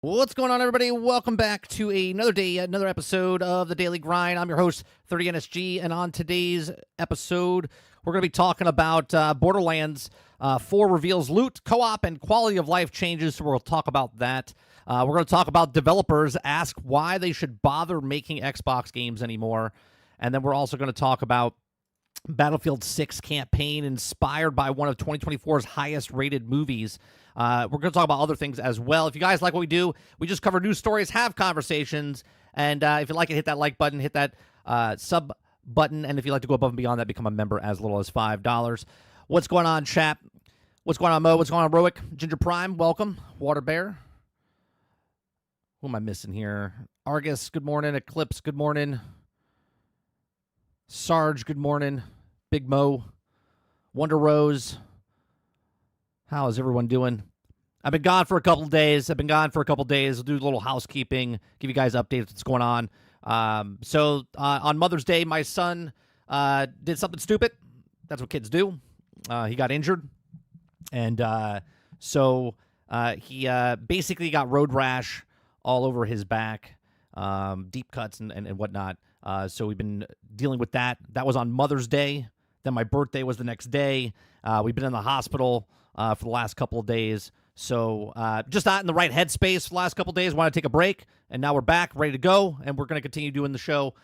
What's going on, everybody? Welcome back to another day, another episode of The Daily Grind. I'm your host, 30NSG, and on today's episode, we're going to be talking about Borderlands 4 reveals loot, co-op, and quality of life changes, so we'll talk about that. We're going to talk about developers ask why they should bother making Xbox games anymore, and then we're also going to talk about Battlefield 6 campaign inspired by one of 2024's highest rated movies. We're going to talk about other things as well. If you guys like what we do, we just cover news stories, have conversations, and if you like it, hit that like button, hit that sub button, and if you'd like to go above and beyond that, become a member as little as $5. What's going on, chat? What's going on, Mo? What's going on, Roic? Ginger Prime, welcome. Water Bear. Who am I missing here? Argus, good morning. Eclipse, good morning. Sarge, good morning. Big Mo. Wonder Rose. How is everyone doing? I've been gone for a couple of days. We'll do a little housekeeping, give you guys updates what's going on. So on Mother's Day, my son did something stupid. That's what kids do. He got injured. And so he basically got road rash all over his back, deep cuts and whatnot. So we've been dealing with that. That was on Mother's Day. Then my birthday was the next day. We've been in the hospital for the last couple of days. So just not in the right headspace for the last couple of days. Want to take a break. And now we're back, ready to go. And we're going to continue doing the show.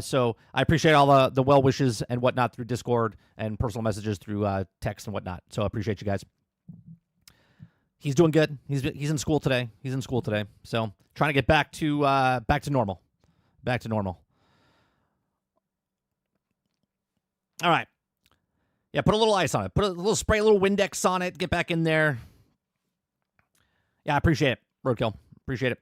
So I appreciate all the well wishes and whatnot through Discord and personal messages through text and whatnot. So I appreciate you guys. He's doing good. He's in school today. So trying to get back to normal. Back to normal. All right. Yeah, put a little ice on it. Put a little spray, a little Windex on it. Get back in there. Yeah, I appreciate it. Roadkill. Appreciate it.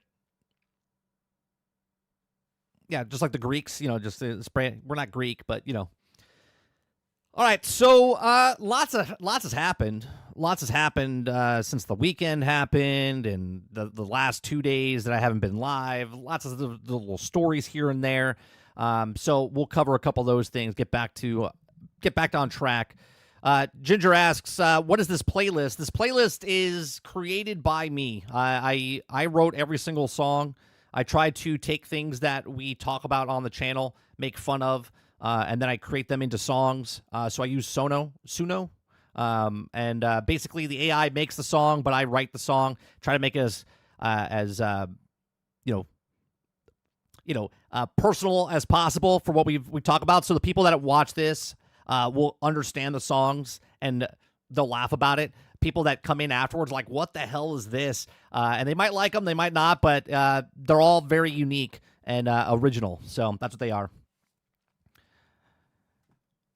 Yeah, just like the Greeks, just spray. We're not Greek, but, All right, so lots has happened. Lots has happened since the weekend happened and the last 2 days that I haven't been live. Lots of the little stories here and there. So we'll cover a couple of those things, get back on track. Ginger asks, what is this playlist? This playlist is created by me. I wrote every single song. I try to take things that we talk about on the channel, make fun of, and then I create them into songs. So I use Suno. And basically the AI makes the song, but I write the song, try to make it as personal as possible for what we talk about. So the people that watch this will understand the songs and they'll laugh about it. People that come in afterwards like, what the hell is this? And they might like them, they might not, but they're all very unique and original. So that's what they are.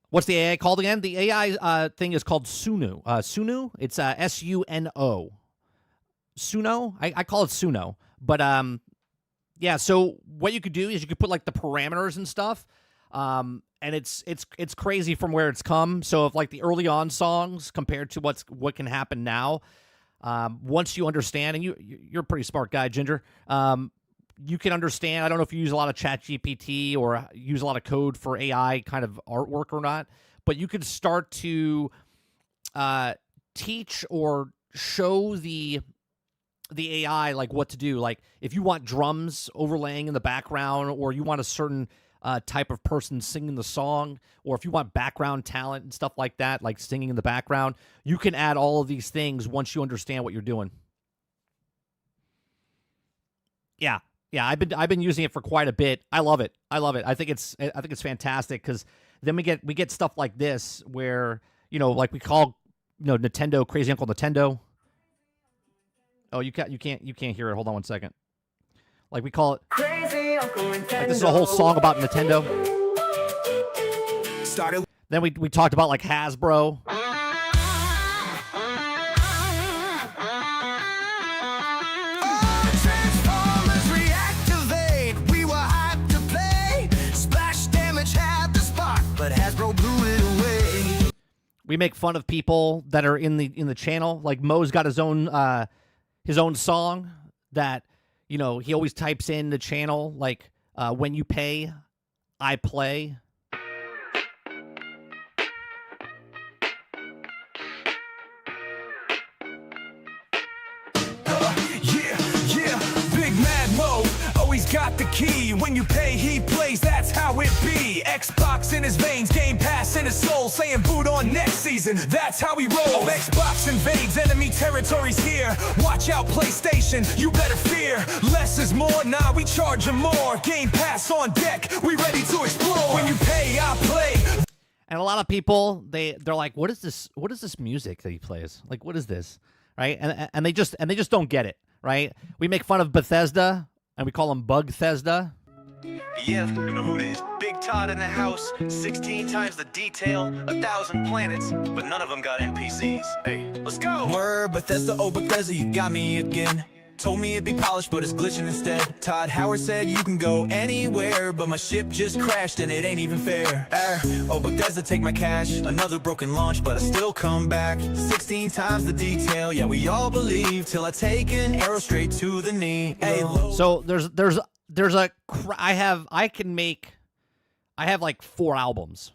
What's the AI called again? The AI thing is called Suno. Suno? It's Suno. Suno? I call it Suno. But yeah, so what you could do is you could put like the parameters and stuff, and it's crazy from where it's come. So if like the early on songs compared to what can happen now, once you understand, and you're a pretty smart guy, Ginger, you can understand. I don't know if you use a lot of ChatGPT or use a lot of code for AI kind of artwork or not, but you could start to teach or show the AI like what to do. Like if you want drums overlaying in the background, or you want a certain type of person singing the song, or if you want background talent and stuff like that, like singing in the background, you can add all of these things once you understand what you're doing. Yeah, I've been using it for quite a bit. I love it. I think it's fantastic because then we get stuff like this where like we call Nintendo Crazy Uncle Nintendo. Oh, you can't hear it. Hold on one second. Like we call it Crazy Uncle Nintendo. Like this is a whole song about Nintendo. Then we talked about like Hasbro. Transformers reactivate. We were hyped to play. Splash damage had the spark, but Hasbro blew it away. We make fun of people that are in the channel. Like Mo's got his own song that he always types in the channel, like when you pay, I play. Yeah. got the key. When you pay, he plays, that's how it be. Xbox in his veins, Game Pass in his soul, saying boot on next season, that's how he rolls. Xbox invades enemy territories here. Watch out, PlayStation, you better fear. Less is more, nah, we charging more. Game Pass on deck, we ready to explore. When you pay, I play. And a lot of people, they're like, what is this music that he plays? Like, what is this? Right? And they just don't get it, right? We make fun of Bethesda and we call them Bugthesda. Yeah, you know who it is. Big Todd in the house, 16 times the detail, 1,000 planets, but none of them got NPCs. Hey, let's go! Word, Bethesda, oh Bethesda, you got me again. Told me it'd be polished, but it's glitching instead. Todd Howard said you can go anywhere, but my ship just crashed and it ain't even fair. Oh Bethesda, take my cash. Another broken launch, but I still come back. 16 times the detail, yeah, we all believe, till I take an arrow straight to the knee. Hey, so I have like 4 albums.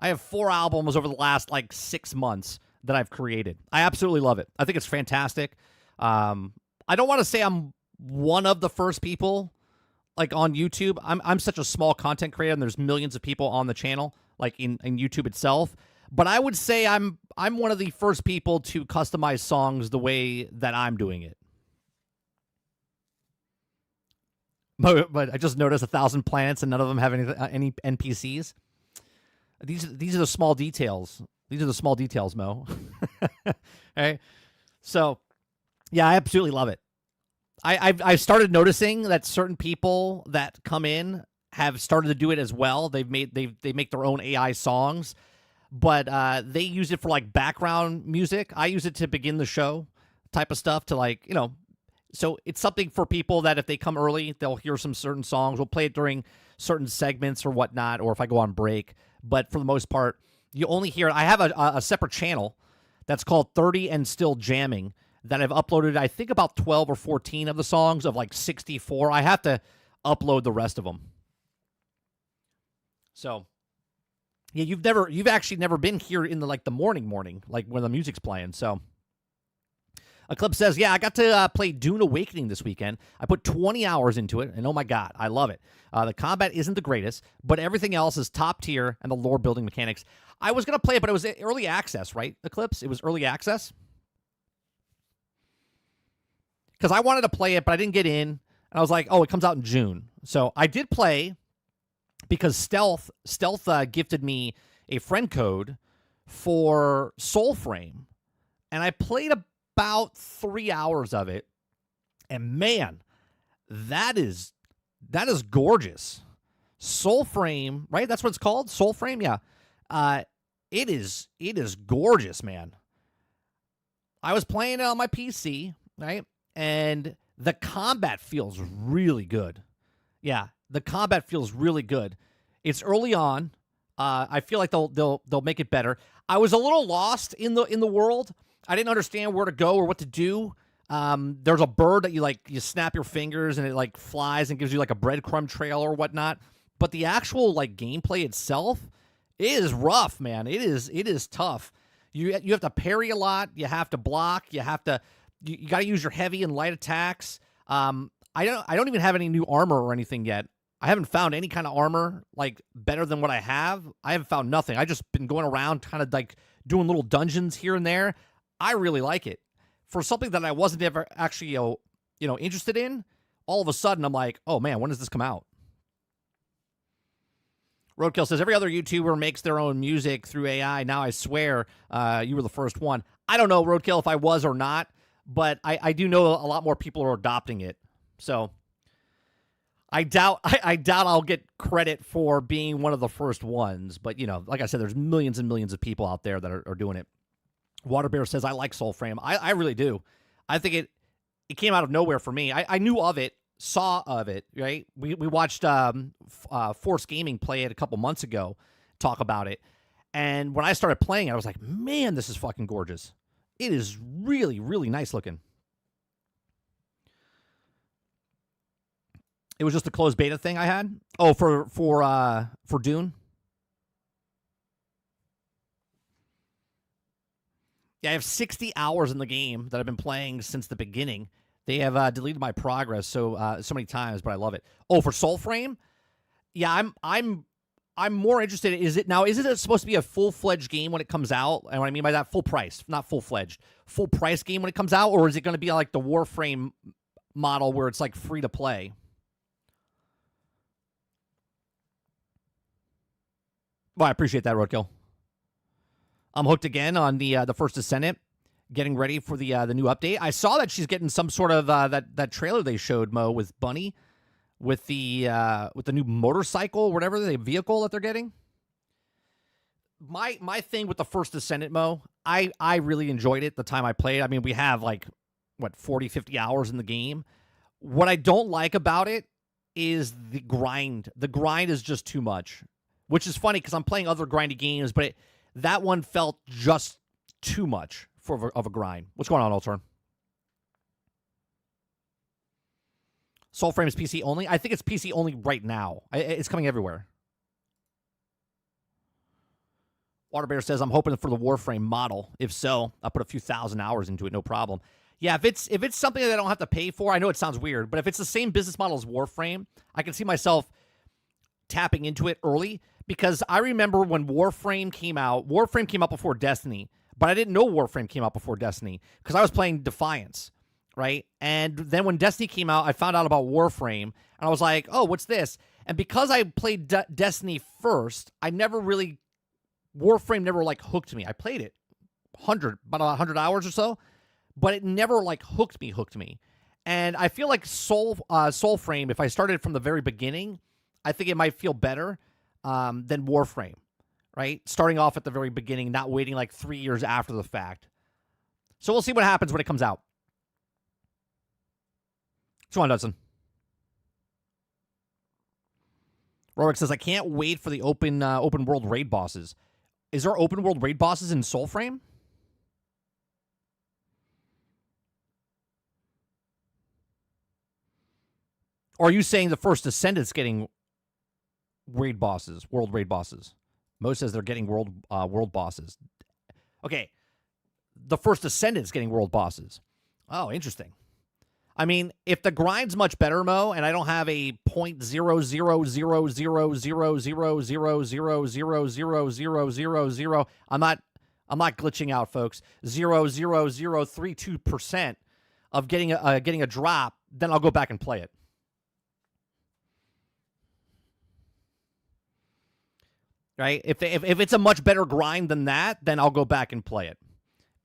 I have 4 albums over the last like 6 months that I've created. I absolutely love it. I think it's fantastic. I don't want to say I'm one of the first people like on YouTube. I'm such a small content creator and there's millions of people on the channel, like in YouTube itself. But I would say I'm one of the first people to customize songs the way that I'm doing it. But I just noticed 1,000 planets and none of them have any NPCs. These are the small details. These are the small details, Mo. Right? So, yeah, I absolutely love it. I've started noticing that certain people that come in have started to do it as well. They make their own AI songs, but they use it for like background music. I use it to begin the show type of stuff to like, you know, so it's something for people that if they come early, they'll hear some certain songs. We'll play it during certain segments or whatnot, or if I go on break. But for the most part, you only hear it. I have a separate channel that's called 30 and Still Jamming that I've uploaded, I think, about 12 or 14 of the songs of like 64. I have to upload the rest of them. So, yeah, you've actually never been here in the morning, like when the music's playing. So, Eclipse says, yeah, I got to play Dune Awakening this weekend. I put 20 hours into it, and oh my God, I love it. The combat isn't the greatest, but everything else is top tier, and the lore building mechanics. I was going to play it, but it was early access, right, Eclipse? It was early access? Because I wanted to play it, but I didn't get in. And I was like, oh, it comes out in June. So I did play because Stealth gifted me a friend code for Soulframe. And I played about 3 hours of it. And man, that is gorgeous. Soulframe, right? That's what it's called? Soulframe? Yeah. It is gorgeous, man. I was playing it on my PC, right? And the combat feels really good. Yeah, the combat feels really good. It's early on. I feel like they'll make it better. I was a little lost in the world. I didn't understand where to go or what to do. There's a bird that you snap your fingers and it like flies and gives you like a breadcrumb trail or whatnot. But the actual like gameplay itself is rough, man. It is tough. You have to parry a lot. You have to block. You got to use your heavy and light attacks. I don't even have any new armor or anything yet. I haven't found any kind of armor like better than what I have. I haven't found nothing. I just been going around kind of like doing little dungeons here and there. I really like it. For something that I wasn't ever actually interested in, all of a sudden I'm like, oh man, when does this come out? Roadkill says, every other YouTuber makes their own music through AI. Now I swear you were the first one. I don't know, Roadkill, if I was or not. But I do know a lot more people are adopting it. So I doubt I'll get credit for being one of the first ones. But, like I said, there's millions and millions of people out there that are doing it. Waterbear says, I like Soulframe. I really do. I think it came out of nowhere for me. I knew of it, saw of it, right? We watched Force Gaming play it a couple months ago, talk about it. And when I started playing it, I was like, man, this is fucking gorgeous. It is really, really nice looking. It was just a closed beta thing I had. Oh, for Dune. Yeah, I have 60 hours in the game that I've been playing since the beginning. They have deleted my progress so many times, but I love it. Oh, for Soulframe? Yeah, I'm more interested. Is it supposed to be a full-fledged game when it comes out? And what I mean by that, full price, not full-fledged, full price game when it comes out, or is it going to be like the Warframe model where it's like free to play? Well, I appreciate that, Roadkill. I'm hooked again on the First Descendant, getting ready for the new update. I saw that she's getting some sort of that trailer they showed, Mo, with Bunny, with the new motorcycle, whatever the vehicle that they're getting. My thing with the First Descendant, Mo, I really enjoyed it the time I played. I mean, we have like 40, 50 hours in the game. What I don't like about it is the grind. The grind is just too much, which is funny because I'm playing other grindy games, but that one felt just too much of a grind. What's going on, Ultron? Soulframe is PC only? I think it's PC only right now. It's coming everywhere. Waterbear says, I'm hoping for the Warframe model. If so, I'll put a few thousand hours into it, no problem. Yeah, if it's something that I don't have to pay for, I know it sounds weird, but if it's the same business model as Warframe, I can see myself tapping into it early, because I remember when Warframe came out before Destiny, but I didn't know Warframe came out before Destiny because I was playing Defiance, right? And then when Destiny came out, I found out about Warframe, and I was like, oh, what's this? And because I played Destiny first, Warframe never, like, hooked me. I played it about 100 hours or so, but it never, like, hooked me. And I feel like Soulframe, if I started from the very beginning, I think it might feel better than Warframe, right? Starting off at the very beginning, not waiting like 3 years after the fact. So we'll see what happens when it comes out. What's going on, Dudson? Rorik says, I can't wait for the open world raid bosses. Is there open world raid bosses in Soulframe? Or are you saying the First Descendant's getting raid bosses, world raid bosses? Mo says they're getting world bosses. Okay. The First Descendant's getting world bosses. Oh, interesting. I mean, if the grind's much better, Mo, and I don't have a 0.0000000000000, I'm not glitching out, folks. 0.0032% of getting a drop, then I'll go back and play it. Right? If it's a much better grind than that, then I'll go back and play it.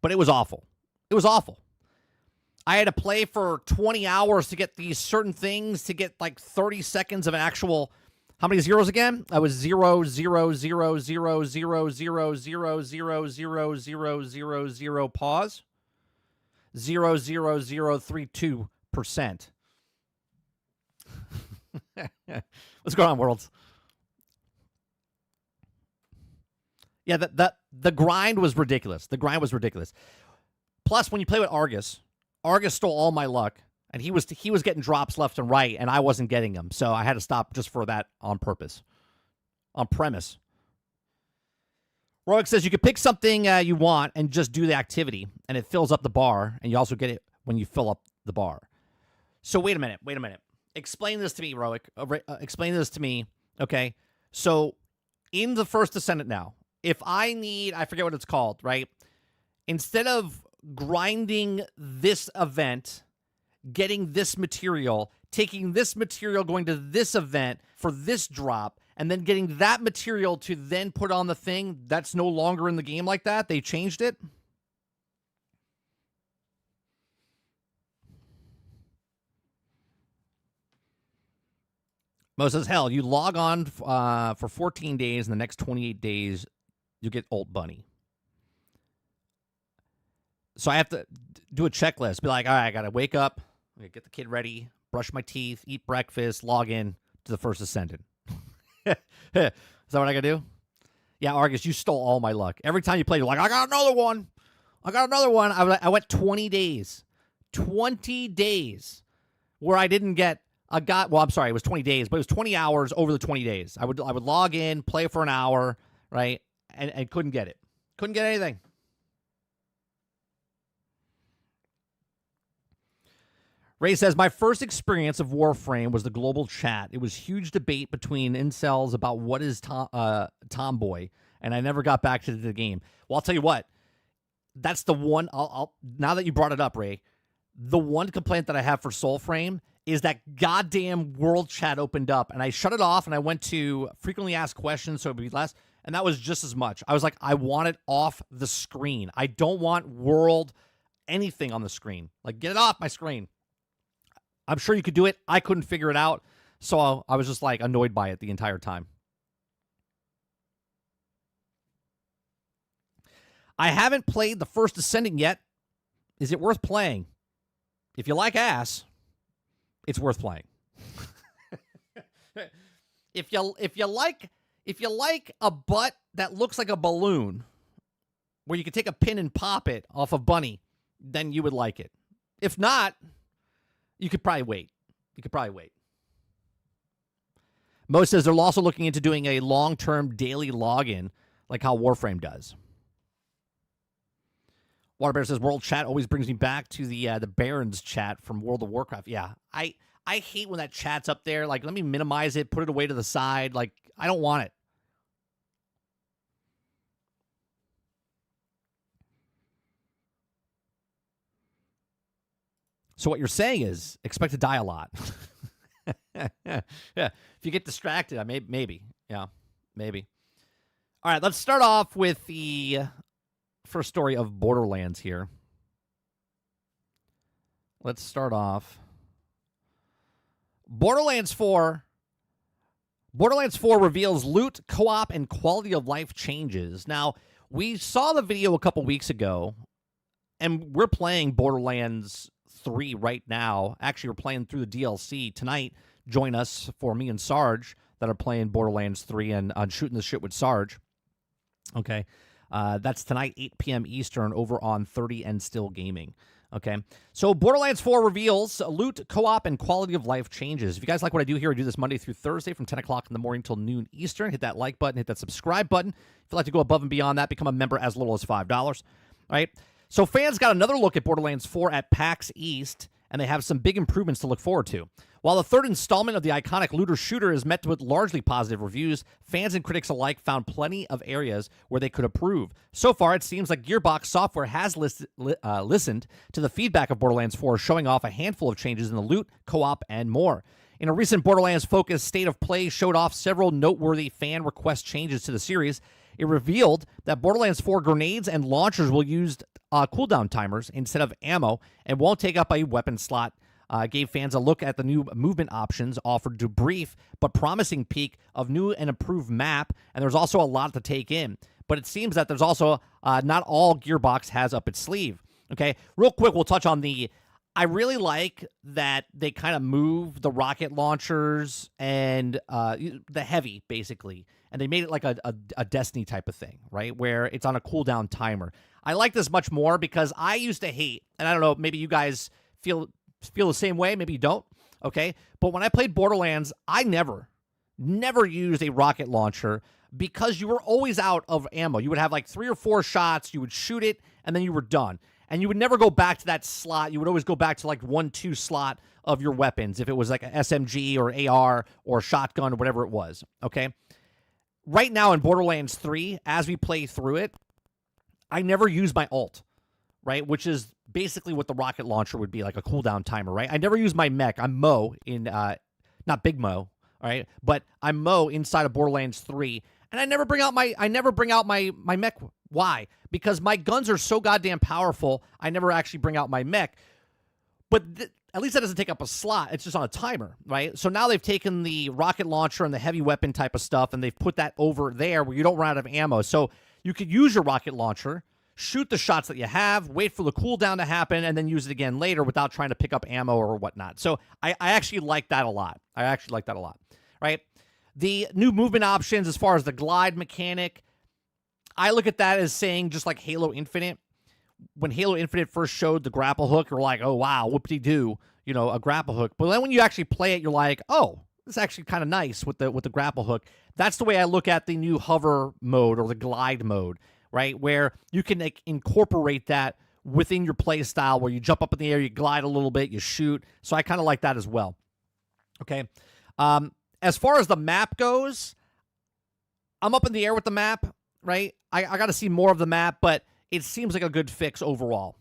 But it was awful. It was awful. I had to play for 20 hours to get these certain things, to get like 30 seconds of an actual... How many zeros again? I was 0.00000000000 pause. 0.0032%. What's going on, worlds? Yeah, the grind was ridiculous. The grind was ridiculous. Plus, when you play with Argus stole all my luck, and he was getting drops left and right, and I wasn't getting them. So I had to stop just for that on purpose, on premise. Roik says you can pick something you want and just do the activity, and it fills up the bar, and you also get it when you fill up the bar. So wait a minute. Explain this to me, Roik. Explain this to me, okay? So in the First Descendant now, if I forget what it's called, right? Instead of grinding this event, getting this material, taking this material, going to this event for this drop, and then getting that material to then put on the thing, that's no longer in the game like that? They changed it? Mo says, hell, you log on for 14 days, and the next 28 days, you get Old Bunny. So I have to do a checklist. Be like, all right, I got to wake up, get the kid ready, brush my teeth, eat breakfast, log in to the First Ascendant. Is that what I got to do? Yeah, Argus, you stole all my luck. Every time you play, you're like, I got another one. I went 20 days. 20 days where I didn't get well, I'm sorry, it was 20 days, but it was 20 hours over the 20 days. I would log in, play for an hour, right? And couldn't get it. Couldn't get anything. Ray says, my first experience of Warframe was the global chat. It was huge debate between incels about what is Tomboy, and I never got back to the game. Well, I'll tell you what. That's the one, now that you brought it up, Ray, the one complaint that I have for Soulframe is that goddamn world chat opened up, and I shut it off, and I went to frequently asked questions, so it would be less, and that was just as much. I was like, I want it off the screen. I don't want world anything on the screen. Like, get it off my screen. I'm sure you could do it. I couldn't figure it out, so I was just, like, annoyed by it the entire time. I haven't played the first Ascendant yet. Is it worth playing? If you like ass, it's worth playing. If you like a butt that looks like a balloon, where you can take a pin and pop it off a bunny, then you would like it. If not, you could probably wait. Mo says they're also looking into doing a long-term daily login, like how Warframe does. Waterbear says World Chat always brings me back to the Barons chat from World of Warcraft. Yeah, I hate when that chat's up there. Like, let me minimize it, put it away to the side. Like, I don't want it. So what you're saying is expect to die a lot. Yeah, if you get distracted, maybe. Yeah, maybe. All right, let's start off with the first story of Borderlands here. Let's start off. Borderlands 4 reveals loot, co-op, and quality of life changes. Now, we saw the video a couple weeks ago, and we're playing Borderlands 3 right now. Actually, we're playing through the DLC tonight. Join us for me and Sarge that are playing Borderlands 3 and shooting the shit with Sarge. Okay. That's tonight, 8 p.m. Eastern, over on 30 and Still Gaming. Okay, so Borderlands 4 reveals loot, co-op, and quality of life changes. If you guys like what I do here, I do this Monday through Thursday from 10 o'clock in the morning till noon Eastern. Hit that like button, hit that subscribe button. If you'd like to go above and beyond that, become a member as little as $5. All right, so fans got another look at Borderlands 4 at PAX East, and they have some big improvements to look forward to. While the third installment of the iconic looter shooter is met with largely positive reviews, fans and critics alike found plenty of areas where they could improve. So far, it seems like Gearbox Software has listened to the feedback of Borderlands 4, showing off a handful of changes in the loot, co-op, and more. In a recent Borderlands-focused State of Play showed off several noteworthy fan request changes to the series. It revealed that Borderlands 4 grenades and launchers will use cooldown timers instead of ammo and won't take up a weapon slot. Gave fans a look at the new movement options, offered a brief but promising peek of new and improved map, and there's also a lot to take in. But it seems that there's also not all Gearbox has up its sleeve. Okay, real quick, we'll touch on the... I really like that they kind of move the rocket launchers and the heavy, basically, and they made it like a Destiny type of thing, right, where it's on a cooldown timer. I like this much more because I used to hate, and I don't know, maybe you guys feel the same way, maybe you don't, okay? But when I played Borderlands, I never used a rocket launcher because you were always out of ammo. You would have like 3 or 4 shots, you would shoot it, and then you were done. And you would never go back to that slot. You would always go back to like 1-2 slot of your weapons, if it was like an SMG or AR or shotgun or whatever it was, okay? Right now in Borderlands 3, as we play through it, I never use my ult, right? Which is basically what the rocket launcher would be, like a cooldown timer, right? I never use my mech. I'm Mo in, not Big Mo, all right? But I'm Mo inside of Borderlands 3, and I never bring out my mech. Why? Because my guns are so goddamn powerful, I never actually bring out my mech. But at least that doesn't take up a slot. It's just on a timer, right? So now they've taken the rocket launcher and the heavy weapon type of stuff, and they've put that over there where you don't run out of ammo. So you could use your rocket launcher, shoot the shots that you have, wait for the cooldown to happen, and then use it again later without trying to pick up ammo or whatnot. So I actually like that a lot. Right? The new movement options as far as the glide mechanic, I look at that as saying just like Halo Infinite. When Halo Infinite first showed the grapple hook, you're like, oh, wow, whoop-de-doo, you know, a grapple hook. But then when you actually play it, you're like, oh, this is actually kind of nice with the grapple hook. That's the way I look at the new hover mode or the glide mode, right, where you can like, incorporate that within your play style where you jump up in the air, you glide a little bit, you shoot. So I kind of like that as well. Okay. As far as the map goes, I'm up in the air with the map, right? I got to see more of the map, but it seems like a good fix overall.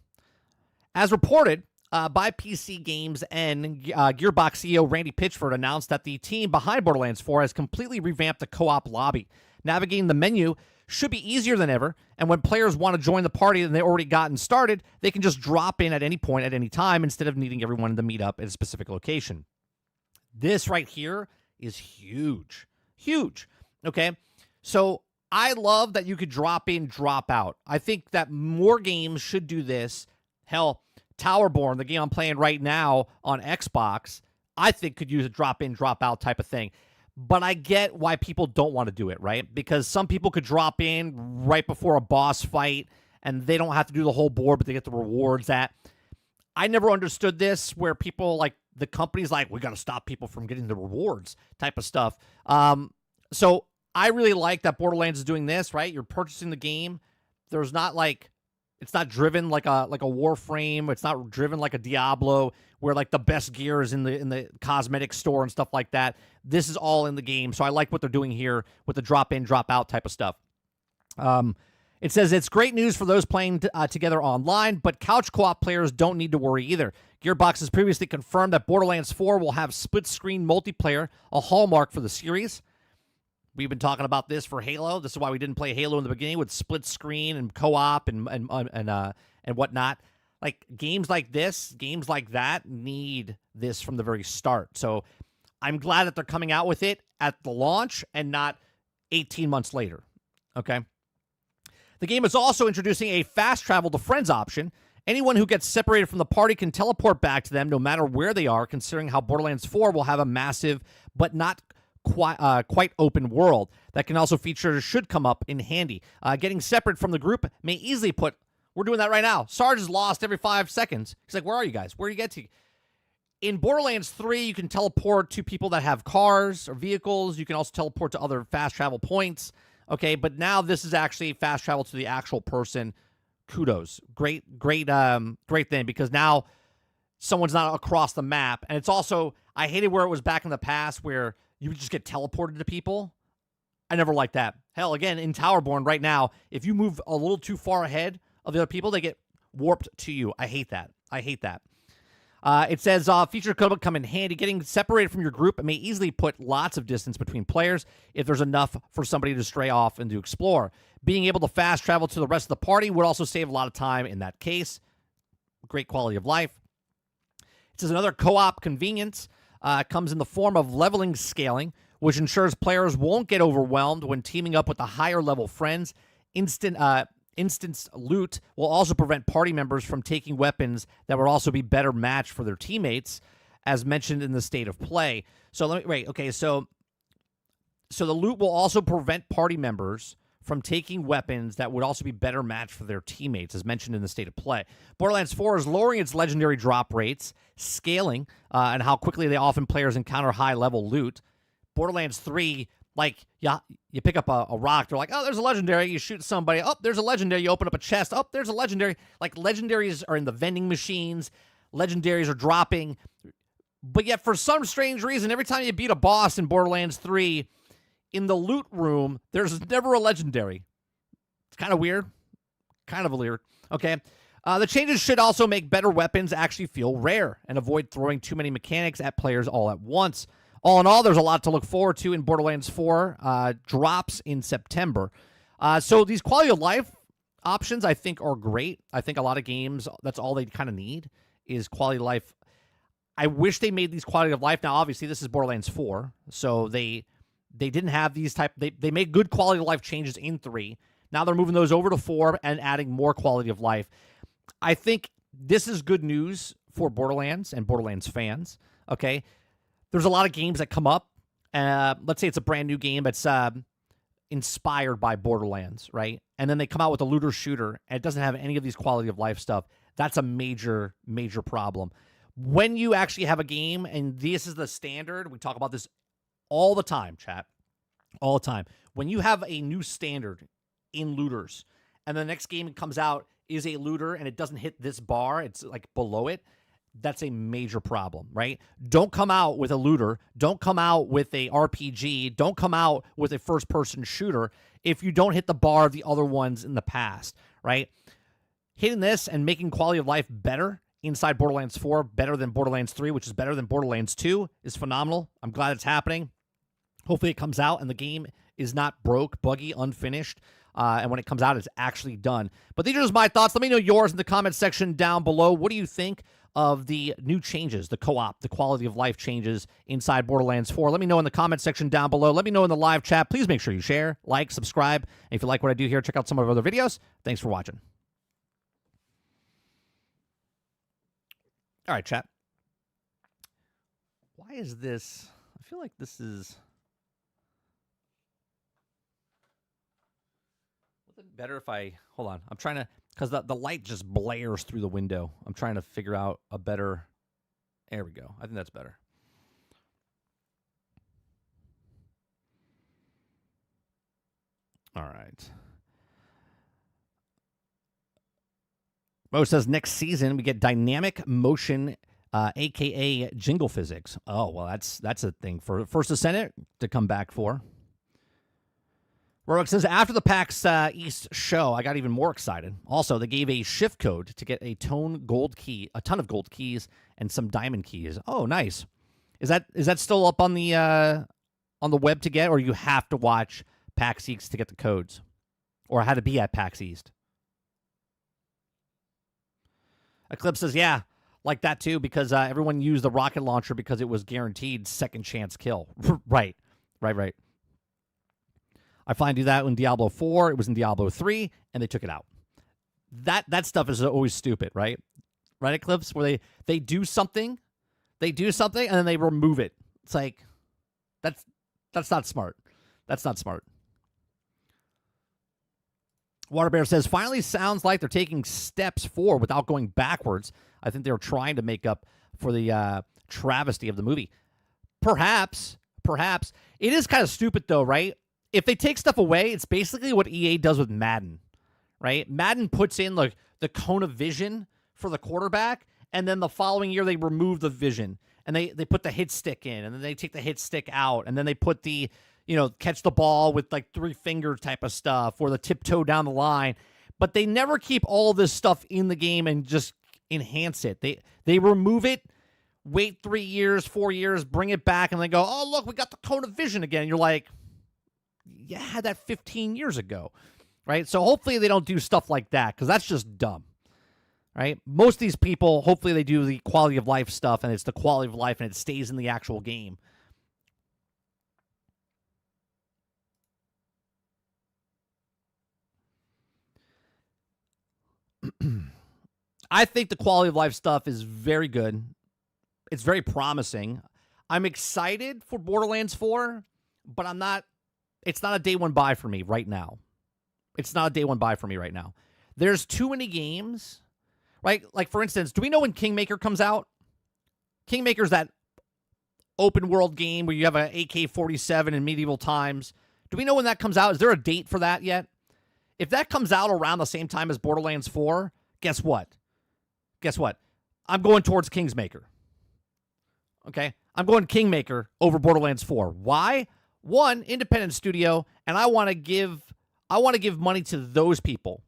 As reported by PC Games and Gearbox CEO Randy Pitchford announced that the team behind Borderlands 4 has completely revamped the co-op lobby. Navigating the menu should be easier than ever, and when players want to join the party and they've already gotten started, they can just drop in at any point at any time instead of needing everyone to meet up at a specific location. This right here is huge. Huge. Okay? So I love that you could drop in, drop out. I think that more games should do this. Hell, Towerborn, the game I'm playing right now on Xbox, I think could use a drop in, drop out type of thing. But I get why people don't want to do it, right? Because some people could drop in right before a boss fight and they don't have to do the whole board, but they get the rewards. That I never understood this, where people like the company's like, we got to stop people from getting the rewards type of stuff. So I really like that Borderlands is doing this, right? You're purchasing the game. There's not like, it's not driven like a Warframe. It's not driven like a Diablo, where like the best gear is in the cosmetic store and stuff like that. This is all in the game. So I like what they're doing here with the drop in, drop out type of stuff. It says it's great news for those playing together online, but couch co-op players don't need to worry either. Gearbox has previously confirmed that Borderlands 4 will have split-screen multiplayer, a hallmark for the series. We've been talking about this for Halo. This is why we didn't play Halo in the beginning, with split screen and co-op and whatnot. Like games like this, games like that need this from the very start. So I'm glad that they're coming out with it at the launch and not 18 months later. Okay. The game is also introducing a fast travel to friends option. Anyone who gets separated from the party can teleport back to them no matter where they are, considering how Borderlands 4 will have a massive but not quite open world that can also feature should come up in handy. Getting separate from the group may easily put, we're doing that right now. Sarge is lost every 5 seconds. He's like, where are you guys? Where do you get to? In Borderlands 3, you can teleport to people that have cars or vehicles. You can also teleport to other fast travel points. Okay, but now this is actually fast travel to the actual person. Kudos. Great thing, because now someone's not across the map. And it's also, I hated where it was back in the past where you would just get teleported to people. I never liked that. Hell, again, in Towerborn right now, if you move a little too far ahead of the other people, they get warped to you. I hate that. It says feature could come in handy. Getting separated from your group may easily put lots of distance between players if there's enough for somebody to stray off and to explore. Being able to fast travel to the rest of the party would also save a lot of time in that case. Great quality of life. It says another co-op convenience comes in the form of leveling scaling, which ensures players won't get overwhelmed when teaming up with the higher level friends. Instance loot will also prevent party members from taking weapons that would also be better matched for their teammates, as mentioned in the state of play. So so the loot will also prevent party members from taking weapons that would also be better matched for their teammates, as mentioned in the state of play. Borderlands 4 is lowering its legendary drop rates, scaling, and how quickly they often players encounter high-level loot. Borderlands 3, like, you pick up a rock, they're like, oh, there's a legendary, you shoot somebody, oh, there's a legendary, you open up a chest, oh, there's a legendary. Like, legendaries are in the vending machines, legendaries are dropping, but yet for some strange reason, every time you beat a boss in Borderlands 3, in the loot room, there's never a legendary. It's kind of weird. Okay. The changes should also make better weapons actually feel rare and avoid throwing too many mechanics at players all at once. All in all, there's a lot to look forward to in Borderlands 4. Drops in September. So these quality of life options, I think, are great. I think a lot of games, that's all they kind of need is quality of life. I wish they made these quality of life. Now, obviously, this is Borderlands 4, so they didn't have these type. They made good quality of life changes in 3. Now they're moving those over to 4 and adding more quality of life. I think this is good news for Borderlands and Borderlands fans. Okay, there's a lot of games that come up. Let's say it's a brand new game that's inspired by Borderlands, right? And then they come out with a looter shooter and it doesn't have any of these quality of life stuff. That's a major problem. When you actually have a game, and this is the standard, we talk about this all the time, chat. All the time. When you have a new standard in looters, and the next game comes out is a looter and it doesn't hit this bar, it's like below it, that's a major problem, right? Don't come out with a looter. Don't come out with a RPG. Don't come out with a first-person shooter if you don't hit the bar of the other ones in the past, right? Hitting this and making quality of life better inside Borderlands 4, better than Borderlands 3, which is better than Borderlands 2, is phenomenal. I'm glad it's happening. Hopefully it comes out and the game is not broke, buggy, unfinished. And when it comes out, it's actually done. But these are just my thoughts. Let me know yours in the comment section down below. What do you think of the new changes, the co-op, the quality of life changes inside Borderlands 4? Let me know in the comment section down below. Let me know in the live chat. Please make sure you share, like, subscribe. And if you like what I do here, check out some of our other videos. Thanks for watching. All right, chat. Why is this? I feel like this is... Was it better if I... Hold on. I'm trying to... Because the light just blares through the window. I'm trying to figure out a better... There we go. I think that's better. All right. Mo says next season we get dynamic motion, a.k.a. jingle physics. Oh, well, that's a thing for First Ascendant to come back for. Rorik says, after the PAX East show, I got even more excited. Also, they gave a shift code to get a ton of gold keys, and some diamond keys. Oh, nice. Is that still up on the web to get, or you have to watch PAX East to get the codes? Or how to be at PAX East? Eclipse says, yeah, like that too, because everyone used the rocket launcher because it was guaranteed second chance kill. Right. I finally do that in Diablo 4. It was in Diablo 3, and they took it out. That stuff is always stupid, right? Right, Eclipse? Where they do something, and then they remove it. It's like, that's not smart. That's not smart. Waterbear says, finally sounds like they're taking steps forward without going backwards. I think they're trying to make up for the travesty of the movie. Perhaps. It is kind of stupid, though, right? If they take stuff away, it's basically what EA does with Madden, right? Madden puts in like the cone of vision for the quarterback, and then the following year they remove the vision, and they put the hit stick in, and then they take the hit stick out, and then they put the, catch the ball with like 3 finger type of stuff, or the tiptoe down the line. But they never keep all this stuff in the game and just enhance it. They remove it, wait 3 years, 4 years, bring it back, and they go, oh, look, we got the cone of vision again. And you're like, you had that 15 years ago, right? So hopefully they don't do stuff like that, because that's just dumb, right? Most of these people, hopefully they do the quality of life stuff, and it's the quality of life, and it stays in the actual game. I think the quality of life stuff is very good. It's very promising. I'm excited for Borderlands 4, but it's not a day one buy for me right now. There's too many games, right? Like, for instance, do we know when Kingmaker comes out? Kingmaker's that open world game where you have an AK-47 in medieval times. Do we know when that comes out? Is there a date for that yet? If that comes out around the same time as Borderlands 4, guess what? I'm going towards Kingmaker. Okay? I'm going Kingmaker over Borderlands 4. Why? One, independent studio, and I want to give money to those people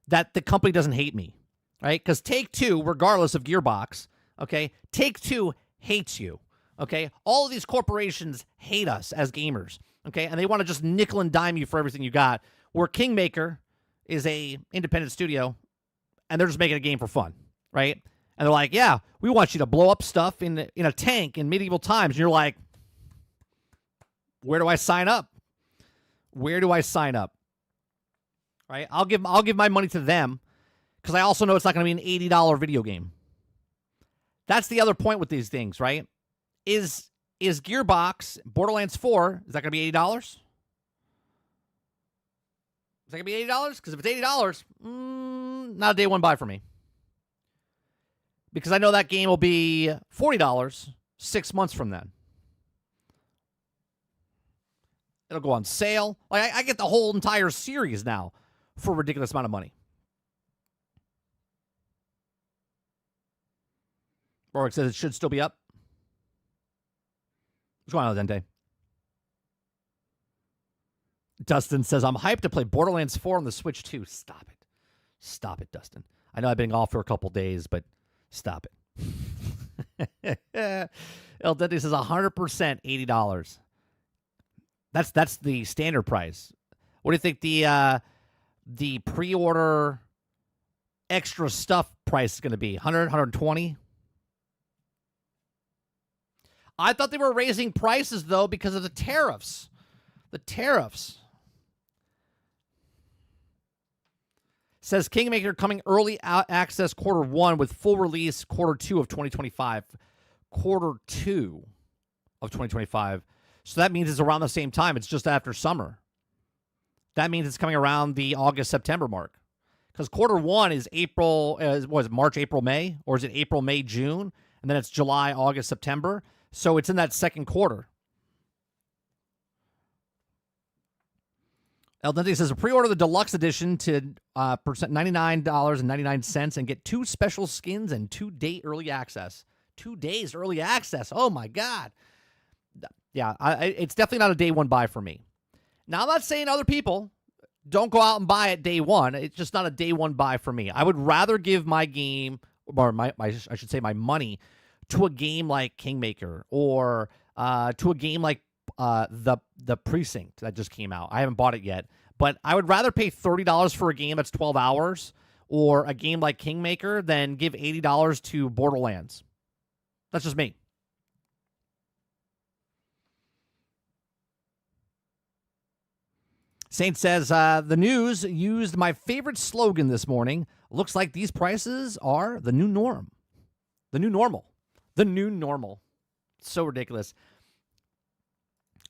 that the company doesn't hate me, right? Because Take-Two, regardless of Gearbox, okay, Take-Two hates you, okay? All of these corporations hate us as gamers, okay? And they want to just nickel and dime you for everything you got, where Kingmaker is a independent studio, and they're just making a game for fun, right? And they're like, yeah, we want you to blow up stuff in a tank in medieval times. And you're like, where do I sign up? Right? I'll give my money to them, because I also know it's not going to be an $80 video game. That's the other point with these things, right? Is Gearbox Borderlands 4, is that going to be $80? Is that going to be $80? Because if it's $80, not a day one buy for me. Because I know that game will be $40 6 months from then. It'll go on sale. Like, I get the whole entire series now for a ridiculous amount of money. Borwick says it should still be up. What's going on, Dente? Dustin says, I'm hyped to play Borderlands 4 on the Switch too. Stop it. Stop it, Dustin. I know I've been off for a couple days, but stop it. El Dente says 100%, $80. That's the standard price. What do you think the pre-order extra stuff price is going to be? 100, 120? I thought they were raising prices, though, because of the tariffs. The tariffs. Says Kingmaker coming early access Q1 with full release Q2 of 2025. Q2 of 2025. So that means it's around the same time. It's just after summer. That means it's coming around the August-September mark. Because Q1 is April, was it March, April, May? Or is it April, May, June? And then it's July, August, September. So it's in that second quarter. El Dente says, pre-order the deluxe edition to $99.99 and get 2 special skins and 2-day early access. 2 days early access. Oh, my God. Yeah, it's definitely not a day one buy for me. Now, I'm not saying other people don't go out and buy it day one. It's just not a day one buy for me. I would rather give my game, or I should say my money, to a game like Kingmaker or to a game like the Precinct that just came out. I haven't bought it yet, but I would rather pay $30 for a game that's 12 hours or a game like Kingmaker than give $80 to Borderlands. That's just me. Saint says, the news used my favorite slogan this morning. Looks like these prices are the new norm. The new normal. The new normal. So ridiculous.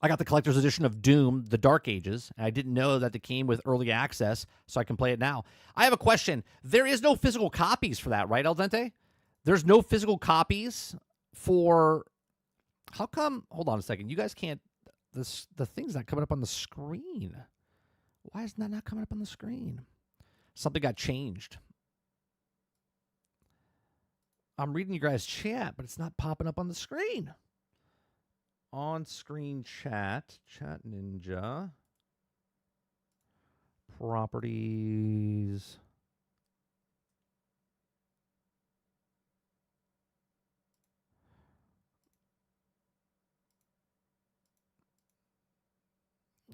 I got the collector's edition of Doom, The Dark Ages, and I didn't know that it came with early access, so I can play it now. I have a question. There is no physical copies for that, right, El Dente? There's no physical copies for... How come... Hold on a second. You guys can't... The thing's not coming up on the screen. Why is that not coming up on the screen? Something got changed. I'm reading you guys' chat, but it's not popping up on the screen. On-screen chat. Chat Ninja. Properties.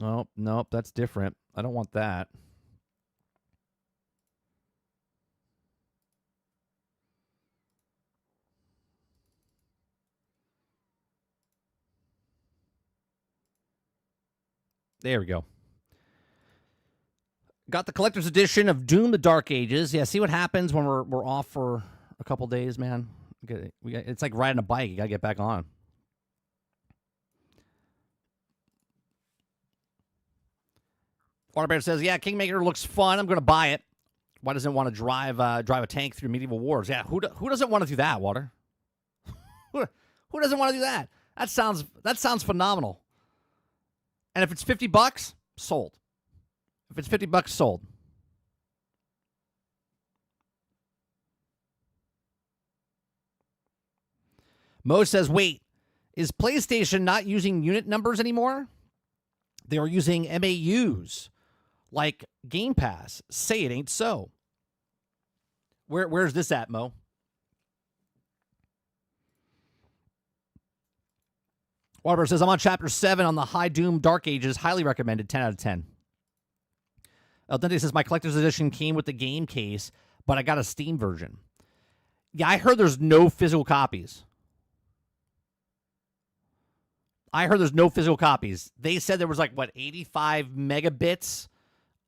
Oh, nope, that's different. I don't want that. There we go. Got the collector's edition of Doom: The Dark Ages. Yeah, see what happens when we're off for a couple days, man. It's like riding a bike. You got to get back on. Waterbear says, yeah, Kingmaker looks fun. I'm going to buy it. Why doesn't it want to drive a tank through medieval wars? Yeah, who doesn't want to do that, Water? Who doesn't want to do that? That sounds phenomenal. And if it's $50, sold. If it's $50, sold. Mo says, wait, is PlayStation not using unit numbers anymore? They are using MAUs, like Game Pass. Say it ain't so. Where's this at, Mo? Waterberg says, I'm on Chapter 7 on the High Doom Dark Ages. Highly recommended. 10 out of 10. El Dente says, my collector's edition came with the game case, but I got a Steam version. Yeah, I heard there's no physical copies. I heard there's no physical copies. They said there was 85 megabits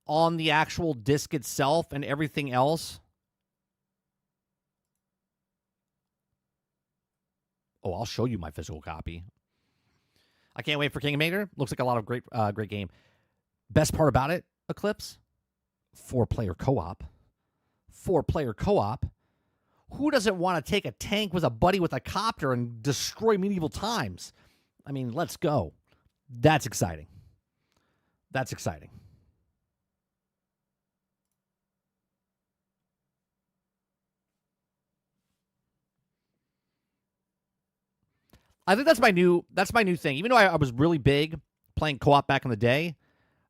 on the actual disc itself and everything else. Oh, I'll show you my physical copy. I can't wait for Kingmaker. Looks like a lot of great game. Best part about it, Eclipse, 4-player co-op. 4-player co-op. Who doesn't want to take a tank with a buddy with a copter and destroy medieval times? I mean, let's go. That's exciting. That's exciting. I think that's my new thing. Even though I was really big playing co-op back in the day,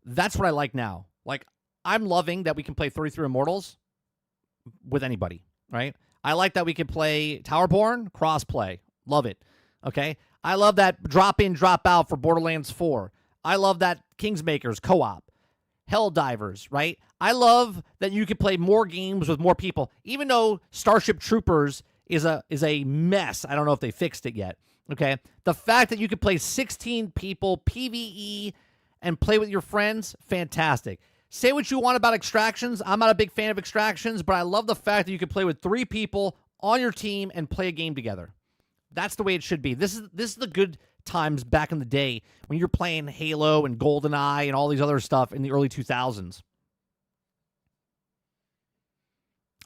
that's what I like now. Like, I'm loving that we can play 33 Immortals with anybody, right? I like that we can play Towerborn cross-play. Love it. Okay? I love that drop in, drop out for Borderlands 4. I love that Kingsmakers co-op. Helldivers, right? I love that you can play more games with more people, even though Starship Troopers is a mess. I don't know if they fixed it yet. Okay? The fact that you can play 16 people PvE and play with your friends, fantastic. Say what you want about extractions. I'm not a big fan of extractions, but I love the fact that you can play with 3 people on your team and play a game together. That's the way it should be. This is the good times back in the day when you're playing Halo and GoldenEye and all these other stuff in the early 2000s.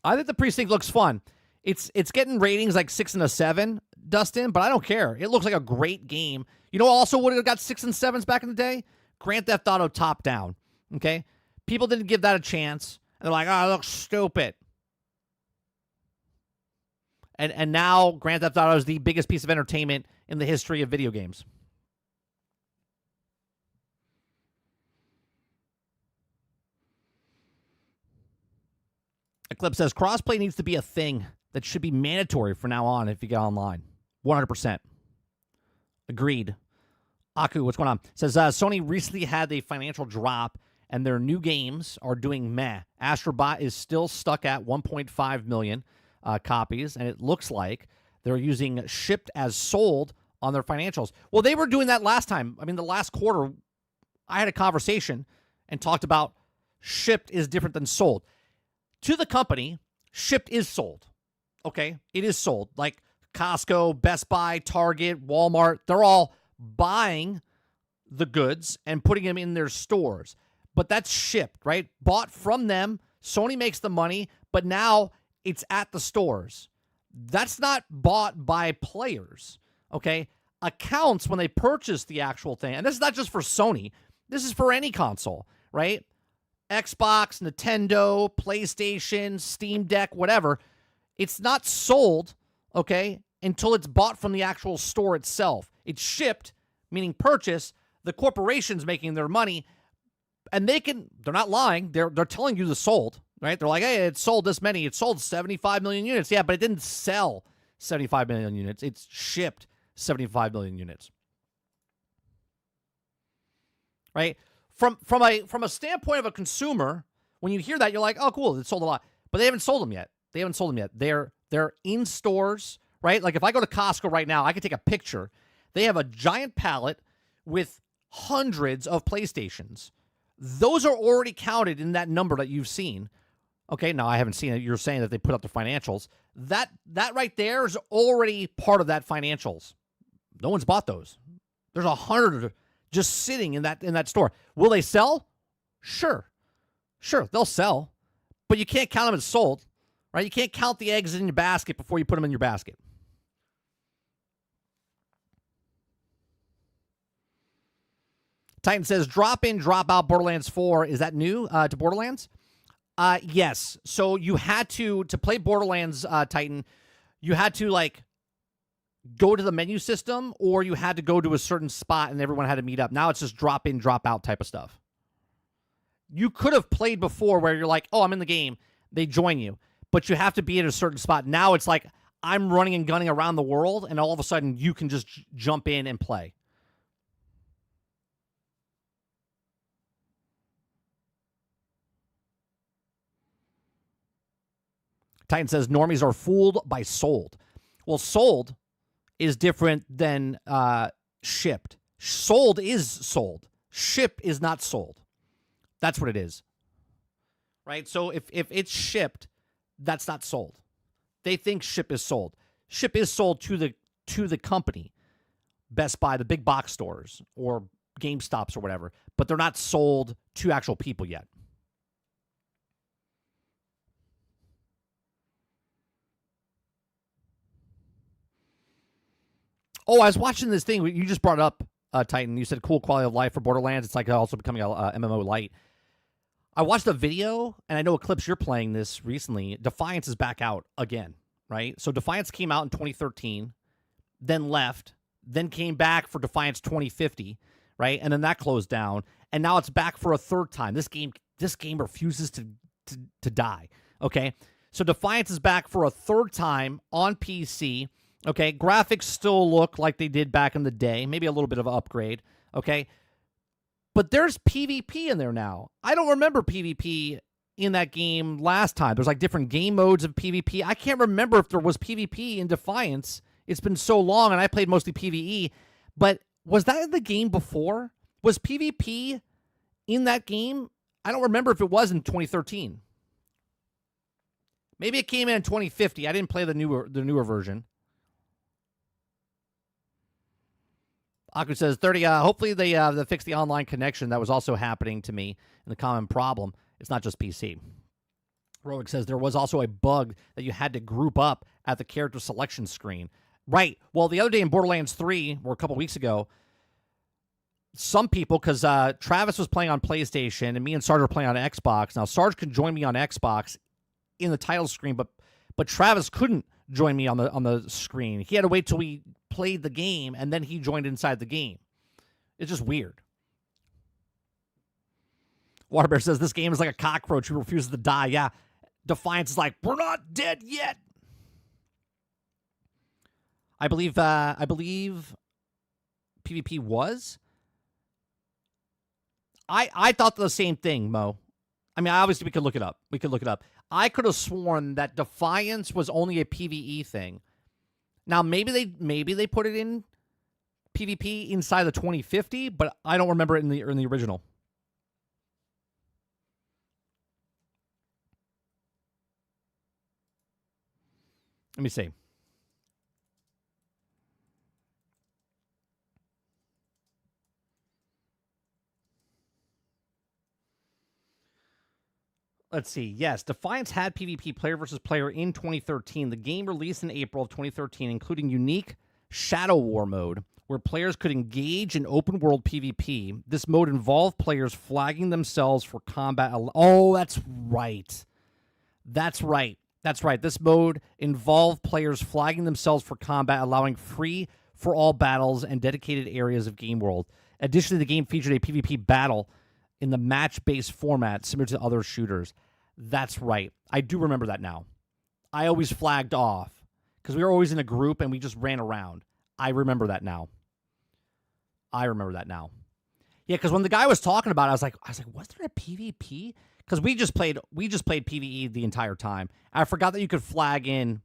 I think the Precinct looks fun. It's getting ratings like 6 and a 7, Dustin, but I don't care. It looks like a great game. You know, also would have got 6 and 7s back in the day? Grand Theft Auto top down. Okay, people didn't give that a chance. And they're like, oh, it looks stupid. And now Grand Theft Auto is the biggest piece of entertainment in the history of video games. Eclipse says, crossplay needs to be a thing that should be mandatory from now on if you get online. 100%. Agreed. Aku, what's going on? Says, Sony recently had a financial drop, and their new games are doing meh. Astrobot is still stuck at 1.5 million copies, and it looks like they're using shipped as sold on their financials. Well, they were doing that last time. I mean, the last quarter, I had a conversation and talked about shipped is different than sold. To the company, shipped is sold. Okay? It is sold. Like Costco, Best Buy, Target, Walmart, they're all buying the goods and putting them in their stores. But that's shipped, right? Bought from them. Sony makes the money, but now it's at the stores. That's not bought by players, okay? Accounts, when they purchase the actual thing, and this is not just for Sony, this is for any console, right? Xbox, Nintendo, PlayStation, Steam Deck, whatever. It's not sold, okay, until it's bought from the actual store itself. It's shipped, meaning purchase. The corporation's making their money, and they're not lying. They're telling you the sold, right? They're like, hey, it sold this many. It sold 75 million units. Yeah, but it didn't sell 75 million units. It's shipped 75 million units. Right? From a standpoint of a consumer, when you hear that, you're like, oh, cool, it sold a lot. But they haven't sold them yet. They're in stores, right? Like if I go to Costco right now, I can take a picture. They have a giant pallet with hundreds of PlayStations. Those are already counted in that number that you've seen. Okay, now I haven't seen it. You're saying that they put up the financials. That right there is already part of that financials. No one's bought those. There's 100 just sitting in that store. Will they sell? Sure, they'll sell, but you can't count them as sold, right? You can't count the eggs in your basket before you put them in your basket. Titan says, drop in, drop out Borderlands 4. Is that new to Borderlands? Yes. So you had to play Borderlands, Titan, you had to, like, go to the menu system, or you had to go to a certain spot and everyone had to meet up. Now it's just drop in, drop out type of stuff. You could have played before where you're like, oh, I'm in the game. They join you. But you have to be at a certain spot. Now it's like I'm running and gunning around the world, and all of a sudden you can just jump in and play. Titan says, normies are fooled by sold. Well, sold is different than shipped. Sold is sold. Ship is not sold. That's what it is. Right? So if it's shipped, that's not sold. They think ship is sold. Ship is sold to the company, Best Buy, the big box stores, or GameStops or whatever, but they're not sold to actual people yet. Oh, I was watching this thing. You just brought up, Titan. You said cool quality of life for Borderlands. It's like also becoming a MMO light. I watched a video, and I know Eclipse, you're playing this recently. Defiance is back out again, right? So Defiance came out in 2013, then left, then came back for Defiance 2050, right? And then that closed down, and now it's back for a third time. This game refuses to die, okay? So Defiance is back for a third time on PC, okay? Graphics still look like they did back in the day, maybe a little bit of an upgrade, okay? But there's PvP in there now. I don't remember PvP in that game last time. There's like different game modes of PvP. I can't remember if there was PvP in Defiance. It's been so long, and I played mostly PvE. But was that in the game before? Was PvP in that game? I don't remember if it was in 2013. Maybe it came in 2050. I didn't play the newer version. Aku says 30. Hopefully they fix the online connection. That was also happening to me in the common problem. It's not just PC. Roic says there was also a bug that you had to group up at the character selection screen. Right. Well, the other day in Borderlands 3, or a couple weeks ago, some people, because Travis was playing on PlayStation and me and Sarge were playing on Xbox. Now, Sarge could join me on Xbox in the title screen, but Travis couldn't join me on the screen. He had to wait till we played the game, and then he joined inside the game. It's just weird. Waterbear says this game is like a cockroach who refuses to die. Yeah, Defiance is like, we're not dead yet. I believe PvP was. I thought the same thing, Mo. I mean, obviously we could look it up. I could have sworn that Defiance was only a PvE thing. Now maybe they put it in PvP inside the 2050, but I don't remember it in the original. Let me see. Let's see. Yes, Defiance had PvP player versus player in 2013. The game released in April of 2013, including unique Shadow War mode, where players could engage in open-world PvP. This mode involved players flagging themselves for combat. Oh, that's right. That's right. This mode involved players flagging themselves for combat, allowing free-for-all battles and dedicated areas of game world. Additionally, the game featured a PvP battle in the match-based format, similar to other shooters. That's right. I do remember that now. I always flagged off because we were always in a group and we just ran around. I remember that now. Yeah, because when the guy was talking about it, I was like, was there a PvP? Because we just played PvE the entire time. I forgot that you could flag in.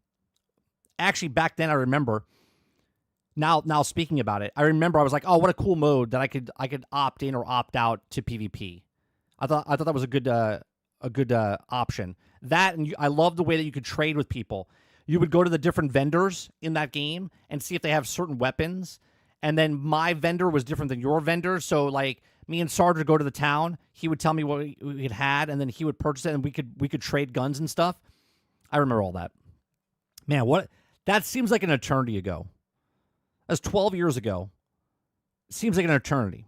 Actually, back then I remember. Now speaking about it, I remember I was like, oh, what a cool mode that I could opt in or opt out to PvP. I thought that was a good option. That, and I love the way that you could trade with people. You would go to the different vendors in that game and see if they have certain weapons. And then my vendor was different than your vendor. So like me and Sarge would go to the town. He would tell me what we had, and then he would purchase it, and we could trade guns and stuff. I remember all that. Man, that seems like an eternity ago. That's 12 years ago. Seems like an eternity.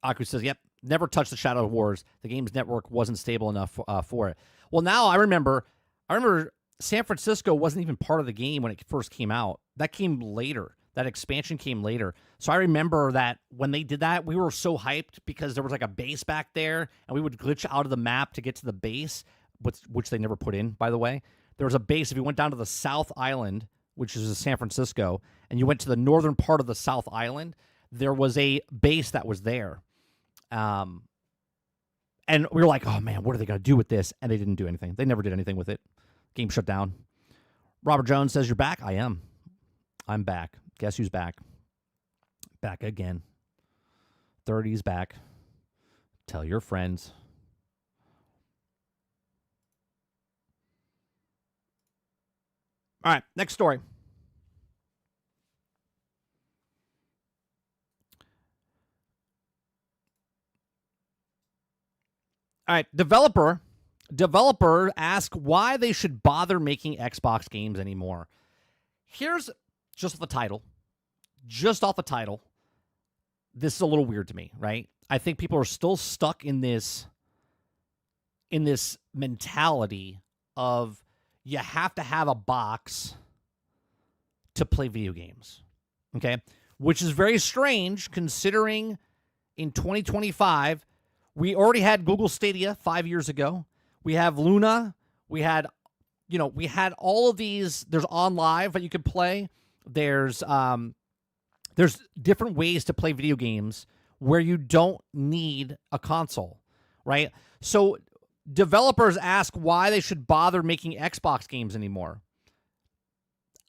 Aku says, yep, never touched the Shadow Wars. The game's network wasn't stable enough for it. Well, now I remember San Francisco wasn't even part of the game when it first came out. That came later. That expansion came later. So I remember that when they did that, we were so hyped because there was like a base back there, and we would glitch out of the map to get to the base, which they never put in, by the way. There was a base. If you went down to the South Island, which is San Francisco, and you went to the northern part of the South Island, there was a base that was there. And we were like, oh, man, what are they going to do with this? And they didn't do anything. They never did anything with it. Game shut down. Robert Jones says, you're back? I am. I'm back. Guess who's back? Back again. 30's back. Tell your friends. All right, next story. All right, developer ask why they should bother making Xbox games anymore. Here's just off the title. this is a little weird to me, right? I think people are still stuck in this mentality of you have to have a box to play video games, okay? Which is very strange considering in 2025, we already had Google Stadia 5 years ago. We have Luna. We had all of these. There's On Live that you could play. There's different ways to play video games where you don't need a console, right? So developers ask why they should bother making Xbox games anymore.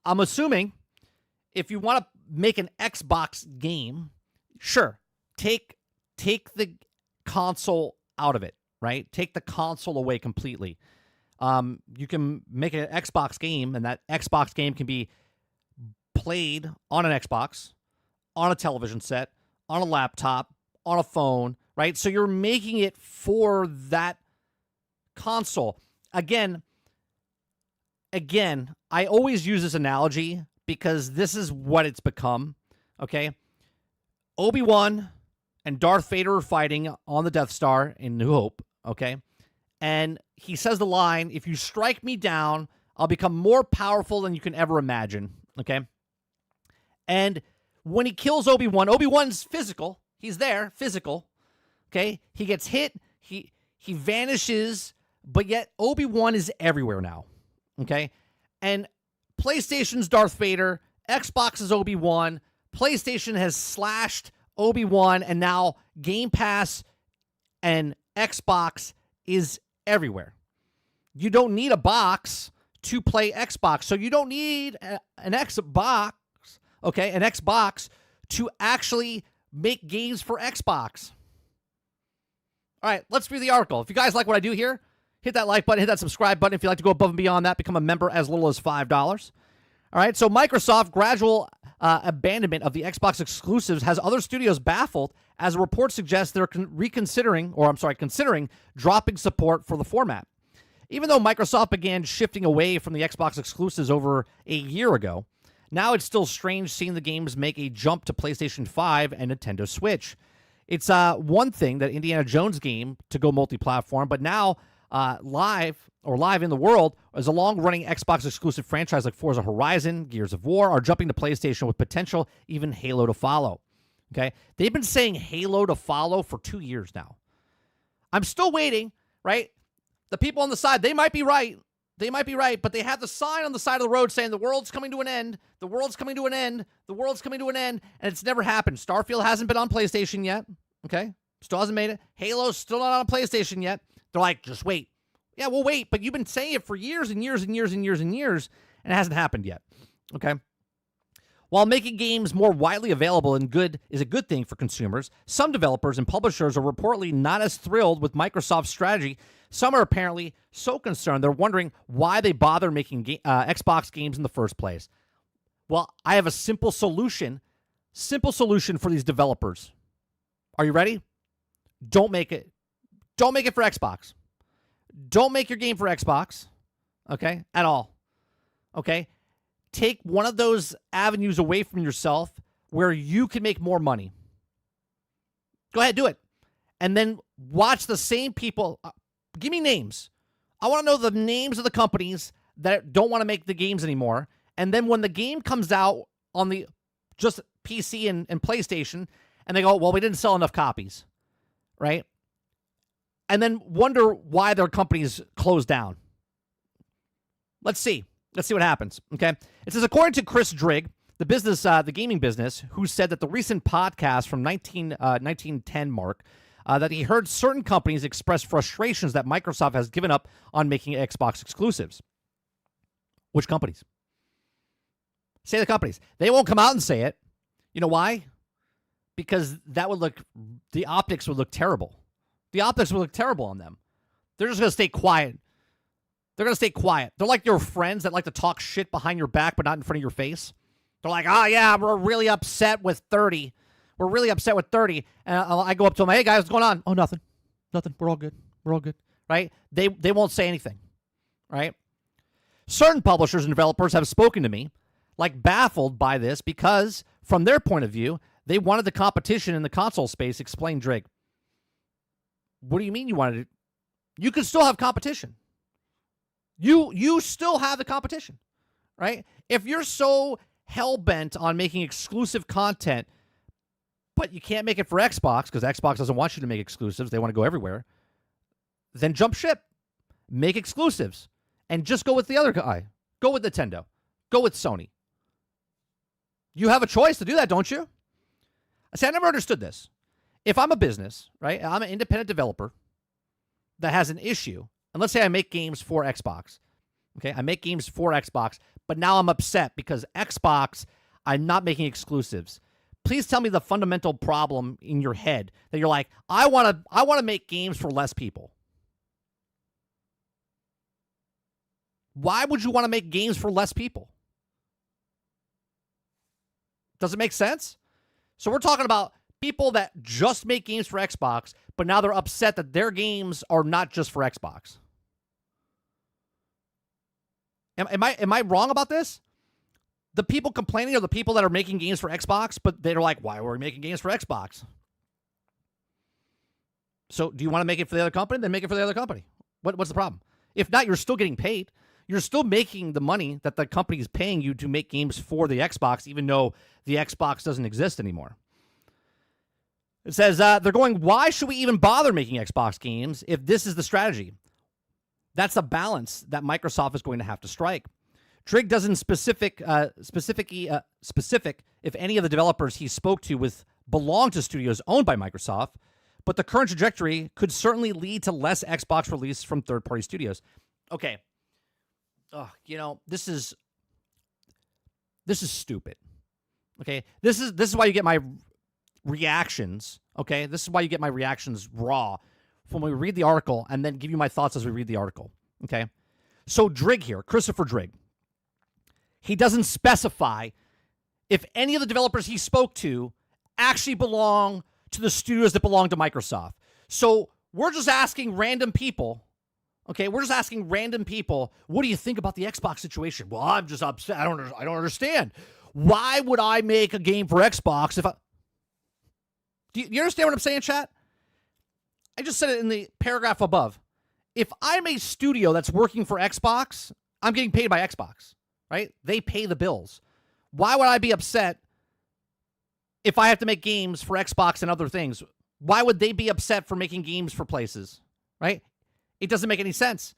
I'm assuming if you want to make an Xbox game, sure, take the console out of it, right? Take the console away completely. You can make an Xbox game, and that Xbox game can be played on an Xbox, on a television set, on a laptop, on a phone, right? So you're making it for that console. Again, I always use this analogy because this is what it's become, okay? Obi-Wan and Darth Vader are fighting on the Death Star in New Hope, okay? And he says the line, if you strike me down, I'll become more powerful than you can ever imagine, okay? And when he kills Obi-Wan, Obi-Wan's physical. He's there, physical, okay? He gets hit, he vanishes, but yet Obi-Wan is everywhere now, okay? And PlayStation's Darth Vader, Xbox is Obi-Wan, PlayStation has slashed Obi-Wan, and now Game Pass and Xbox is everywhere. You don't need a box to play Xbox, so you don't need an Xbox, okay, an Xbox to actually make games for Xbox. All right, let's read the article. If you guys like what I do here, hit that like button, hit that subscribe button. If you'd like to go above and beyond that, become a member as little as $5. All right, so Microsoft gradual abandonment of the Xbox exclusives has other studios baffled, as a report suggests they're considering dropping support for the format. Even though Microsoft began shifting away from the Xbox exclusives over a year ago, now it's still strange seeing the games make a jump to PlayStation 5 and Nintendo Switch. It's one thing that Indiana Jones game to go multi-platform, but now Live in the World is a long-running Xbox exclusive franchise like Forza Horizon, Gears of War are jumping to PlayStation with potential even Halo to follow. Okay, they've been saying Halo to follow for 2 years now. I'm still waiting, right? The people on the side, they might be right. They might be right, but they have the sign on the side of the road saying the world's coming to an end, the world's coming to an end, the world's coming to an end, and it's never happened. Starfield hasn't been on PlayStation yet, okay? Still hasn't made it. Halo's still not on PlayStation yet. They're like, just wait. Yeah, we'll wait, but you've been saying it for years and years and years and years and years, and it hasn't happened yet, okay? While making games more widely available and good is a good thing for consumers, some developers and publishers are reportedly not as thrilled with Microsoft's strategy. Some are apparently so concerned they're wondering why they bother making Xbox games in the first place. Well, I have a simple solution for these developers. Are you ready? Don't make it. Don't make it for Xbox. Don't make your game for Xbox, okay, at all, okay? Take one of those avenues away from yourself where you can make more money. Go ahead, do it. And then watch the same people. Give me names. I want to know the names of the companies that don't want to make the games anymore. And then when the game comes out on the just PC and PlayStation, and they go, well, we didn't sell enough copies, right? And then wonder why their companies closed down. Let's see. Let's see what happens, okay? It says, according to Chris Drigg, the gaming business, who said that the recent podcast from 1910 mark, that he heard certain companies express frustrations that Microsoft has given up on making Xbox exclusives. Which companies? Say the companies. They won't come out and say it. You know why? Because the optics would look terrible. The optics would look terrible on them. They're just going to stay quiet. They're going to stay quiet. They're like your friends that like to talk shit behind your back but not in front of your face. They're like, oh, yeah, we're really upset with 30. We're really upset with 30. And I go up to them, hey, guys, what's going on? Oh, nothing. Nothing. We're all good. We're all good. Right? They won't say anything. Right? Certain publishers and developers have spoken to me, like baffled by this because, from their point of view, They wanted the competition in the console space, explained Drake. What do you mean you wanted it? You can still have competition. You still have the competition, right? If you're so hell-bent on making exclusive content, but you can't make it for Xbox because Xbox doesn't want you to make exclusives, they want to go everywhere, then jump ship. Make exclusives. And just go with the other guy. Go with Nintendo. Go with Sony. You have a choice to do that, don't you? See, I never understood this. If I'm a business, right, I'm an independent developer that has an issue, and let's say I make games for Xbox, okay, I make games for Xbox, but now I'm upset because Xbox, I'm not making exclusives. Please tell me the fundamental problem in your head that you're like, I want to make games for less people. Why would you want to make games for less people? Does it make sense? So we're talking about people that just make games for Xbox, but now they're upset that their games are not just for Xbox. Am I wrong about this? The people complaining are the people that are making games for Xbox, but they're like, why are we making games for Xbox? So do you want to make it for the other company? Then make it for the other company. What's the problem? If not, you're still getting paid. You're still making the money that the company is paying you to make games for the Xbox, even though the Xbox doesn't exist anymore. It says, they're going, why should we even bother making Xbox games if this is the strategy? That's a balance that Microsoft is going to have to strike. Trigg doesn't specific if any of the developers he spoke to belong to studios owned by Microsoft, but the current trajectory could certainly lead to less Xbox release from third-party studios. Okay. This is stupid. Okay, this is why you get my reactions. Okay, this is why you get my reactions raw when we read the article and then give you my thoughts as we read the article. Okay, so Drigg here, Christopher Drigg, he doesn't specify if any of the developers he spoke to actually belong to the studios that belong to Microsoft. So we're just asking random people. Okay, we're just asking random people, what do you think about the Xbox situation? Well, I'm just upset. I don't understand. Why would I make a game for Xbox if I... Do you understand what I'm saying, chat? I just said it in the paragraph above. If I'm a studio that's working for Xbox, I'm getting paid by Xbox, right? They pay the bills. Why would I be upset if I have to make games for Xbox and other things? Why would they be upset for making games for places, right? It doesn't make any sense.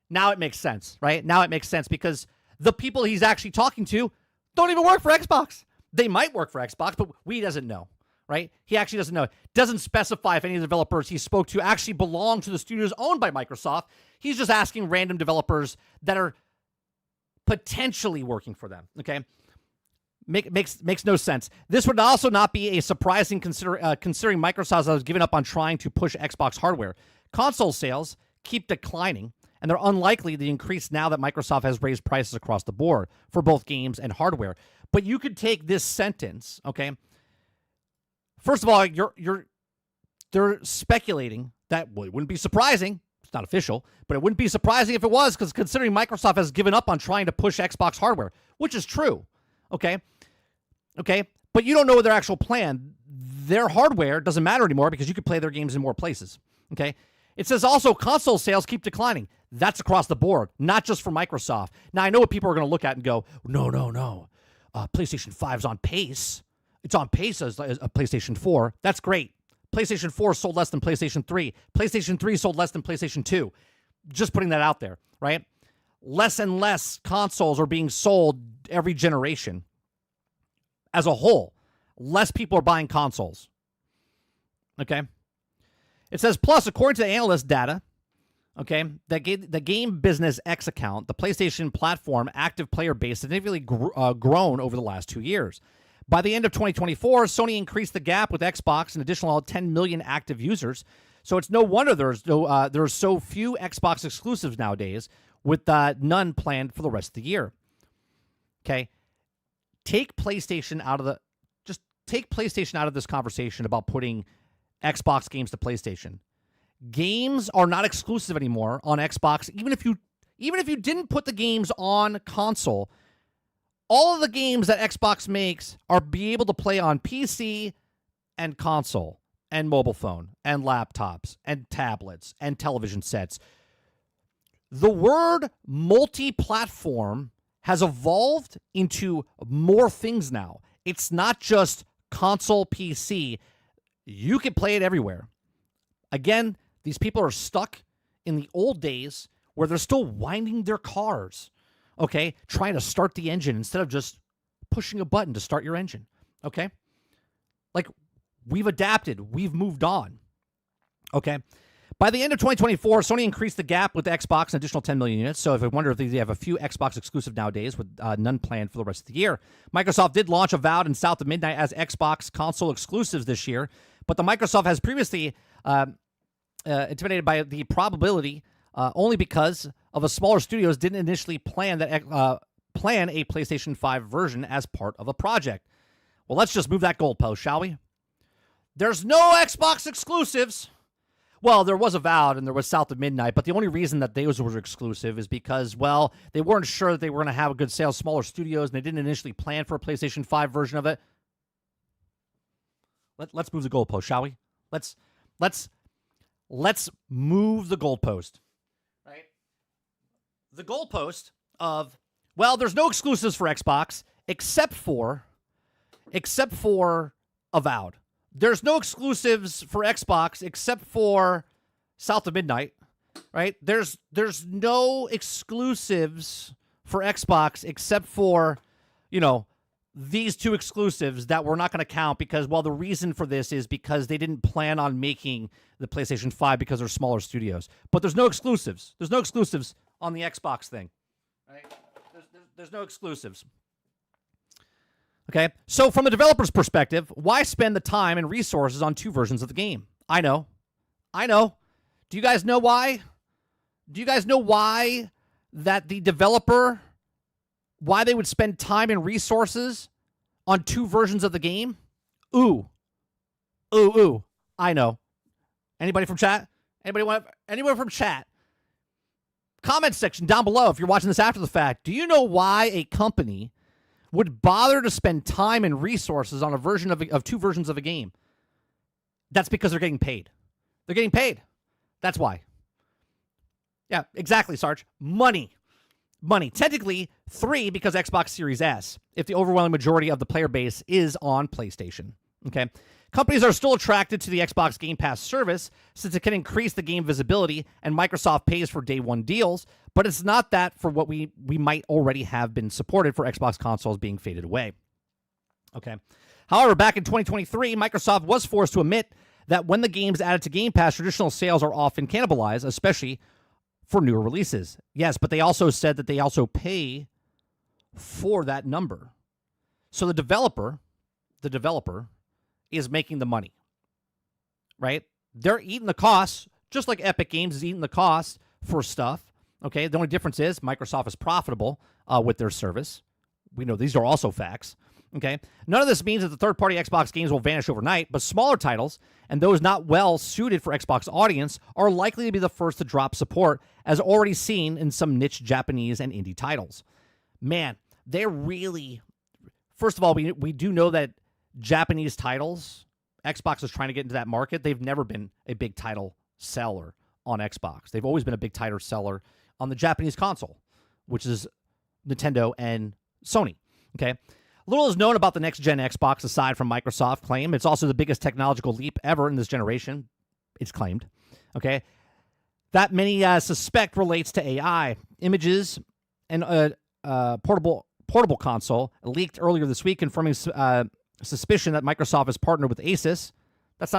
Now it makes sense, right? Now it makes sense because the people he's actually talking to don't even work for Xbox. They might work for Xbox, but he doesn't know, right? He actually doesn't know. Doesn't specify if any of the developers he spoke to actually belong to the studios owned by Microsoft. He's just asking random developers that are potentially working for them, okay? Makes no sense. This would also not be a surprising considering Microsoft has given up on trying to push Xbox hardware. Console sales keep declining, and they're unlikely to increase now that Microsoft has raised prices across the board for both games and hardware. But you could take this sentence, okay? First of all, they're speculating that, well, it wouldn't be surprising. It's not official, but it wouldn't be surprising if it was, because considering Microsoft has given up on trying to push Xbox hardware, which is true, okay? But you don't know their actual plan. Their hardware doesn't matter anymore because you can play their games in more places, okay? It says also console sales keep declining. That's across the board, not just for Microsoft. Now, I know what people are going to look at and go, no. PlayStation 5's on pace. It's on pace as a PlayStation 4. That's great. PlayStation 4 sold less than PlayStation 3. PlayStation 3 sold less than PlayStation 2. Just putting that out there, right? Less and less consoles are being sold every generation. As a whole, less people are buying consoles. Okay? It says, plus, according to the analyst data, okay, the Game Business X account, the PlayStation platform active player base significantly grown over the last 2 years. By the end of 2024, Sony increased the gap with Xbox an additional 10 million active users. So it's no wonder there's so few Xbox exclusives nowadays, with none planned for the rest of the year. Okay, take PlayStation out of this conversation about putting Xbox games to PlayStation. Games are not exclusive anymore on Xbox. Even if you didn't put the games on console, all of the games that Xbox makes are be able to play on PC and console and mobile phone and laptops and tablets and television sets. The word multi-platform has evolved into more things now. It's not just console PC. You can play it everywhere. Again, these people are stuck in the old days where they're still winding their cars, okay, trying to start the engine instead of just pushing a button to start your engine, okay? Like, we've adapted. We've moved on, okay? By the end of 2024, Sony increased the gap with Xbox an additional 10 million units. So if I wonder if they have a few Xbox exclusive nowadays with none planned for the rest of the year. Microsoft did launch Avowed and South of Midnight as Xbox console exclusives this year, but the Microsoft has previously intimidated by the probability only because of a smaller studios didn't initially plan a PlayStation 5 version as part of a project. Well, let's just move that goalpost, shall we? There's no Xbox exclusives. Well, there was Avowed and there was South of Midnight, but the only reason that those were exclusive is because, well, they weren't sure that they were going to have a good sales, smaller studios, and they didn't initially plan for a PlayStation 5 version of it. Let's move the goalpost, shall we? Let's move the goalpost. Right? The goalpost of, well, there's no exclusives for Xbox except for Avowed. There's no exclusives for Xbox except for South of Midnight, right? There's no exclusives for Xbox except for, these two exclusives that we're not going to count because, well, the reason for this is because they didn't plan on making the PlayStation 5 because they're smaller studios. But there's no exclusives. There's no exclusives on the Xbox thing, right? There's no exclusives. Okay, so from the developer's perspective, why spend the time and resources on two versions of the game? I know. Do you guys know why? Do you guys know why that the developer, why they would spend time and resources on two versions of the game? Ooh. I know. Anybody from chat? Anyone from chat? Comment section down below if you're watching this after the fact. Do you know why a company would bother to spend time and resources on a version of two versions of a game? That's because they're getting paid. They're getting paid. That's why. Yeah, exactly, Sarge. Money. Technically, 3 because Xbox Series S, if the overwhelming majority of the player base is on PlayStation. Okay? Companies are still attracted to the Xbox Game Pass service since it can increase the game visibility and Microsoft pays for day one deals, but it's not that for what we might already have been supported for Xbox consoles being faded away. Okay. However, back in 2023, Microsoft was forced to admit that when the games added to Game Pass, traditional sales are often cannibalized, especially for newer releases. Yes, but they also said that they also pay for that number. So the developer is making the money, right? They're eating the costs, just like Epic Games is eating the costs for stuff, okay? The only difference is Microsoft is profitable with their service. We know these are also facts, okay? None of this means that the third-party Xbox games will vanish overnight, but smaller titles and those not well suited for Xbox audience are likely to be the first to drop support, as already seen in some niche Japanese and indie titles. Man, they're really... First of all, we do know that Japanese titles, Xbox is trying to get into that market. They've never been a big title seller on Xbox. They've always been a big title seller on the Japanese console, which is Nintendo and Sony. Okay. Little is known about the next-gen Xbox aside from Microsoft claim. It's also the biggest technological leap ever in this generation, it's claimed. Okay. That many suspect relates to AI. Images and portable console leaked earlier this week confirming suspicion that Microsoft has partnered with Asus. That's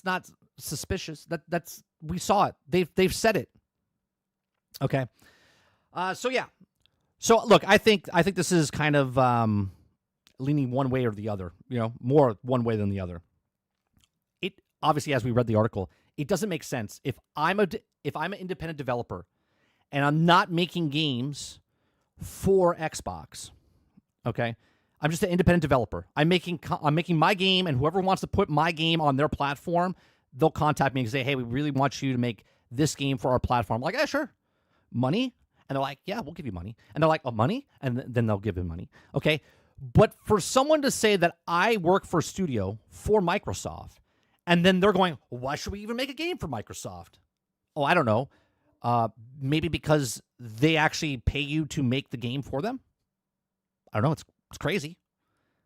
not suspicious. That's we saw it. They've said it. Okay. So look, I think this is kind of leaning one way or the other. More one way than the other. It obviously, as we read the article, it doesn't make sense if I'm an independent developer and I'm not making games for Xbox. Okay. I'm just an independent developer. I'm making my game, and whoever wants to put my game on their platform, they'll contact me and say, hey, we really want you to make this game for our platform. I'm like, yeah, sure. Money. And they're like, yeah, we'll give you money. And they're like, oh, money? And then they'll give him money. Okay. But for someone to say that I work for a studio for Microsoft, and then they're going, why should we even make a game for Microsoft? Oh, I don't know. Maybe because they actually pay you to make the game for them? I don't know. It's crazy.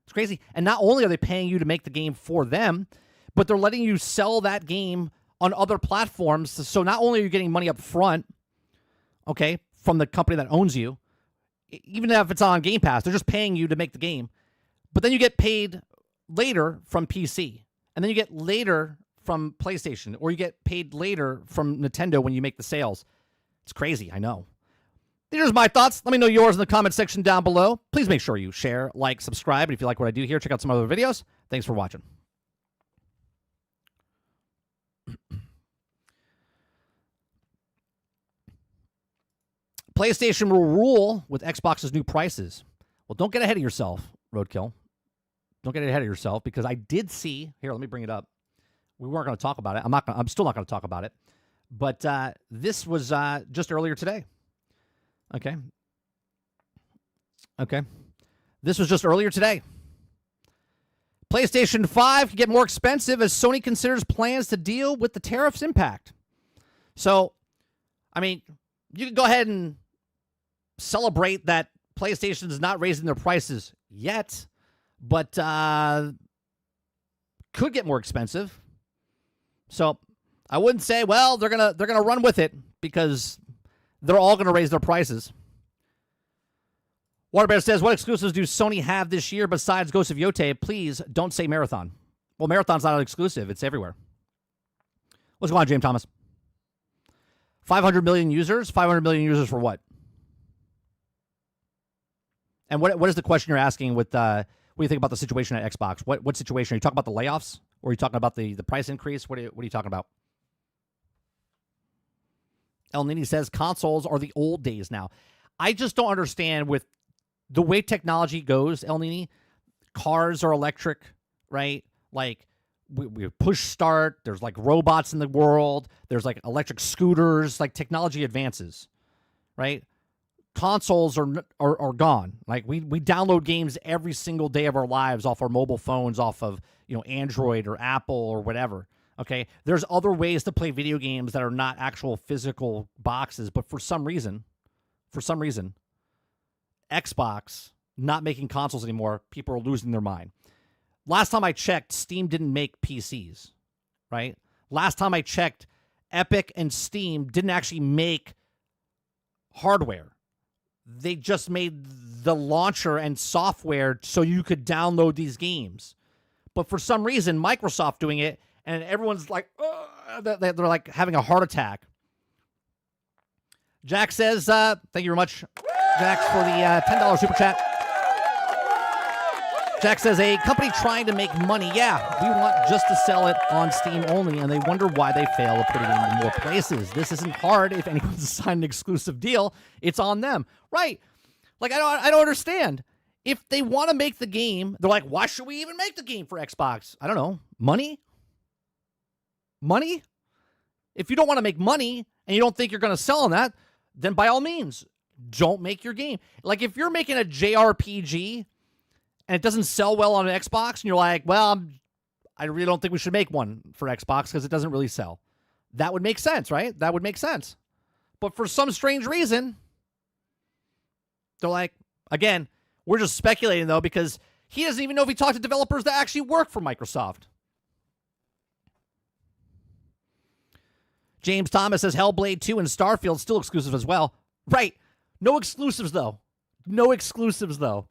It's crazy. And not only are they paying you to make the game for them, but they're letting you sell that game on other platforms. So not only are you getting money up front, okay, from the company that owns you, even if it's on Game Pass, they're just paying you to make the game. But then you get paid later from PC. And then you get later from PlayStation. Or you get paid later from Nintendo when you make the sales. It's crazy, I know. These are my thoughts. Let me know yours in the comment section down below. Please make sure you share, like, subscribe. And if you like what I do here, check out some other videos. Thanks for watching. PlayStation will rule with Xbox's new prices. Well, don't get ahead of yourself, Roadkill. Don't get ahead of yourself, because I did see here. Let me bring it up. We weren't going to talk about it. I'm still not going to talk about it. But this was just earlier today. Okay. This was just earlier today. PlayStation 5 could get more expensive as Sony considers plans to deal with the tariffs impact. So, I mean, you can go ahead and celebrate that PlayStation is not raising their prices yet, but could get more expensive. So I wouldn't say, well, they're gonna run with it, because they're all gonna raise their prices. Waterbear says, what exclusives do Sony have this year besides Ghost of Yotei? Please don't say Marathon. Well, Marathon's not an exclusive. It's everywhere. What's going on, James Thomas? 500 million users? 500 million users for what? And what is the question you're asking with, what do you think about the situation at Xbox? What situation? Are you talking about the layoffs? Or are you talking about the price increase? What are you talking about? El Nini says consoles are the old days now. I just don't understand with the way technology goes, El Nini. Cars are electric, right? Like, we push start. There's like robots in the world. There's like electric scooters. Like, technology advances, right? Consoles are gone. Like, we download games every single day of our lives off our mobile phones, off of Android or Apple or whatever. Okay, there's other ways to play video games that are not actual physical boxes, but for some reason, Xbox not making consoles anymore, people are losing their mind. Last time I checked, Steam didn't make PCs, right? Last time I checked, Epic and Steam didn't actually make hardware. They just made the launcher and software so you could download these games. But for some reason, Microsoft doing it, and everyone's like, they're like having a heart attack. Jack says, thank you very much, Jack, for the $10 super chat. Jack says, a company trying to make money. Yeah, we want just to sell it on Steam only, and they wonder why they fail at putting it into more places. This isn't hard. If anyone's signed an exclusive deal, it's on them. Right. Like, I don't understand. If they want to make the game, they're like, why should we even make the game for Xbox? I don't know. Money? Money? If you don't want to make money and you don't think you're going to sell on that, then by all means, don't make your game. Like, if you're making a JRPG and it doesn't sell well on an Xbox, and you're like, well, I really don't think we should make one for Xbox because it doesn't really sell. That would make sense, right? That would make sense. But for some strange reason, they're like, again, we're just speculating, though, because he doesn't even know if he talked to developers that actually work for Microsoft. James Thomas says Hellblade 2 and Starfield still exclusive as well. Right. No exclusives, though. No exclusives, though.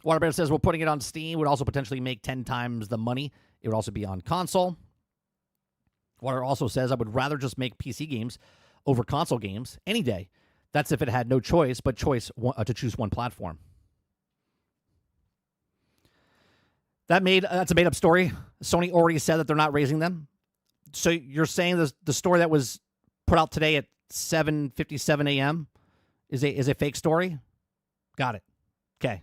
Waterbear says, well, putting it on Steam would also potentially make 10 times the money. It would also be on console. Water also says, I would rather just make PC games over console games any day. That's if it had no choice, but choice to choose one platform. That's a made-up story. Sony already said that they're not raising them. So you're saying the story that was put out today at 7:57 a.m. is a fake story? Got it. Okay.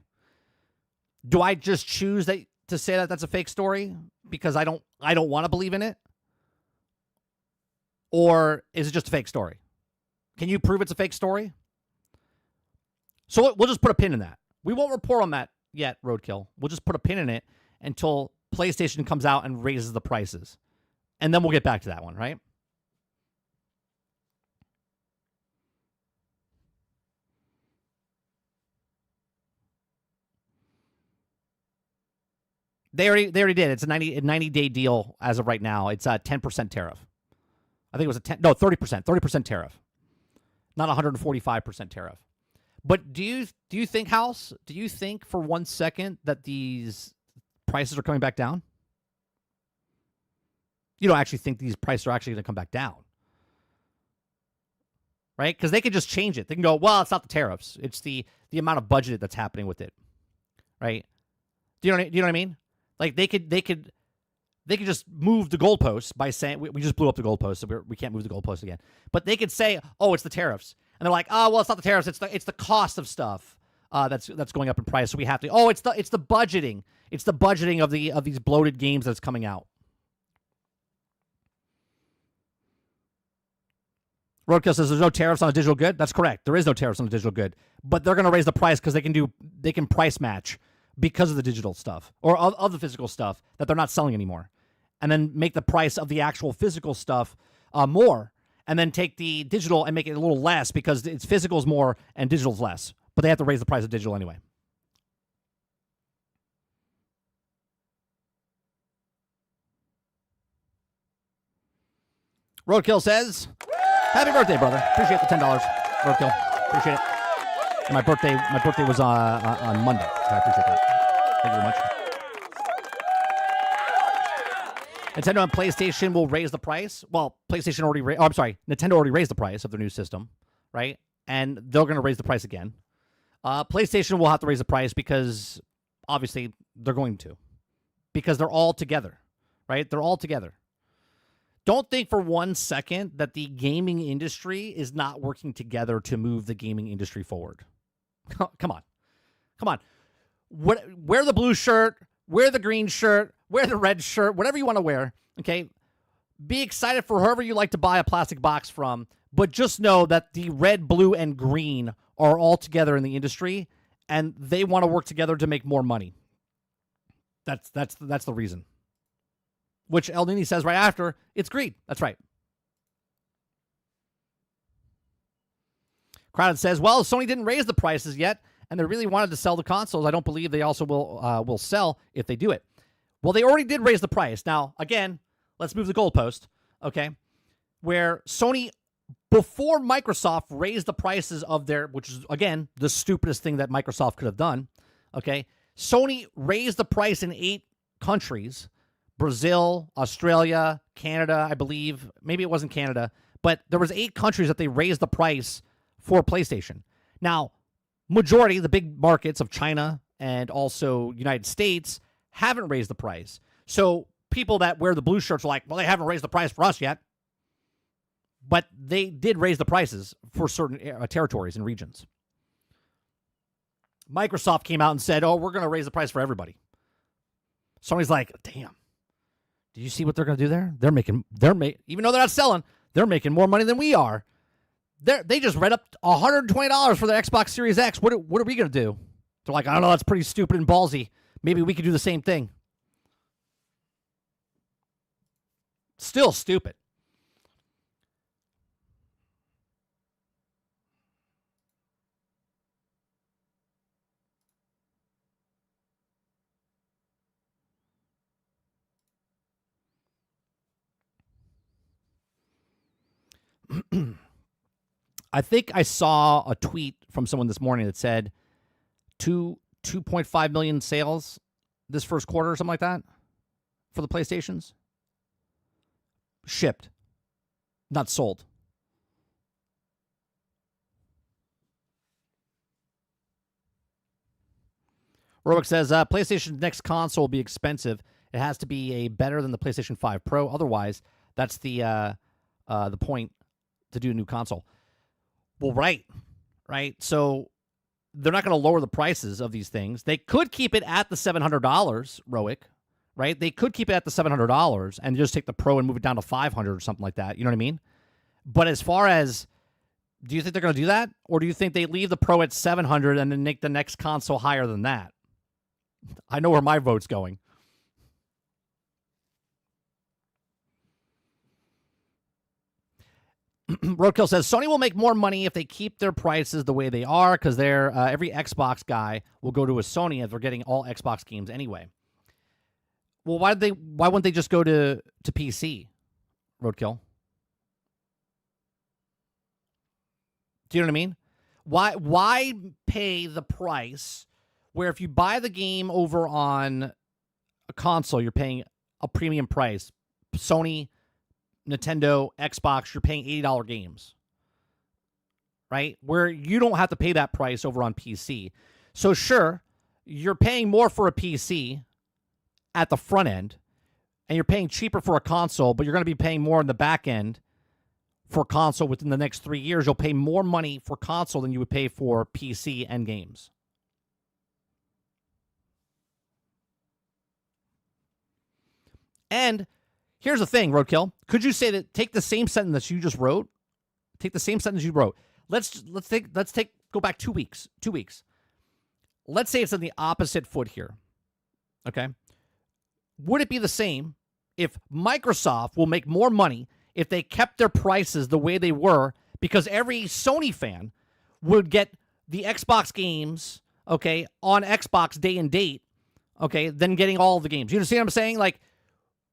Do I just choose to say that that's a fake story because I don't want to believe in it? Or is it just a fake story? Can you prove it's a fake story? So we'll just put a pin in that. We won't report on that yet, Roadkill. We'll just put a pin in it until PlayStation comes out and raises the prices. And then we'll get back to that one, right? They already did. It's a 90-day deal as of right now. It's a 10% tariff. I think it was 30% tariff. Not 145% tariff. But do you think, House, do you think for 1 second that these prices are coming back down? You don't actually think these prices are actually going to come back down. Right? Because they could just change it. They can go, well, it's not the tariffs. It's the amount of budget that's happening with it. Right? Do you know what I mean? Like they could just move the goalposts by saying we just blew up the goalposts, so we can't move the goalposts again. But they could say, oh, it's the tariffs, and they're like, oh, well, it's not the tariffs, it's the cost of stuff that's going up in price. So we have to. Oh, it's the budgeting. It's the budgeting of these bloated games that's coming out. Roadkill says there's no tariffs on a digital good. That's correct. There is no tariffs on a digital good, but they're going to raise the price because they can price match because of the digital stuff or of the physical stuff that they're not selling anymore, and then make the price of the actual physical stuff more, and then take the digital and make it a little less because it's physical's more and digital's less. But they have to raise the price of digital anyway. Roadkill says, happy birthday, brother. Appreciate the $10. Roadkill. Appreciate it. And my birthday was on Monday, so I appreciate that. Thank you very much. Nintendo and PlayStation will raise the price. Well, PlayStation already Nintendo already raised the price of their new system, right? And they're going to raise the price again. PlayStation will have to raise the price because obviously they're going to. Because they're all together, right? They're all together. Don't think for 1 second that the gaming industry is not working together to move the gaming industry forward. Come on. Wear the blue shirt, wear the green shirt, wear the red shirt, whatever you want to wear, okay? Be excited for whoever you like to buy a plastic box from, but just know that the red, blue, and green are all together in the industry, and they want to work together to make more money. That's the reason. Which El Nini says right after, it's greed. That's right. Crowded says, well, Sony didn't raise the prices yet, and they really wanted to sell the consoles. I don't believe they also will sell if they do it. Well, they already did raise the price. Now, again, let's move the goalpost, okay? Where Sony, before Microsoft raised the prices of their, which is, again, the stupidest thing that Microsoft could have done, okay? Sony raised the price in 8 countries, Brazil, Australia, Canada, I believe. Maybe it wasn't Canada, but there was 8 countries that they raised the price for PlayStation. Now, majority, the big markets of China and also United States haven't raised the price. So people that wear the blue shirts are like, well, they haven't raised the price for us yet. But they did raise the prices for certain territories and regions. Microsoft came out and said, oh, we're going to raise the price for everybody. Sony's like, damn. Do you see what they're going to do there? They're making, even though they're not selling, they're making more money than we are. They just read up $120 for their Xbox Series X. What are we going to do? They're like, I don't know, that's pretty stupid and ballsy. Maybe we could do the same thing. Still stupid. I think I saw a tweet from someone this morning that said 2.5 million sales this first quarter or something like that for the PlayStations. Shipped, not sold. Robic says, PlayStation's next console will be expensive. It has to be better than the PlayStation 5 Pro. Otherwise, that's the point to do a new console. Well, right. So they're not going to lower the prices of these things. They could keep it at the $700, Roic, right? They could keep it at the $700 and just take the Pro and move it down to $500 or something like that. You know what I mean? But as far as Do you think they're going to do that? Or do you think they leave the Pro at 700 and then make the next console higher than that? I know where my vote's going. Roadkill says, Sony will make more money if they keep their prices the way they are, because they're every Xbox guy will go to a Sony if they're getting all Xbox games anyway. Well, why wouldn't they just go to PC, Roadkill? Do you know what I mean? Why pay the price where if you buy the game over on a console, you're paying a premium price? Sony, Nintendo, Xbox, you're paying $80 games, right? Where you don't have to pay that price over on PC. So sure, you're paying more for a PC at the front end, and you're paying cheaper for a console, but you're going to be paying more in the back end for console within the next 3 years. You'll pay more money for console than you would pay for PC and games. And here's the thing, Roadkill. Could you say that? Take the same sentence you just wrote. Take the same sentence you wrote. Let's go back 2 weeks. 2 weeks. Let's say it's on the opposite foot here. Okay. Would it be the same if Microsoft will make more money if they kept their prices the way they were, because every Sony fan would get the Xbox games, okay, on Xbox day and date, okay, than getting all the games? You understand what I'm saying? Like,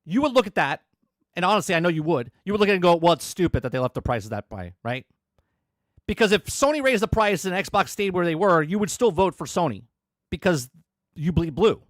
you would look at that, and honestly, I know you would. You would look at it and go, well, it's stupid that they left the prices that way, right? Because if Sony raised the price and Xbox stayed where they were, you would still vote for Sony because you bleed blue.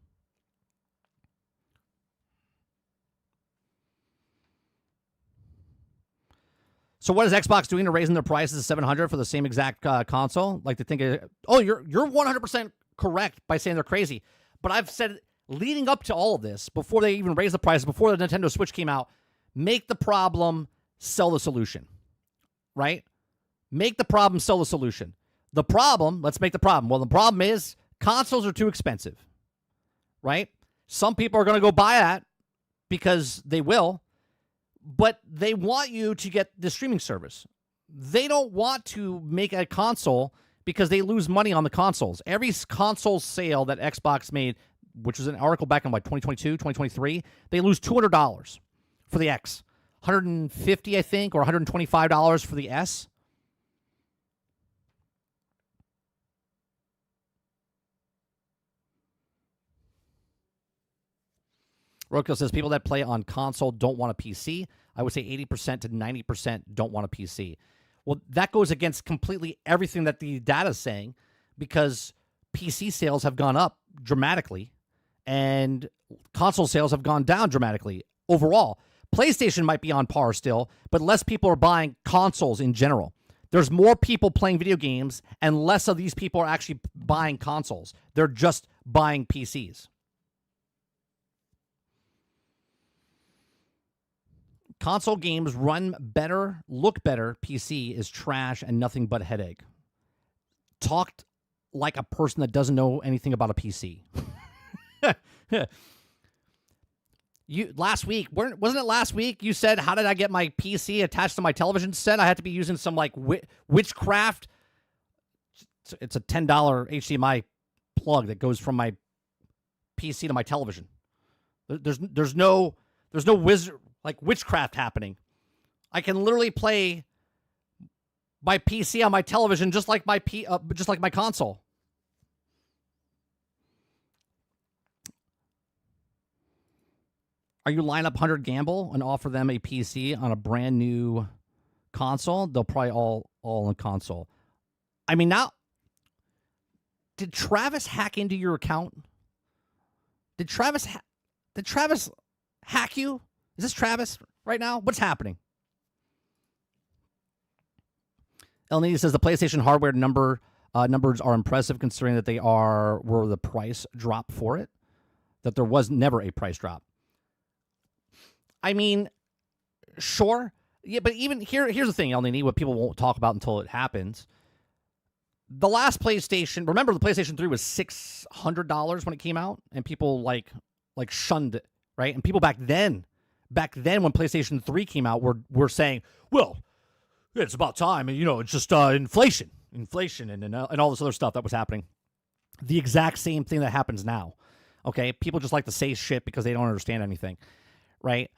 So what is Xbox doing to raising their prices to $700 for the same exact console? Like, they think, you're 100% correct by saying they're crazy. But I've said leading up to all of this, before they even raised the price, before the Nintendo Switch came out, make the problem, sell the solution, right? Make the problem, sell the solution. The problem, let's make the problem. Well, the problem is consoles are too expensive, right? Some people are going to go buy that because they will, but they want you to get the streaming service. They don't want to make a console because they lose money on the consoles. Every console sale that Xbox made, which was an article back in like 2022, 2023, they lose $200 for the X. $150, I think, or $125 for the S. Roadkill says people that play on console don't want a PC. I would say 80% to 90% don't want a PC. Well, that goes against completely everything that the data is saying, because PC sales have gone up dramatically and console sales have gone down dramatically overall. PlayStation might be on par still, but less people are buying consoles in general. There's more people playing video games, and less of these people are actually buying consoles. They're just buying PCs. Console games run better, look better. PC is trash and nothing but headache. Talked like a person that doesn't know anything about a PC. Last week, wasn't it last week? You said, how did I get my PC attached to my television set? I had to be using some like witchcraft. It's a $10 HDMI plug that goes from my PC to my television. There's no witchcraft happening. I can literally play my PC on my television just like my console. Are you line up 100 Gamble and offer them a PC on a brand new console? They'll probably all on console. I mean, now, did Travis hack into your account? Did Travis hack you? Is this Travis right now? What's happening? El Nini says the PlayStation hardware numbers are impressive considering that were the price drop for it. That there was never a price drop. I mean, sure. Yeah, but even here's the thing, El Nini, what people won't talk about until it happens. The last PlayStation, remember the PlayStation 3 was $600 when it came out, and people like shunned it, right? And people back then when PlayStation 3 came out were saying, well, it's about time. And, it's just inflation and all this other stuff that was happening. The exact same thing that happens now. Okay, people just like to say shit because they don't understand anything, right?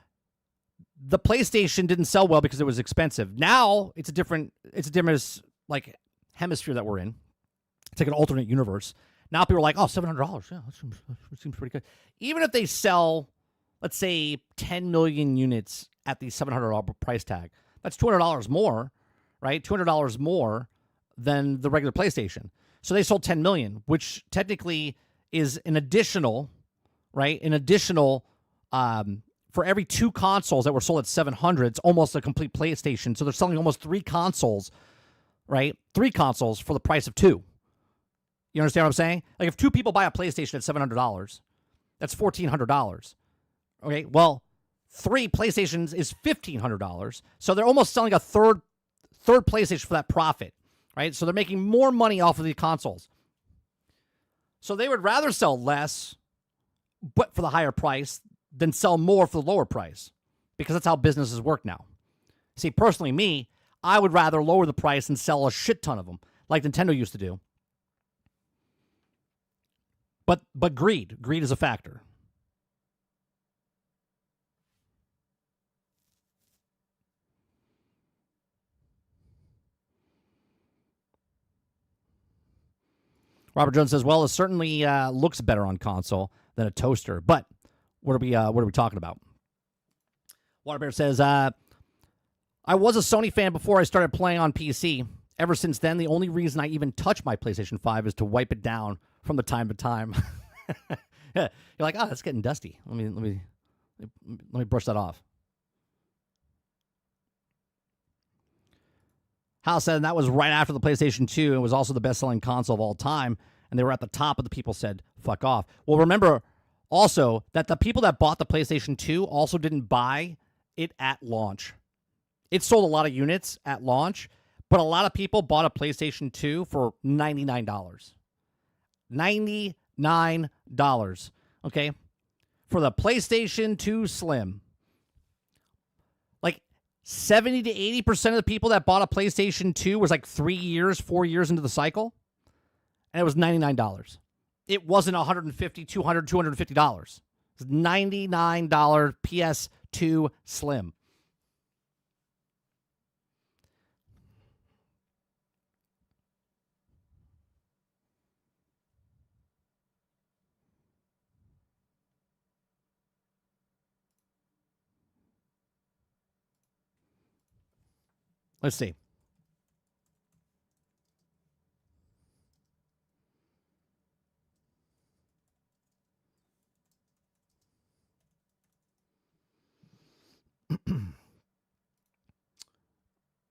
The PlayStation didn't sell well because it was expensive. Now it's a different like hemisphere that we're in. It's like an alternate universe. Now people are like, oh, $700. Yeah, that seems pretty good. Even if they sell, let's say, 10 million units at the $700 price tag, that's $200 more, right? $200 more than the regular PlayStation. So they sold 10 million, which technically is an additional, right? An additional, for every 2 consoles that were sold at 700, it's almost a complete PlayStation. So they're selling almost 3 consoles, right? 3 consoles for the price of 2. You understand what I'm saying? Like if 2 people buy a PlayStation at $700, that's $1,400. Okay, well, 3 PlayStations is $1,500. So they're almost selling a third PlayStation for that profit, right? So they're making more money off of the consoles. So they would rather sell less, but for the higher price, than sell more for the lower price, because that's how businesses work now. See, personally, me, I would rather lower the price and sell a shit ton of them, like Nintendo used to do. But greed is a factor. Robert Jones says, well, it certainly looks better on console than a toaster. But what are we talking about? Waterbear says, I was a Sony fan before I started playing on PC. Ever since then, the only reason I even touch my PlayStation 5 is to wipe it down from the time to time. You're like, oh, that's getting dusty. Let me brush that off. Hal said that was right after the PlayStation 2. It was also the best-selling console of all time, and they were at the top of the people said, fuck off. Well, remember also that the people that bought the PlayStation 2 also didn't buy it at launch. It sold a lot of units at launch, but a lot of people bought a PlayStation 2 for $99. $99, okay, for the PlayStation 2 Slim. Like 70 to 80% of the people that bought a PlayStation 2 was like 3 years, 4 years into the cycle, and it was $99. It wasn't $150, $200, $250. It was $99 PS2 Slim. Let's see.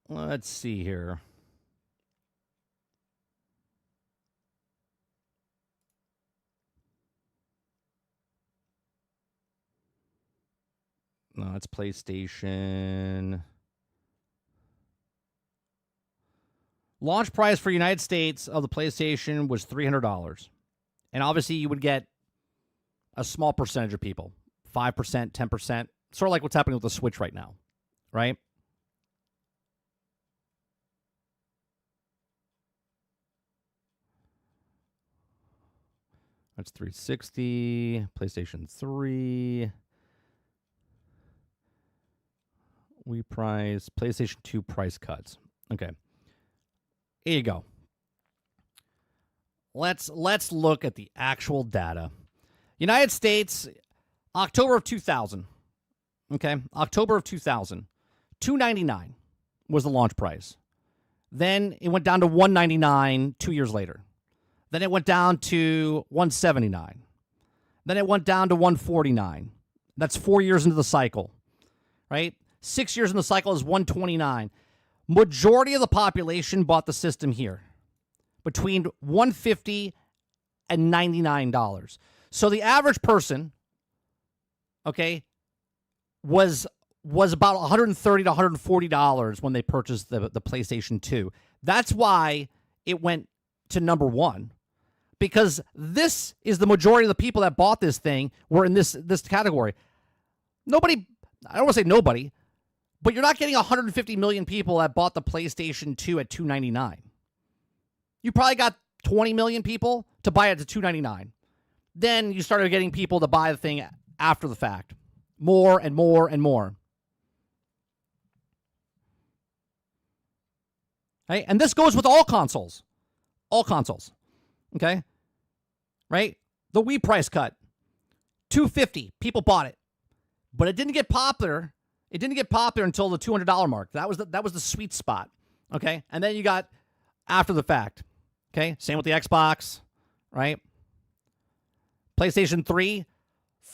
Let's see here. No, it's PlayStation. Launch price for United States of the PlayStation was $300. And obviously you would get a small percentage of people. 5%, 10%. Sort of like what's happening with the Switch right now. Right? That's 360. PlayStation 3. We price PlayStation 2 price cuts. Okay. Here you go. Let's look at the actual data. United States, October of 2000. Okay, October of 2000. $299 was the launch price. Then it went down to $199 2 years later. Then it went down to $179. Then it went down to $149. That's 4 years into the cycle, right? 6 years in the cycle is $129. Majority of the population bought the system here between $150 and $99. So the average person, okay, was about $130 to $140 when they purchased the PlayStation 2. That's why it went to number 1, because this is the majority of the people that bought this thing were in this category. Nobody, I don't want to say nobody, But you're not getting 150 million people that bought the PlayStation 2 at $299. You probably got 20 million people to buy it at $299. Then you started getting people to buy the thing after the fact. More and more and more. Right? And this goes with all consoles. All consoles. Okay? Right? The Wii price cut. $250. People bought it. But it didn't get popular. It didn't get popular until the $200 mark. That was the sweet spot. Okay? And then you got after the fact. Okay? Same with the Xbox. Right? PlayStation 3,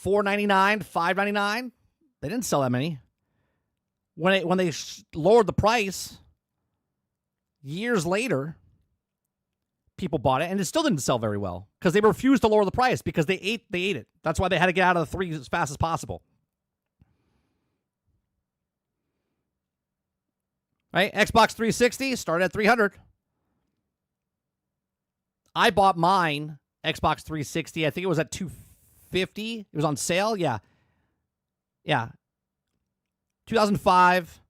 $499, $599. They didn't sell that many. When they lowered the price, years later, people bought it, and it still didn't sell very well because they refused to lower the price because they ate it. That's why they had to get out of the 3 as fast as possible. Right? Xbox 360 started at $300. I bought mine Xbox 360. I think it was at $250. It was on sale. Yeah. 2005.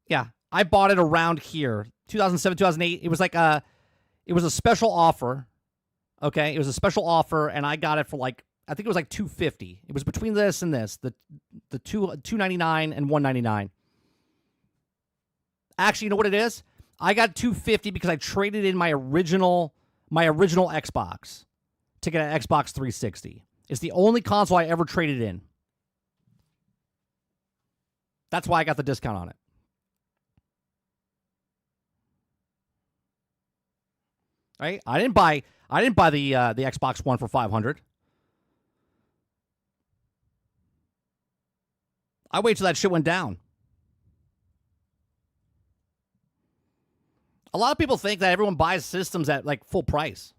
Yeah. I bought it around here. 2007, 2008. It was like a special offer. Okay. It was a special offer, and I got it for I think it was like $250. It was between this and this. The $299 and $199. Actually, you know what it is? I got $250 because I traded in my original Xbox to get an Xbox 360. It's the only console I ever traded in. That's why I got the discount on it. Right? I didn't buy the Xbox One for $500. I waited till that shit went down. A lot of people think that everyone buys systems at full price.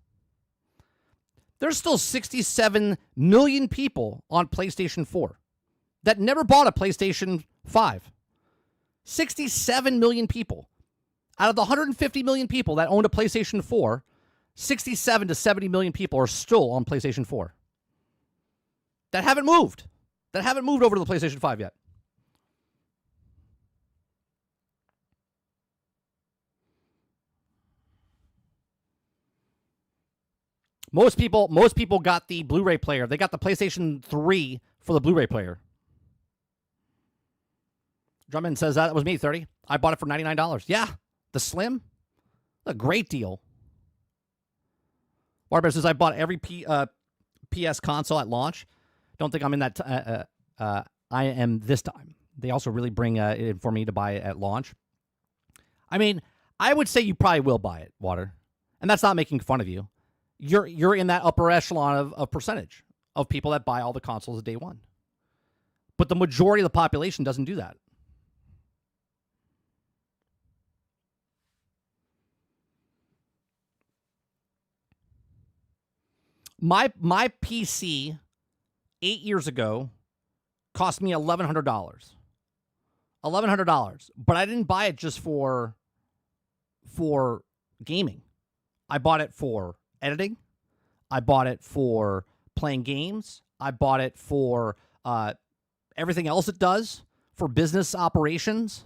There's still 67 million people on PlayStation 4 that never bought a PlayStation 5. 67 million people. Out of the 150 million people that owned a PlayStation 4, 67 to 70 million people are still on PlayStation 4. That haven't moved. That haven't moved over to the PlayStation 5 yet. Most people got the Blu-ray player. They got the PlayStation 3 for the Blu-ray player. Drummond says that was me, 30. I bought it for $99. Yeah, the Slim, a great deal. Barber says I bought every PS console at launch. Don't think I'm in that. I am this time. They also really bring it for me to buy it at launch. I mean, I would say you probably will buy it, Water, and that's not making fun of you. You're in that upper echelon of percentage of people that buy all the consoles at day one. But the majority of the population doesn't do that. My PC 8 years ago cost me $1,100. $1,100. But I didn't buy it just for gaming. I bought it for editing. I bought it for playing games. I bought it for everything else it does, for business operations,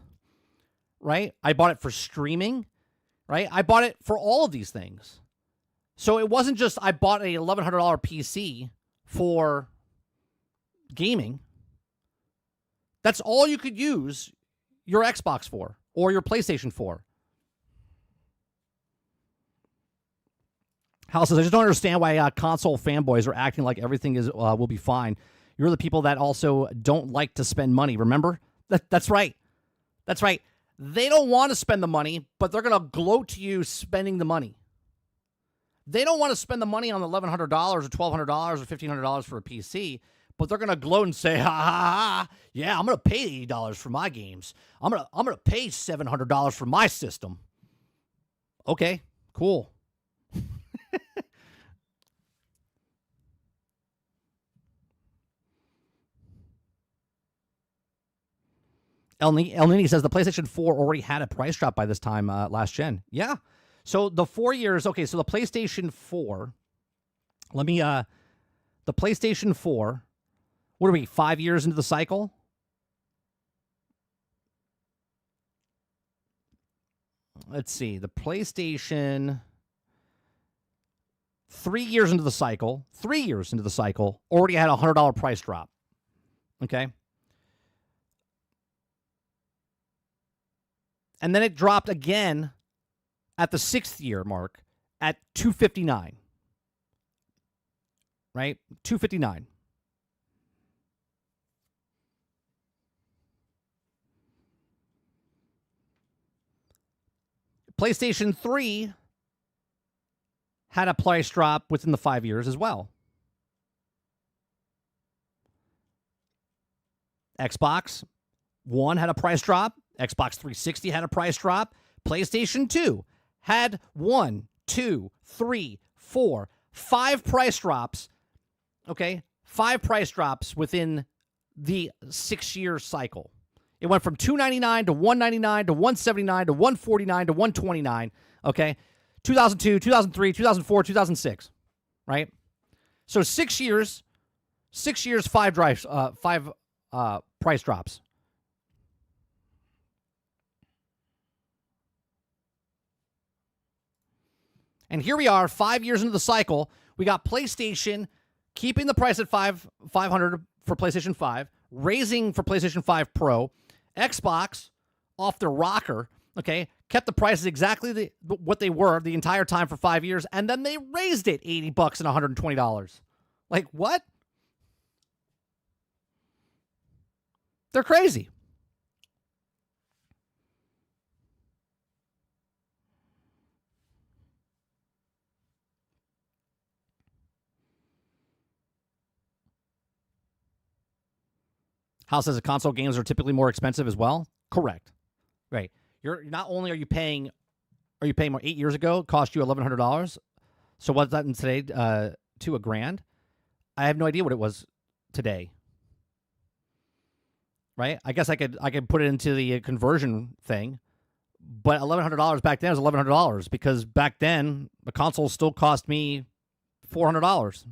right? I bought it for streaming, right? I bought it for all of these things. So it wasn't just I bought a $1,100 PC for gaming. That's all you could use your Xbox for or your PlayStation for. Hal says, I just don't understand why console fanboys are acting like everything will be fine. You're the people that also don't like to spend money, remember? That's right. That's right. They don't want to spend the money, but they're going to gloat to you spending the money. They don't want to spend the money on the $1,100 or $1,200 or $1,500 for a PC, but they're going to gloat and say, ha, ha, ha, yeah, I'm going to pay $80 for my games. I'm going to pay $700 for my system. Okay, cool. El Nini says the PlayStation 4 already had a price drop by this time last gen. Yeah. So the 4 years, okay, so the PlayStation 4, the PlayStation 4, what are we, 5 years into the cycle? let's see, the PlayStation 3 years into the cycle, already had a $100 price drop. Okay. And then it dropped again at the 6th year mark at $259. Right? $259. PlayStation 3 had a price drop within the 5 years as well. Xbox One had a price drop. Xbox 360 had a price drop. PlayStation 2 had 1, 2, 3, 4, 5 price drops. Okay? 5 price drops within the 6-year cycle. It went from $299 to $199 to $179 to $149 to $129. Okay? 2002, 2003, 2004, 2006. Right? So 6 years, 5 price drops. And here we are, 5 years into the cycle. We got PlayStation keeping the price at $500 for PlayStation 5, raising for PlayStation 5 Pro. Xbox off their rocker, okay, kept the prices exactly what they were the entire time for 5 years, and then they raised it $80 and $120. Like, what? They're crazy. House says the console games are typically more expensive as well. Correct. Right. You're not only are you paying more 8 years ago, it cost you $1,100. So what's that in today? To $1,000. I have no idea what it was today. Right? I guess I could put it into the conversion thing, but $1,100 back then was $1,100 because back then the console still cost me $400.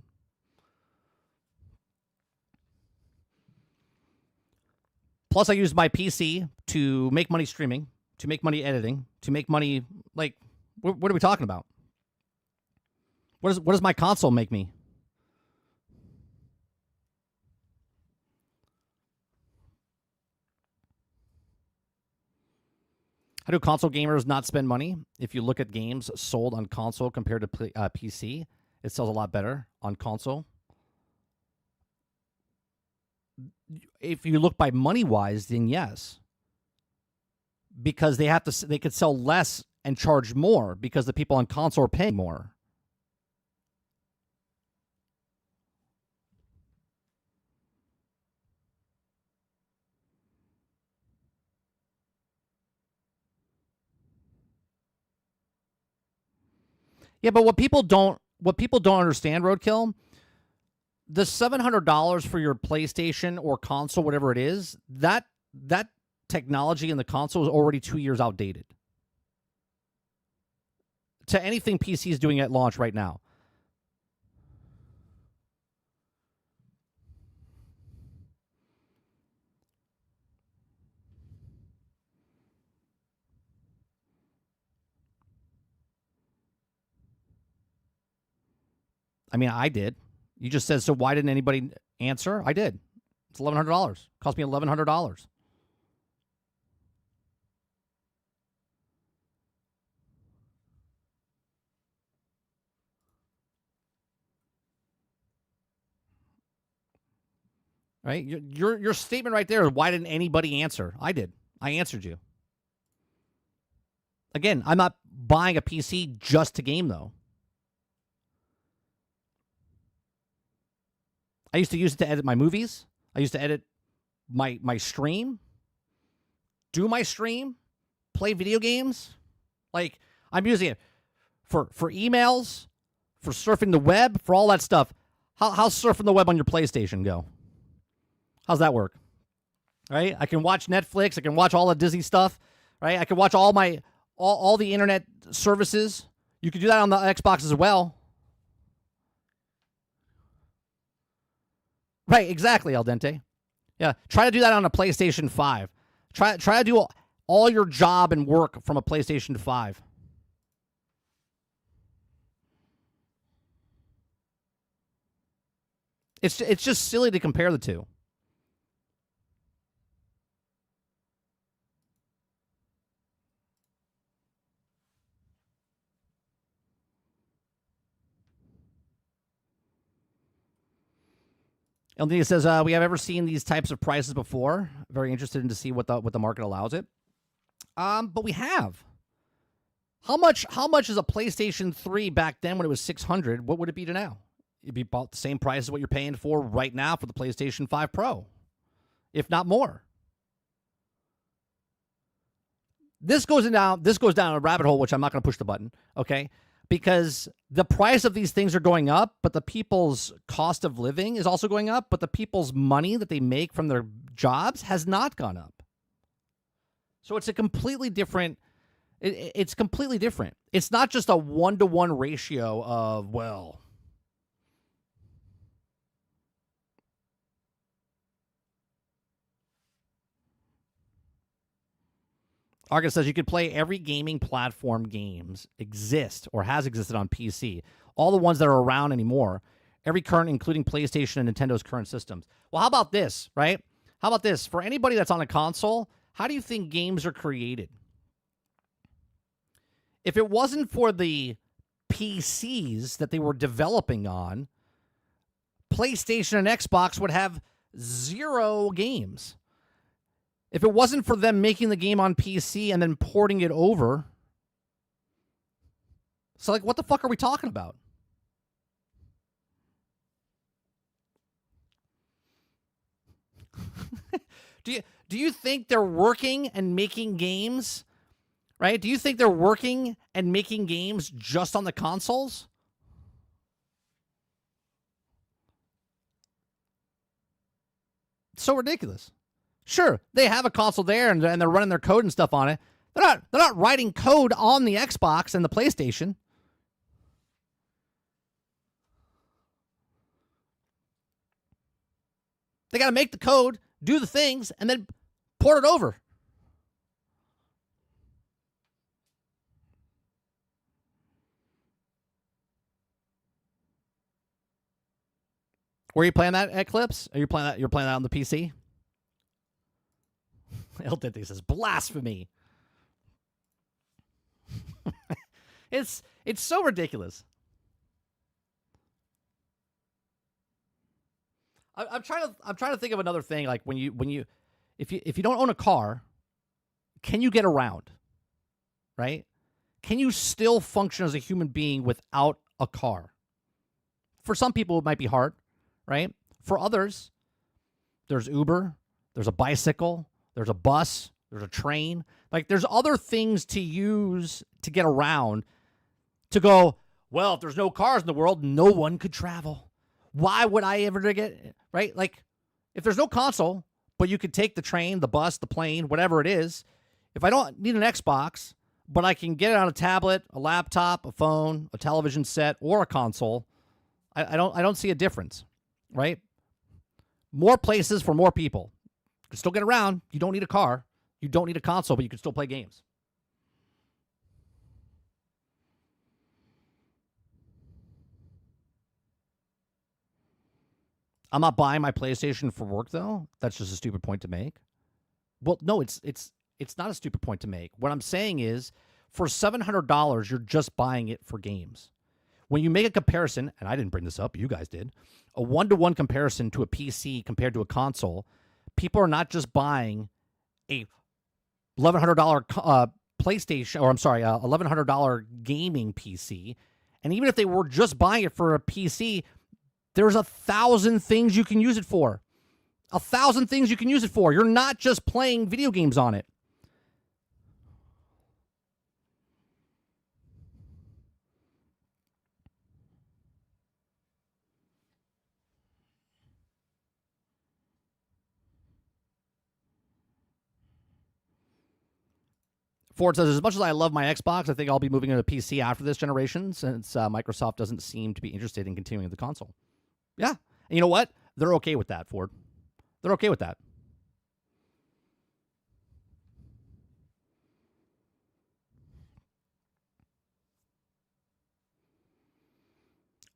Plus, I used my PC to make money streaming, to make money editing, to make money, like, what are we talking about? What does my console make me? How do console gamers not spend money? If you look at games sold on console compared to PC, it sells a lot better on console. If you look by money wise, then yes, because they could sell less and charge more because the people on console are paying more. Yeah, but what people don't understand, Roadkill, the $700 for your PlayStation or console, whatever it is, that technology in the console is already 2 years outdated to anything PC is doing at launch right now. I mean, I did. You just said, so why didn't anybody answer? I did. It's $1,100. Cost me $1,100. Right? Your statement right there is, why didn't anybody answer? I did. I answered you. Again, I'm not buying a PC just to game, though. I used to use it to edit my movies. I used to edit my stream, do my stream, play video games. Like, I'm using it for emails, for surfing the web, for all that stuff. How's surfing the web on your PlayStation go? How's that work? Right? I can watch Netflix. I can watch all the Disney stuff. Right? I can watch all the internet services. You can do that on the Xbox as well. Right, exactly, Al Dente. Yeah, try to do that on a PlayStation 5. Try to do all your job and work from a PlayStation 5. It's just silly to compare the two. Elnina says, we have ever seen these types of prices before. Very interested in to see what the market allows it. But we have. How much is a PlayStation 3 back then when it was $600? What would it be to now? It'd be about the same price as what you're paying for right now for the PlayStation 5 Pro, if not more. This goes down a rabbit hole, which I'm not going to push the button, okay? Because the price of these things are going up, but the people's cost of living is also going up, but the people's money that they make from their jobs has not gone up. So it's a completely different. It's completely different. It's not just a 1-to-1 ratio of, well. Argus says you could play every gaming platform games exist or has existed on PC. All the ones that are around anymore. Every current, including PlayStation and Nintendo's current systems. Well, how about this, right? How about this? For anybody that's on a console, how do you think games are created? If it wasn't for the PCs that they were developing on, PlayStation and Xbox would have 0 games. If it wasn't for them making the game on PC and then porting it over, so like, what the fuck are we talking about? Do you think they're working and making games, right? Do you think they're working and making games just on the consoles? It's so ridiculous. Sure, they have a console there and they're running their code and stuff on it. They're not writing code on the Xbox and the PlayStation. They got to make the code, do the things, and then port it over. Where are you playing that, Eclipse? Are you playing that? You're playing that on the PC? El Dente says blasphemy. It's so ridiculous. I'm trying to think of another thing. Like if you don't own a car, can you get around? Right? Can you still function as a human being without a car? For some people, it might be hard, right? For others, there's Uber, there's a bicycle, there's a bus, there's a train. Like, there's other things to use to get around to go, well, if there's no cars in the world, no one could travel. Why would I ever get, right? Like, if there's no console, but you could take the train, the bus, the plane, whatever it is, if I don't need an Xbox, but I can get it on a tablet, a laptop, a phone, a television set, or a console, I don't see a difference, right? More places for more people. You can still get around. You don't need a car. You don't need a console, but you can still play games. I'm not buying my PlayStation for work, though. That's just a stupid point to make. Well, no, it's not a stupid point to make. What I'm saying is, for $700, you're just buying it for games. When you make a comparison, and I didn't bring this up, you guys did, a 1-to-1 comparison to a PC compared to a console, people are not just buying a $1,100 PlayStation, or I'm sorry, a $1,100 gaming PC. And even if they were just buying it for a PC, there's 1,000 things you can use it for. 1,000 things you can use it for. You're not just playing video games on it. Ford says, as much as I love my Xbox, I think I'll be moving into PC after this generation since Microsoft doesn't seem to be interested in continuing the console. Yeah. And you know what? They're okay with that, Ford. They're okay with that.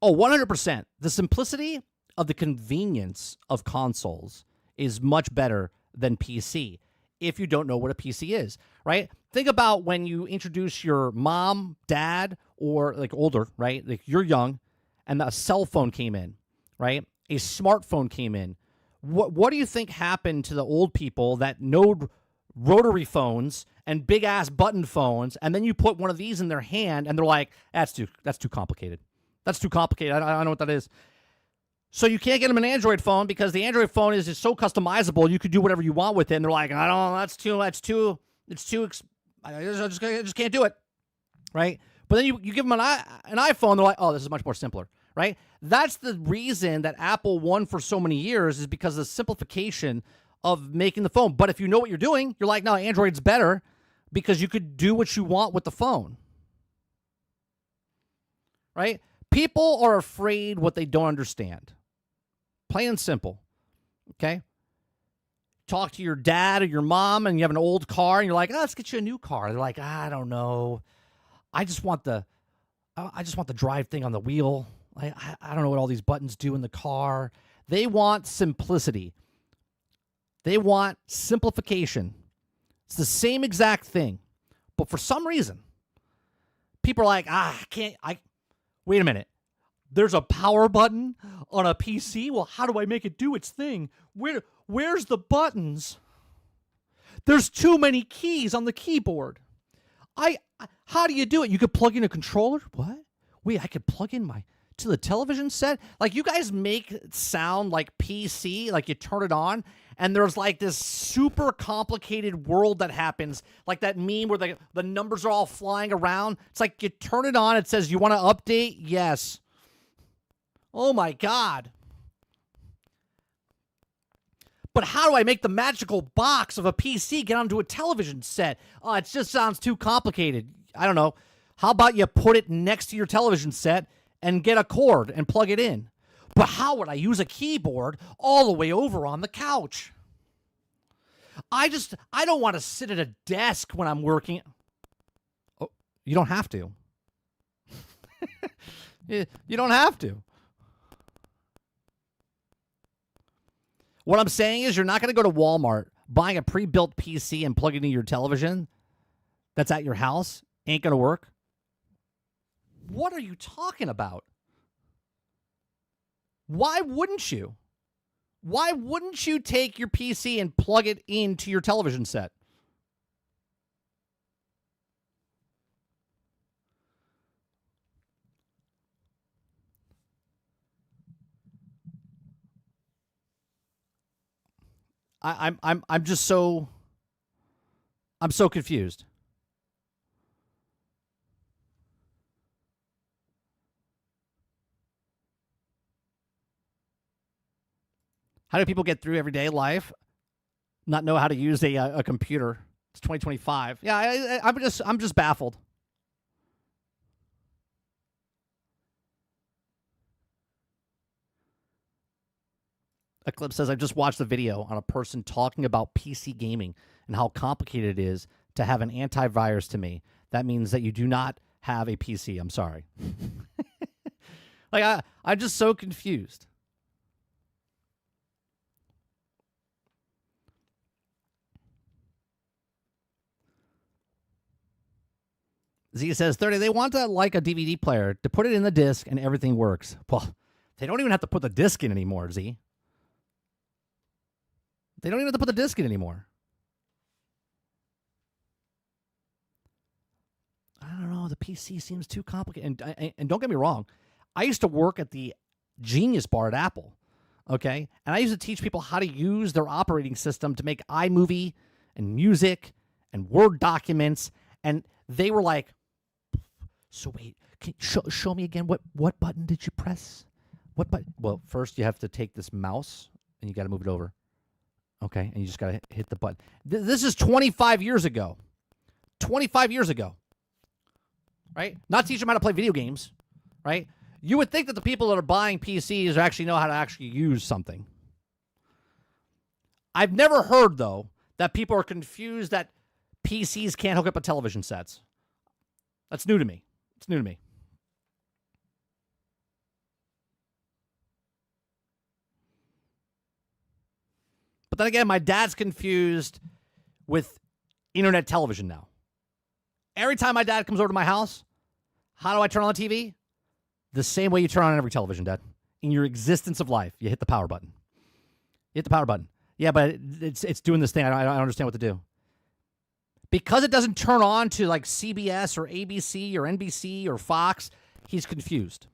Oh, 100%. The simplicity of the convenience of consoles is much better than PC if you don't know what a PC is, right? Think about when you introduce your mom, dad, or like older, right? Like you're young and a cell phone came in, right? A smartphone came in. What do you think happened to the old people that know rotary phones and big ass button phones, and then you put one of these in their hand and they're like, that's too complicated. That's too complicated. I don't know what that is. So you can't get them an Android phone because the Android phone is just so customizable. You could do whatever you want with it. And they're like, I don't know, I just can't do it, right? But then you give them an iPhone, they're like, oh, this is much more simpler, right? That's the reason that Apple won for so many years, is because of the simplification of making the phone. But if you know what you're doing, you're like, no, Android's better because you could do what you want with the phone, right? People are afraid what they don't understand. Plain and simple, okay? Talk to your dad or your mom and you have an old car and you're like, oh, let's get you a new car. They're like, I don't know. I just want the drive thing on the wheel. I don't know what all these buttons do in the car. They want simplicity. They want simplification. It's the same exact thing. But for some reason, people are like, wait a minute. There's a power button on a PC? Well, how do I make it do its thing? Where's the buttons? There's too many keys on the keyboard. How do you do it? You could plug in a controller? What? Wait, I could plug in to the television set? Like, you guys make it sound like PC, like you turn it on, and there's like this super complicated world that happens, like that meme where the numbers are all flying around. It's like you turn it on, it says, you want to update? Yes. Oh my God. But how do I make the magical box of a PC get onto a television set? Oh, it just sounds too complicated. I don't know. How about you put it next to your television set and get a cord and plug it in? But how would I use a keyboard all the way over on the couch? I don't want to sit at a desk when I'm working. Oh, you don't have to. You don't have to. What I'm saying is, you're not going to go to Walmart, buying a pre-built PC and plugging it into your television that's at your house. Ain't going to work. What are you talking about? Why wouldn't you? Why wouldn't you take your PC and plug it into your television set? I'm just so confused. How do people get through everyday life, not know how to use a computer? It's 2025. Yeah, I'm just baffled. Eclipse says, I've just watched a video on a person talking about PC gaming and how complicated it is to have an antivirus to me. That means that you do not have a PC. I'm sorry. I'm just so confused. Z says, 30, they want to like a DVD player to put it in the disc and everything works. Well, they don't even have to put the disc in anymore, Z. They don't even have to put the disc in anymore. I don't know. The PC seems too complicated. And don't get me wrong. I used to work at the Genius Bar at Apple. Okay? And I used to teach people how to use their operating system to make iMovie and music and Word documents. And they were like, so wait, can you show me again what button did you press? What button? Well, first you have to take this mouse and you got to move it over. Okay, and you just got to hit the button. This is 25 years ago. 25 years ago. Right? Not teach them how to play video games. Right? You would think that the people that are buying PCs actually know how to actually use something. I've never heard, though, that people are confused that PCs can't hook up to television sets. That's new to me. It's new to me. But then again, my dad's confused with internet television now. Every time my dad comes over to my house, how do I turn on the TV? The same way you turn on every television, Dad. In your existence of life, you hit the power button. You hit the power button. Yeah, but it's doing this thing. I don't understand what to do. Because it doesn't turn on to like CBS or ABC or NBC or Fox, he's confused.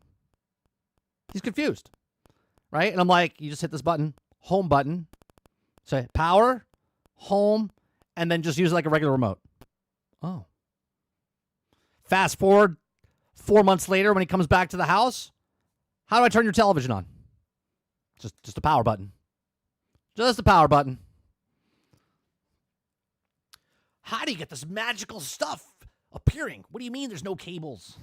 He's confused, right? And I'm like, you just hit this button, home button, say power, home, and then just use it like a regular remote. Oh. Fast forward 4 months later when he comes back to the house, how do I turn your television on? Just a power button. Just a power button. How do you get this magical stuff appearing? What do you mean there's no cables?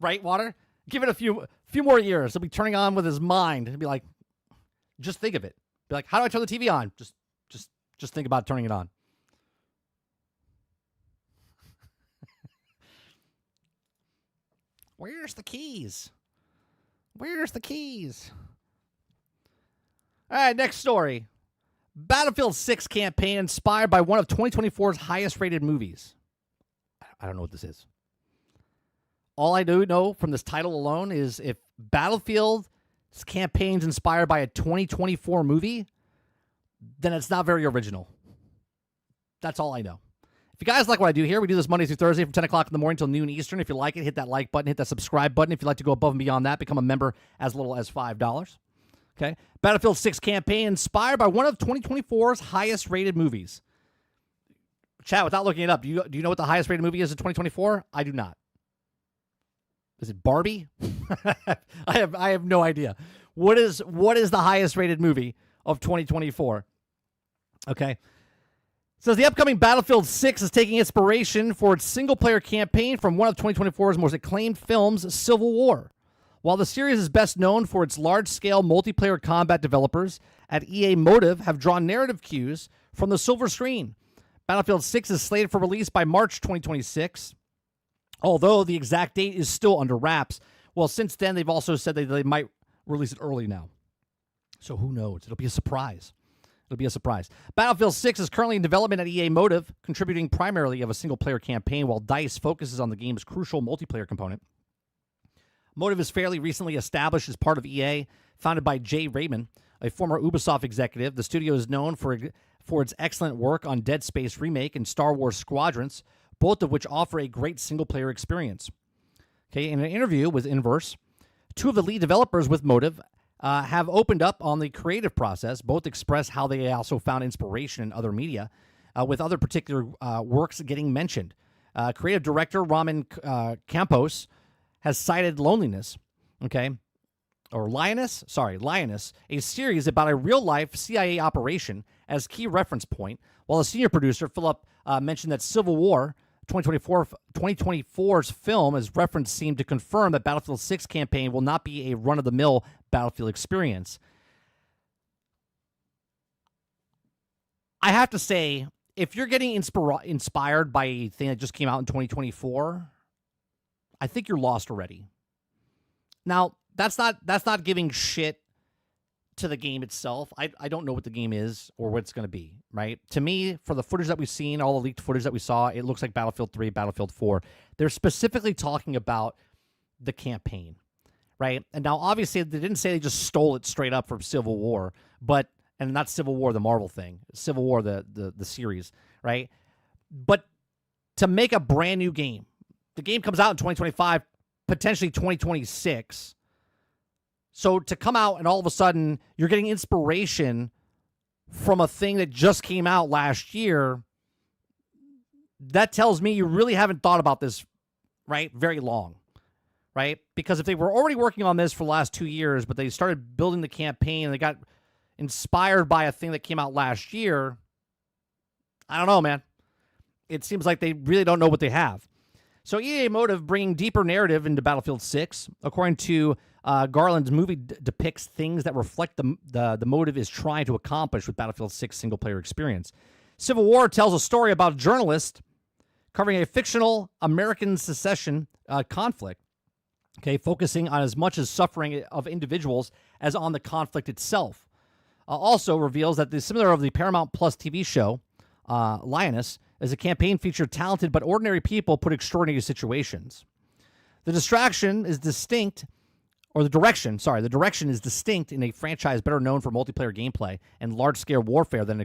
Right, Water? Give it a few more years. He'll be turning on with his mind. He'll be like, just think of it. Be like, how do I turn the TV on? Just think about turning it on. Where's the keys? Where's the keys? All right, next story. Battlefield 6 campaign inspired by one of 2024's highest rated movies. I don't know what this is. All I do know from this title alone is if Battlefield's campaign's inspired by a 2024 movie, then it's not very original. That's all I know. If you guys like what I do here, we do this Monday through Thursday from 10 o'clock in the morning till noon Eastern. If you like it, hit that like button, hit that subscribe button. If you'd like to go above and beyond that, become a member as little as $5. Okay. Battlefield 6 campaign inspired by one of 2024's highest rated movies. Chat, without looking it up, do you know what the highest rated movie is in 2024? I do not. Is it Barbie? I have no idea. What is the highest rated movie of 2024? Okay. It says the upcoming Battlefield 6 is taking inspiration for its single-player campaign from one of 2024's most acclaimed films, Civil War. While the series is best known for its large-scale multiplayer combat, developers at EA Motive have drawn narrative cues from the silver screen. Battlefield 6 is slated for release by March 2026, although the exact date is still under wraps. Well, since then, they've also said that they might release it early now. So who knows? It'll be a surprise. It'll be a surprise. Battlefield 6 is currently in development at EA Motive, contributing primarily of a single-player campaign, while DICE focuses on the game's crucial multiplayer component. Motive is fairly recently established as part of EA, founded by Jay Raymond, a former Ubisoft executive. The studio is known for its excellent work on Dead Space Remake and Star Wars Squadrons, both of which offer a great single-player experience. Okay, in an interview with Inverse, two of the lead developers with Motive have opened up on the creative process. Both express how they also found inspiration in other media, with other particular works getting mentioned. Creative director Raman Campos has cited Loneliness, Lioness, a series about a real-life CIA operation as key reference point, while the senior producer, Philip, mentioned that Civil War 2024's film as reference seemed to confirm that Battlefield 6 campaign will not be a run-of-the-mill Battlefield experience. I have to say, if you're getting inspired by a thing that just came out in 2024, I think you're lost already. Now, that's not giving shit to the game itself. I don't know what the game is or what it's going to be, right? To me, for the footage that we've seen, all the leaked footage that we saw, it looks like Battlefield 3, Battlefield 4. They're specifically talking about the campaign, right? And now, obviously, they didn't say they just stole it straight up from Civil War, and not Civil War, the Marvel thing, Civil War, the series, right? But to make a brand new game, the game comes out in 2025, potentially 2026. So to come out and all of a sudden you're getting inspiration from a thing that just came out last year, that tells me you really haven't thought about this, right, very long, right? Because if they were already working on this for the last 2 years, but they started building the campaign and they got inspired by a thing that came out last year, I don't know, man. It seems like they really don't know what they have. So EA Motive bringing deeper narrative into Battlefield 6. According to Garland's movie depicts things that reflect the Motive is trying to accomplish with Battlefield 6 single-player experience. Civil War tells a story about a journalist covering a fictional American secession conflict. Okay, focusing on as much as suffering of individuals as on the conflict itself. Also reveals that the similar of the Paramount Plus TV show, Lioness, is a campaign featured talented but ordinary people put extraordinary situations. The distraction is distinct, or the direction is distinct in a franchise better known for multiplayer gameplay and large-scale warfare than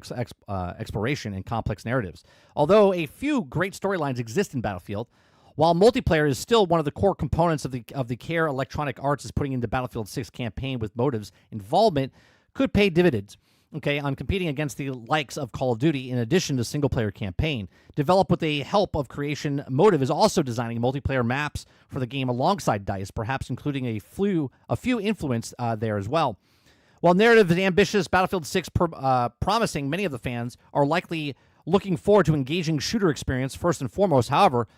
exploration and complex narratives. Although a few great storylines exist in Battlefield, while multiplayer is still one of the core components of the care Electronic Arts is putting into Battlefield 6 campaign with motives, involvement could pay dividends, okay, on competing against the likes of Call of Duty in addition to single-player campaign. Developed with the help of Creation Motive is also designing multiplayer maps for the game alongside DICE, perhaps including a few influence there as well. While narrative is ambitious, Battlefield 6 promising, many of the fans are likely looking forward to engaging shooter experience first and foremost. However,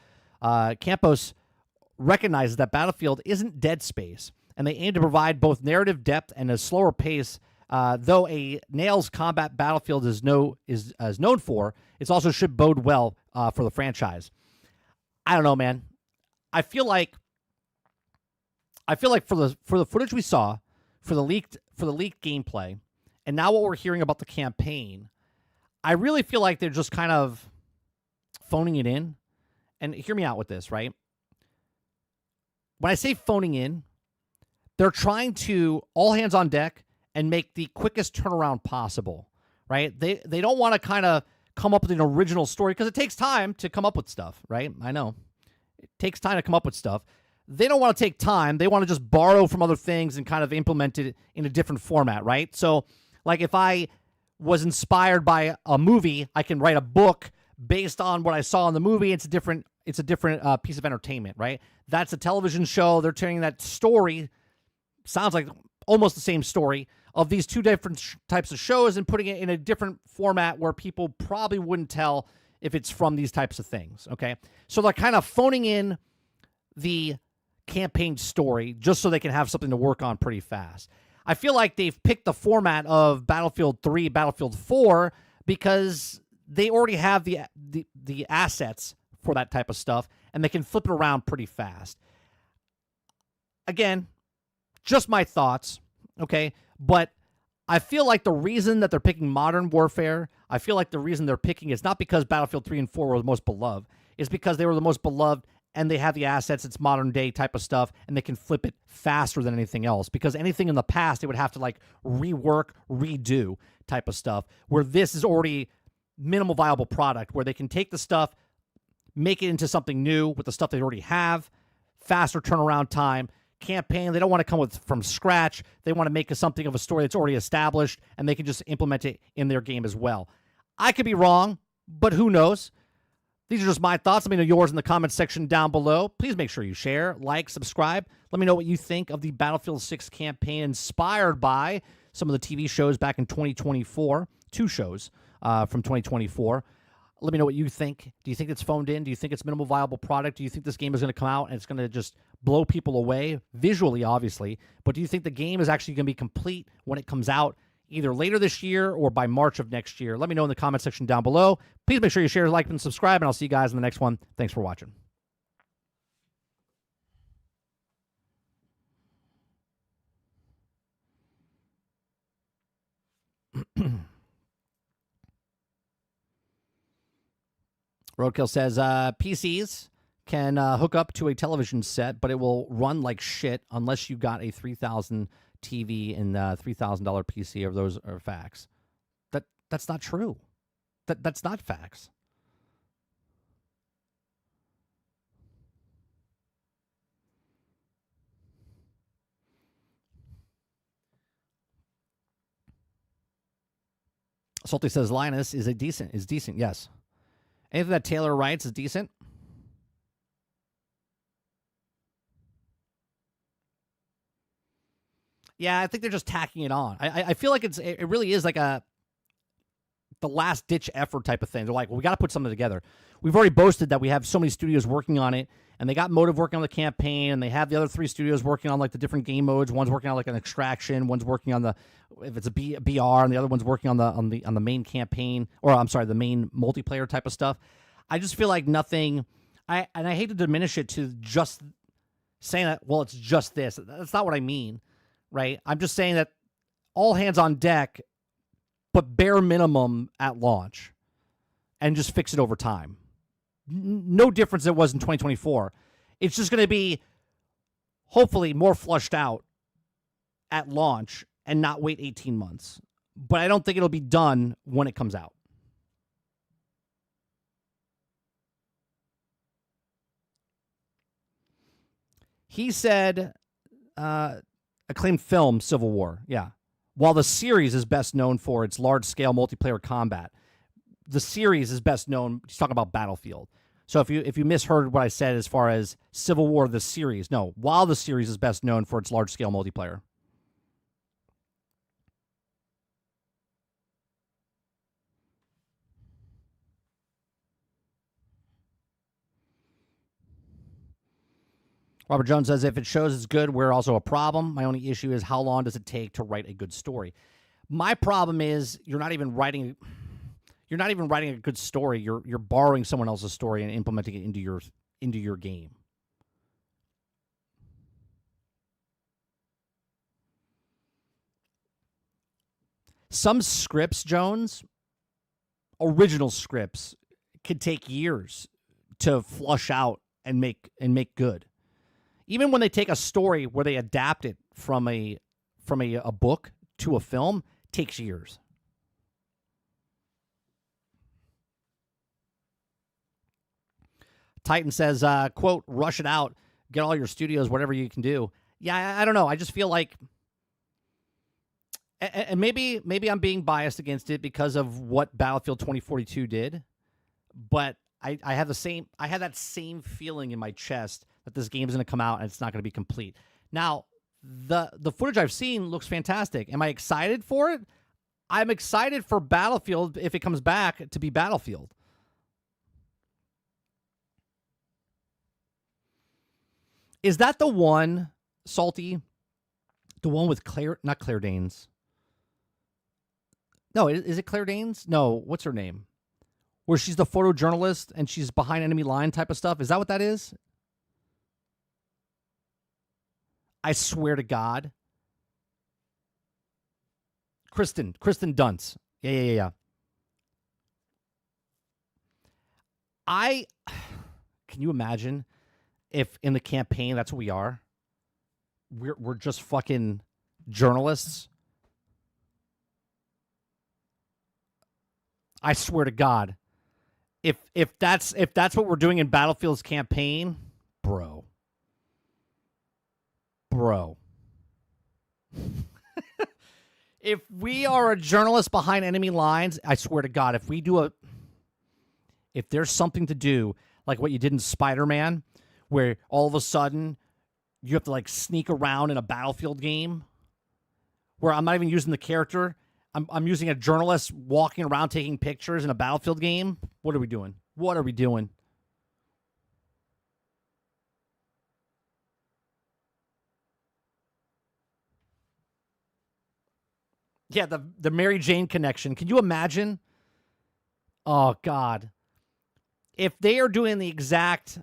Campos recognizes that Battlefield isn't Dead Space, and they aim to provide both narrative depth and a slower pace. Though a nails combat Battlefield is known for, it also should bode well for the franchise. I don't know, man. I feel like for the footage we saw, for the leaked gameplay, and now what we're hearing about the campaign, I really feel like they're just kind of phoning it in. And hear me out with this, right? When I say phoning in, they're trying to all hands on deck and make the quickest turnaround possible, right? They don't want to kind of come up with an original story because it takes time to come up with stuff, right? I know. It takes time to come up with stuff. They don't want to take time. They want to just borrow from other things and kind of implement it in a different format, right? So, like if I was inspired by a movie, I can write a book based on what I saw in the movie. It's a different piece of entertainment, right? That's a television show. They're telling that story. Sounds like almost the same story of these two different types of shows and putting it in a different format where people probably wouldn't tell if it's from these types of things, okay? So they're kind of phoning in the campaign story just so they can have something to work on pretty fast. I feel like they've picked the format of Battlefield 3, Battlefield 4 because they already have the assets for that type of stuff, and they can flip it around pretty fast. Again, just my thoughts, okay? But I feel like the reason that they're picking Modern Warfare, I feel like the reason they're picking is not because Battlefield 3 and 4 were the most beloved. It's because they were the most beloved, and they have the assets. It's modern-day type of stuff, and they can flip it faster than anything else. Because anything in the past, they would have to, like, rework, redo type of stuff, where this is already minimal viable product, where they can take the stuff, make it into something new with the stuff they already have, faster turnaround time, campaign. They don't want to come from scratch. They want to make something of a story that's already established, and they can just implement it in their game as well. I could be wrong, but who knows? These are just my thoughts. Let me know yours in the comments section down below. Please make sure you share, like, subscribe. Let me know what you think of the Battlefield 6 campaign inspired by some of the TV shows back in 2024. 2 shows from 2024. Let me know what you think. Do you think it's phoned in? Do you think it's minimal viable product? Do you think this game is going to come out and it's going to just blow people away? Visually, obviously. But do you think the game is actually going to be complete when it comes out either later this year or by March of next year? Let me know in the comment section down below. Please make sure you share, like, and subscribe, and I'll see you guys in the next one. Thanks for watching. Roadkill says, PCs can hook up to a television set, but it will run like shit unless you got a $3,000 TV and $3,000 PC. Or those are facts. That's not true. That's not facts. Salty says Linus is decent. Yes. Anything that Taylor writes is decent. Yeah, I think they're just tacking it on. I feel like it really is like the last ditch effort type of thing. They're like, well, we got to put something together. We've already boasted that we have so many studios working on it, and they got Motive working on the campaign, and they have the other 3 studios working on like the different game modes. One's working on like an extraction, one's working on if it's a BR, and the other one's working on the main campaign, or I'm sorry, the main multiplayer type of stuff. I just feel like nothing. I hate to diminish it to just saying that, well, it's just this. That's not what I mean, right? I'm just saying that all hands on deck, but bare minimum at launch, and just fix it over time. No difference than it was in 2024. It's just going to be hopefully more flushed out at launch and not wait 18 months. But I don't think it'll be done when it comes out. He said, acclaimed film, Civil War. Yeah. While the series is best known for its large-scale multiplayer combat, the series is best known, he's talking about Battlefield. So if you misheard what I said as far as Civil War, the series, no, while the series is best known for its large-scale multiplayer. Robert Jones says, if it shows it's good, we're also a problem. My only issue is how long does it take to write a good story? My problem is you're not even writing a good story. You're borrowing someone else's story and implementing it into your game. Some scripts, Jones, original scripts, could take years to flush out and make good. Even when they take a story where they adapt it from a book to a film, takes years. Titan says, quote, rush it out, get all your studios, whatever you can do. Yeah, I don't know. I just feel like, and maybe I'm being biased against it because of what Battlefield 2042 did, but I have that same feeling in my chest that this game is going to come out and it's not going to be complete. Now, the footage I've seen looks fantastic. Am I excited for it? I'm excited for Battlefield if it comes back to be Battlefield. Is that the one, Salty? The one with not Claire Danes. No, is it Claire Danes? No, what's her name? Where she's the photojournalist and she's behind enemy line type of stuff. Is that what that is? I swear to God. Kristen Dunst. Yeah. Can you imagine if in the campaign that's what we are? We're just fucking journalists. I swear to God. If that's what we're doing in Battlefield's campaign, bro. If we are a journalist behind enemy lines, I swear to God, if there's something to do like what you did in Spider-Man, where all of a sudden you have to like sneak around in a Battlefield game, where I'm not even using the character, I'm using a journalist walking around taking pictures in a Battlefield game. What are we doing? Yeah, the Mary Jane connection. Can you imagine? Oh, God. If they are doing the exact...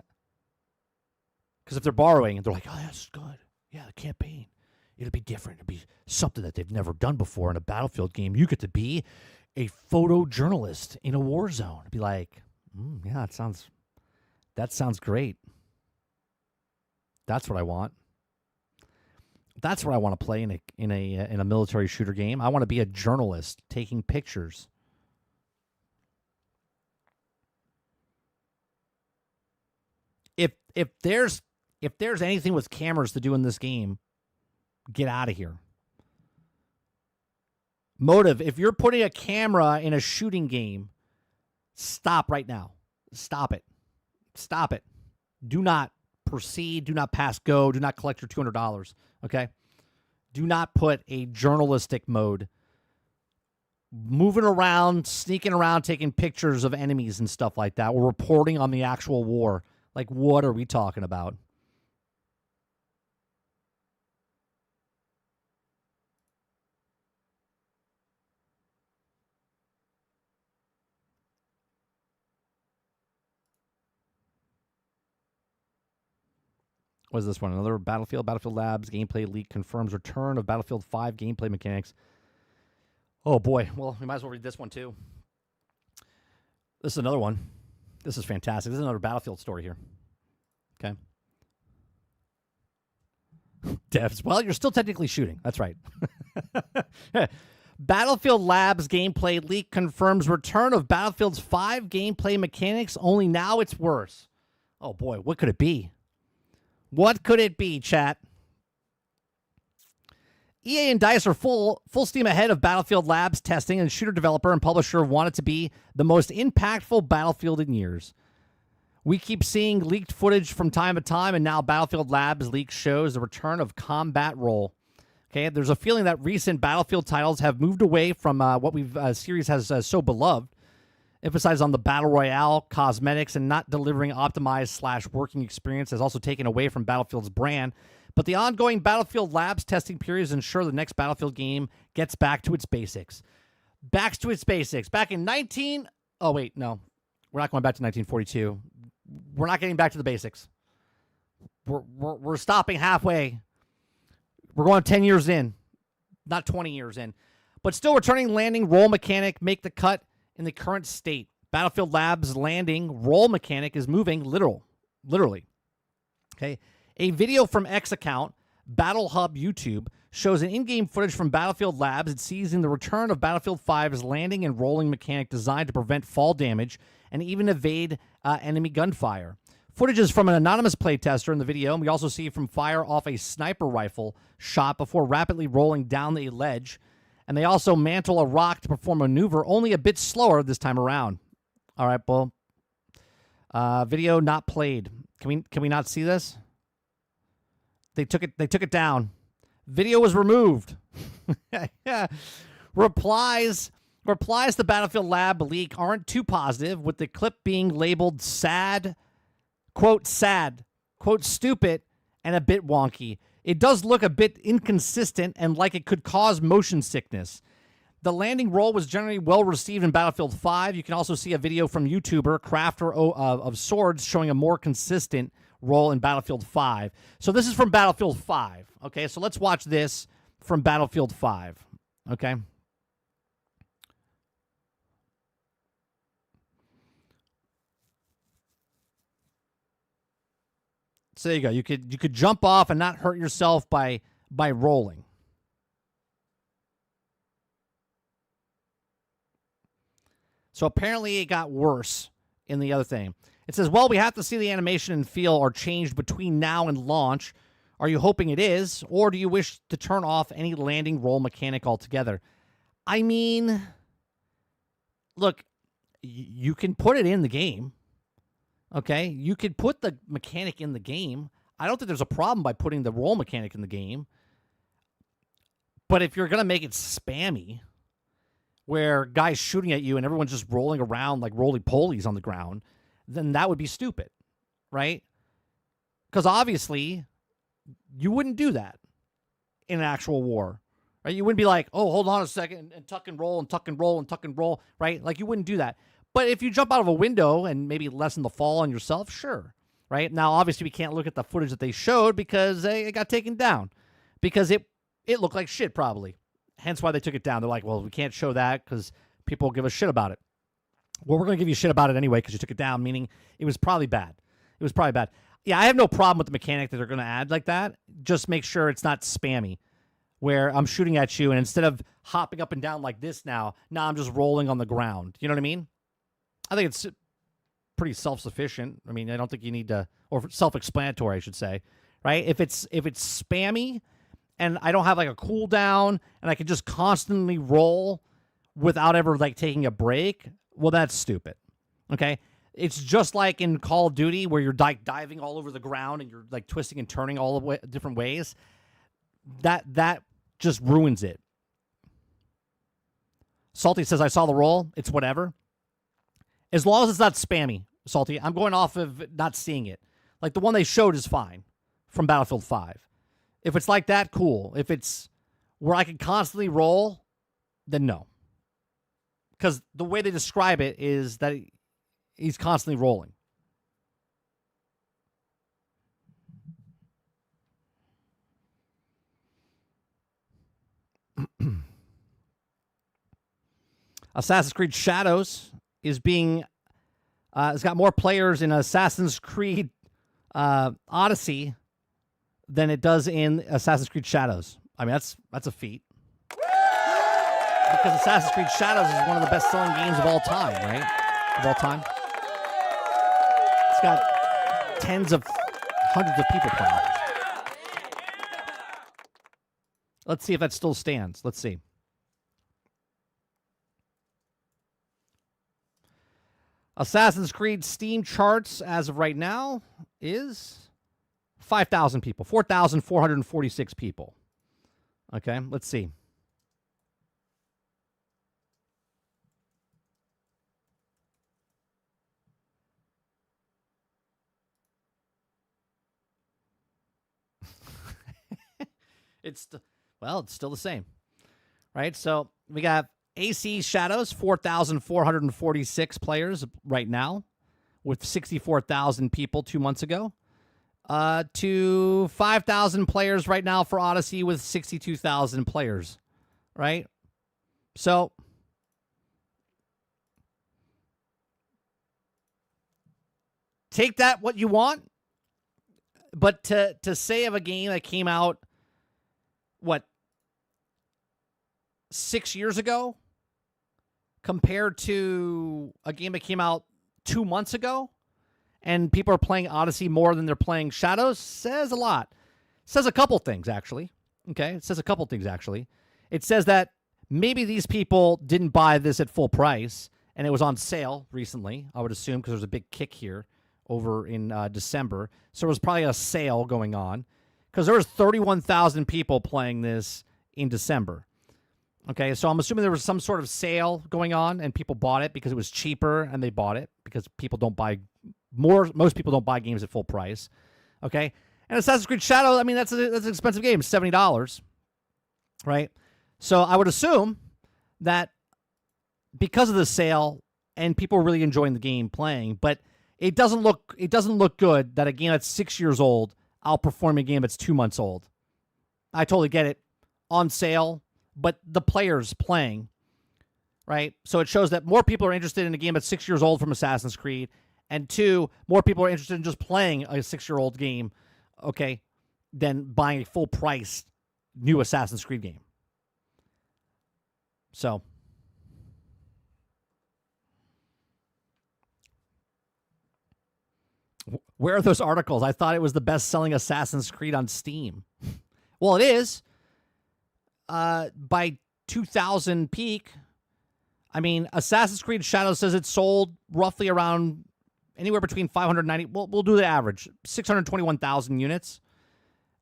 Because if they're borrowing, they're like, oh, that's good. Yeah, the campaign. It'll be different. It'll be something that they've never done before in a Battlefield game. You get to be a photojournalist in a war zone. It'd be like, yeah, that sounds great. That's what I want. That's what I want to play in a military shooter game. I want to be a journalist taking pictures. If there's anything with cameras to do in this game, get out of here. Motive, if you're putting a camera in a shooting game, stop right now. Stop it. Do not proceed. Do not pass go. Do not collect your $200. Okay? Do not put a journalistic mode. Moving around, sneaking around, taking pictures of enemies and stuff like that. We're reporting on the actual war. Like, what are we talking about? What is this one? Another Battlefield. Battlefield Labs gameplay leak confirms return of Battlefield 5 gameplay mechanics. Oh, boy. Well, we might as well read this one, too. This is another one. This is fantastic. This is another Battlefield story here. Okay. Devs. Well, you're still technically shooting. That's right. Battlefield Labs gameplay leak confirms return of Battlefield's 5 gameplay mechanics, only now it's worse. Oh, boy. What could it be? What could it be, chat? EA and DICE are full steam ahead of Battlefield Labs testing, and shooter developer and publisher want it to be the most impactful Battlefield in years. We keep seeing leaked footage from time to time, and now Battlefield Labs leak shows the return of combat role. Okay, there's a feeling that recent Battlefield titles have moved away from what we've series has so beloved, emphasized on the battle royale, cosmetics, and not delivering optimized / working experience has also taken away from Battlefield's brand. But the ongoing Battlefield Labs testing periods ensure the next Battlefield game gets back to its basics. Back to its basics. Back in Oh, wait, no. We're not going back to 1942. We're not getting back to the basics. We're stopping halfway. We're going 10 years in, not 20 years in. But still returning landing roll mechanic make the cut in the current state. Battlefield Labs landing roll mechanic is moving literally. Okay. A video from X account, Battle Hub YouTube, shows an in-game footage from Battlefield Labs. It sees in the return of Battlefield 5's landing and rolling mechanic designed to prevent fall damage and even evade enemy gunfire. Footage is from an anonymous playtester in the video, and we also see from fire off a sniper rifle shot before rapidly rolling down the ledge. And they also mantle a rock to perform a maneuver, only a bit slower this time around. All right, well, video not played. Can we not see this? They took it down. Video was removed. Replies to Battlefield Lab leak aren't too positive, with the clip being labeled sad, quote stupid, and a bit wonky. It does look a bit inconsistent and like it could cause motion sickness. The landing roll was generally well received in Battlefield 5. You can also see a video from YouTuber Crafter of Swords showing a more consistent roll in Battlefield 5. So this is from Battlefield 5. Okay, so let's watch this from Battlefield 5. Okay. So there you go. You could jump off and not hurt yourself by rolling. So apparently it got worse in the other thing. It says, well, we have to see the animation and feel are changed between now and launch. Are you hoping it is? Or do you wish to turn off any landing roll mechanic altogether? I mean, look, you can put it in the game. Okay? You could put the mechanic in the game. I don't think there's a problem by putting the roll mechanic in the game. But if you're going to make it spammy, where guys shooting at you and everyone's just rolling around like roly-polies on the ground, then that would be stupid, right? Because obviously, you wouldn't do that in an actual war, right? You wouldn't be like, oh, hold on a second, and tuck and roll, and tuck and roll, and tuck and roll, right? Like, you wouldn't do that. But if you jump out of a window and maybe lessen the fall on yourself, sure, right? Now, obviously, we can't look at the footage that they showed because it got taken down. Because it looked like shit, probably. Hence why they took it down. They're like, well, we can't show that because people will give us shit about it. Well, we're going to give you shit about it anyway because you took it down, meaning it was probably bad. It was probably bad. Yeah, I have no problem with the mechanic that they're going to add like that. Just make sure it's not spammy, where I'm shooting at you, and instead of hopping up and down like this now I'm just rolling on the ground. You know what I mean? I think it's pretty self-sufficient. I mean, I don't think you need to, or self-explanatory, I should say, right? If it's spammy and I don't have like a cooldown and I can just constantly roll without ever like taking a break, well, that's stupid. Okay? It's just like in Call of Duty where you're like diving all over the ground and you're like twisting and turning all the different ways. That just ruins it. Salty says, I saw the roll. It's whatever. As long as it's not spammy, Salty, I'm going off of not seeing it. Like the one they showed is fine from Battlefield 5. If it's like that, cool. If it's where I can constantly roll, then no. Because the way they describe it is that he's constantly rolling. Assassin's Creed Shadows is being it's got more players in Assassin's Creed Odyssey than it does in Assassin's Creed Shadows. I mean, that's a feat. Because Assassin's Creed Shadows is one of the best-selling games of all time, right? Of all time. It's got hundreds of people playing. Let's see if that still stands. Let's see. Assassin's Creed Steam charts as of right now is 5,000 people. 4,446 people. Okay, let's see. It's still the same, right? So we got AC Shadows, 4,446 players right now, with 64,000 people 2 months ago, to 5,000 players right now for Odyssey with 62,000 players, right? So take that what you want, but to say of a game that came out, what, 6 years ago compared to a game that came out 2 months ago and people are playing Odyssey more than they're playing Shadows says a lot. Says a couple things, actually. Okay? It says a couple things, actually. It says that maybe these people didn't buy this at full price and it was on sale recently, I would assume, because there's a big kick here over in December. So there was probably a sale going on. Because there was 31,000 people playing this in December. Okay, so I'm assuming there was some sort of sale going on and people bought it because it was cheaper and they bought it because people don't buy most people don't buy games at full price. Okay, and Assassin's Creed Shadow, I mean, that's an expensive game, $70, right? So I would assume that because of the sale and people are really enjoying the game playing, but it doesn't look good that a game that's 6 years old outperform a game that's 2 months old. I totally get it. On sale, but the players playing, right? So it shows that more people are interested in a game that's 6 years old from Assassin's Creed, and two, more people are interested in just playing a 6-year-old game, okay, than buying a full-price new Assassin's Creed game. So where are those articles? I thought it was the best-selling Assassin's Creed on Steam. Well, it is. By 2000 peak, I mean, Assassin's Creed Shadows says it sold roughly around anywhere between 590. We'll do the average, 621,000 units,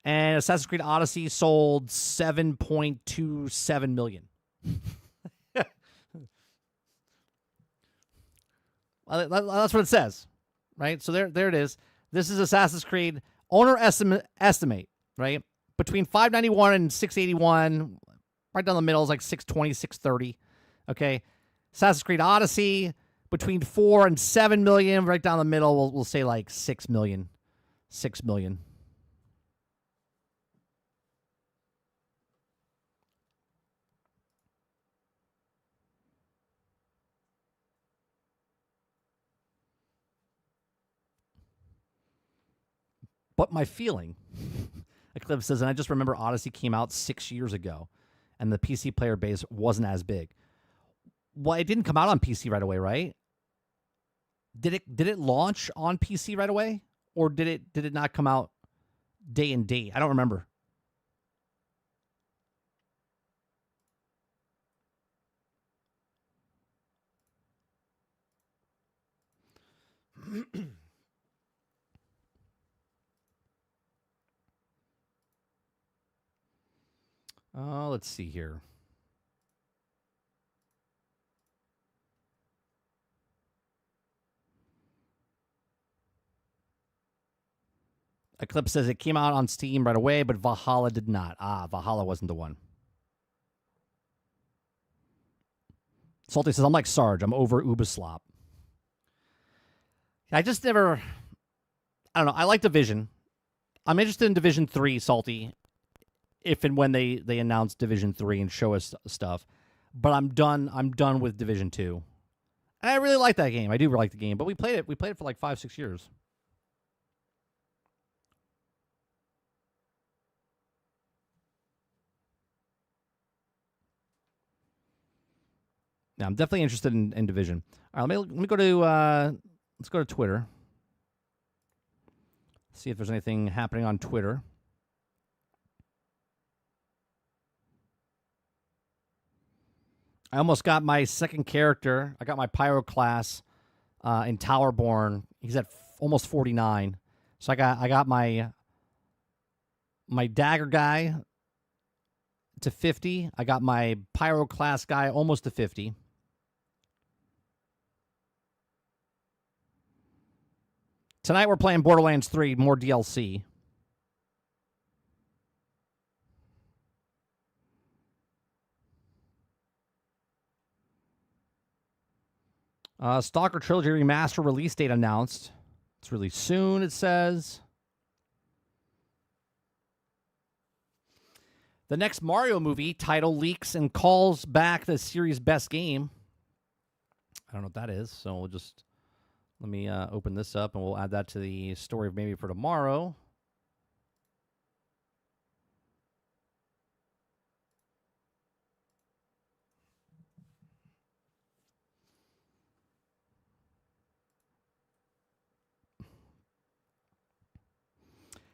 and Assassin's Creed Odyssey sold 7.27 million. That's what it says, right? So there it is. This is Assassin's Creed owner estimate, right? Between 591 and 681, right down the middle is like 620, 630. Okay. Assassin's Creed Odyssey, between 4 and 7 million, right down the middle, we'll say like 6 million. 6 million. But my feeling, Eclipse says, and I just remember Odyssey came out 6 years ago, and the PC player base wasn't as big. Well, it didn't come out on PC right away, right? Did it launch on PC right away, or did it not come out day and date? I don't remember. Oh, let's see here. Eclipse says it came out on Steam right away, but Valhalla did not. Valhalla wasn't the one. Salty says, I'm like Sarge. I'm over Ubisoft. I just never... I don't know. I like Division. I'm interested in Division 3, Salty, if and when they announce Division 3 and show us stuff. but I'm done. I'm done with Division 2. And I really like that game. I do like the game, but we played it. We played it for like 5-6 years. Now I'm definitely interested in Division. All right, let me go to let's go to Twitter. See if there's anything happening on Twitter. I almost got my second character. I got my Pyro class in Towerborn. He's at almost 49. So I got my dagger guy to 50. I got my Pyro class guy almost to 50. Tonight we're playing Borderlands 3, more DLC. Stalker Trilogy Remaster release date announced. It's really soon, it says. The next Mario movie title leaks and calls back the series' best game. I don't know what that is, so we'll just... Let me open this up, and we'll add that to the story of maybe for tomorrow.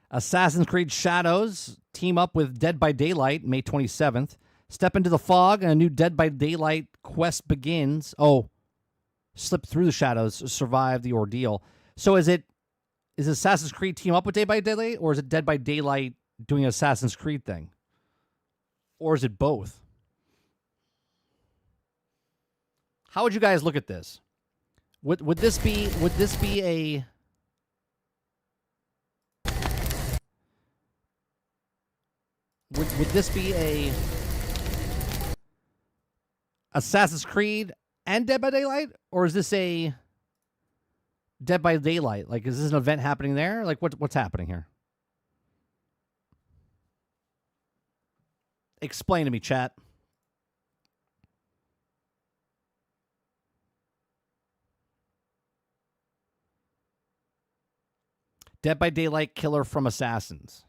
Assassin's Creed Shadows team up with Dead by Daylight May 27th. Step into the fog, and a new Dead by Daylight quest begins. Oh, slip through the shadows, survive the ordeal. So is Assassin's Creed team up with Dead by Daylight, or is it Dead by Daylight doing an Assassin's Creed thing? Or is it both? How would you guys look at this? Would this be a Would this be a Assassin's Creed and Dead by Daylight? Or is this a Dead by Daylight? Like, is this an event happening there? Like, what's happening here? Explain to me, chat. Dead by Daylight killer from Assassins.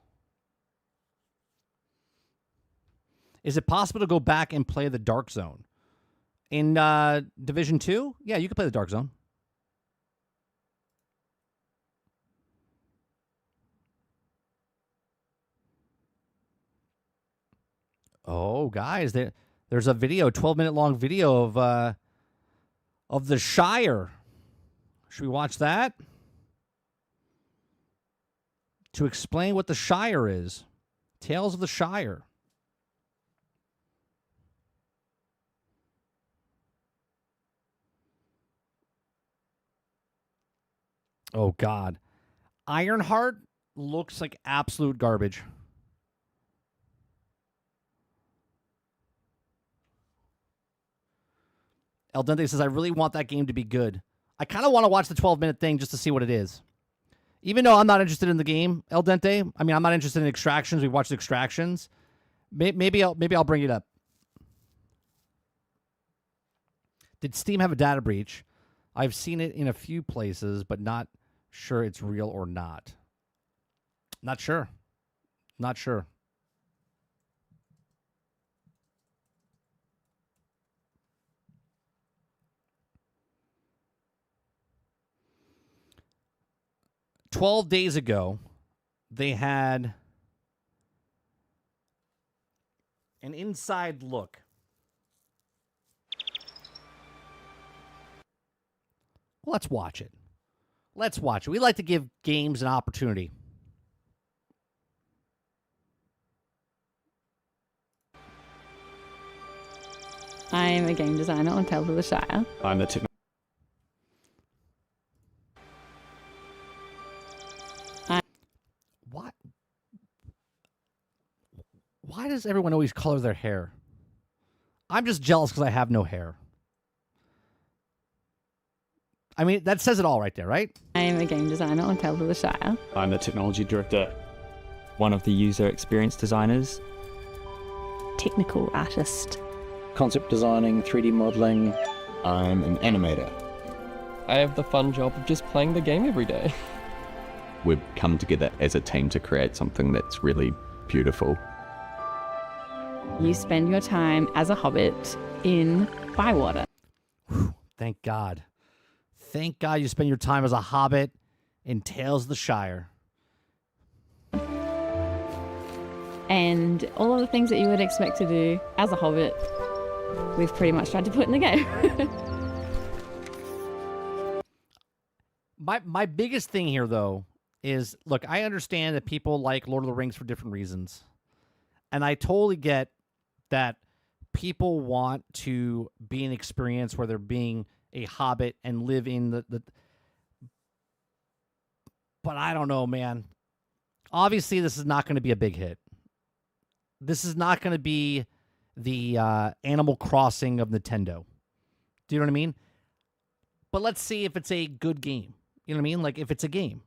Is it possible to go back and play the Dark Zone? In Division 2? Yeah, you can play the Dark Zone. Oh, guys, there's a video, 12-minute long video of the Shire. Should we watch that? To explain what the Shire is. Tales of the Shire. Oh, God. Ironheart looks like absolute garbage. El Dente says, I really want that game to be good. I kind of want to watch the 12-minute thing just to see what it is. Even though I'm not interested in the game, El Dente, I mean, I'm not interested in Extractions. We watched Extractions. Maybe I'll bring it up. Did Steam have a data breach? I've seen it in a few places, but not sure it's real or not. Not sure. Not sure. "12 days ago, they had an inside look. Let's watch it. Let's watch it. We like to give games an opportunity. I'm a game designer on Tales of the Shire. I'm the technology. Why does everyone always color their hair? I'm just jealous because I have no hair. I mean, that says it all right there, right? I am a game designer on Tales of the Shire. I'm the technology director. One of the user experience designers. Technical artist. concept designing, 3D modeling. I'm an animator. I have the fun job of just playing the game every day. We've come together as a team to create something that's really beautiful. You spend your time as a hobbit in Bywater. Thank God. Thank God you spend your time as a hobbit in Tales of the Shire. And all of the things that you would expect to do as a hobbit, we've pretty much tried to put in the game. My biggest thing here, though, is, look, I understand that people like Lord of the Rings for different reasons. And I totally get that people want to be an experience where they're being a hobbit and live in the but I don't know, man. Obviously, this is not going to be a big hit. This is not going to be the Animal Crossing of Nintendo. Do you know what I mean? But let's see if it's a good game. You know what I mean? Like, if it's a game.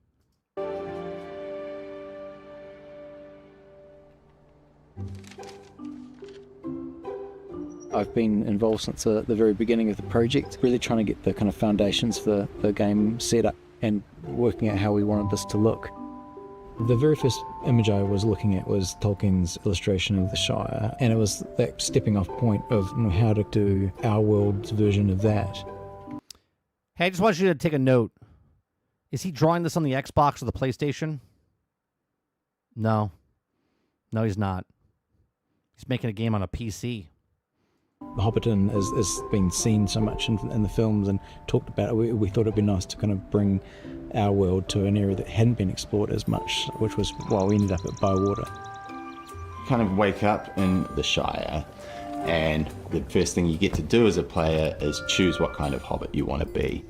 I've been involved since the very beginning of the project, really trying to get the kind of foundations for the game set up and working out how we wanted this to look. The very first image I was looking at was Tolkien's illustration of the Shire, and it was that stepping off point of how to do our world's version of that. Hey, I just want you to take a note. Is he drawing this on the Xbox or the PlayStation? No. No, he's not. He's making a game on a PC. Hobbiton has been seen so much in the films and talked about it. We thought it'd be nice to kind of bring our world to an area that hadn't been explored as much, which was why we ended up at Bywater. Kind of wake up in the Shire, and the first thing you get to do as a player is choose what kind of hobbit you want to be.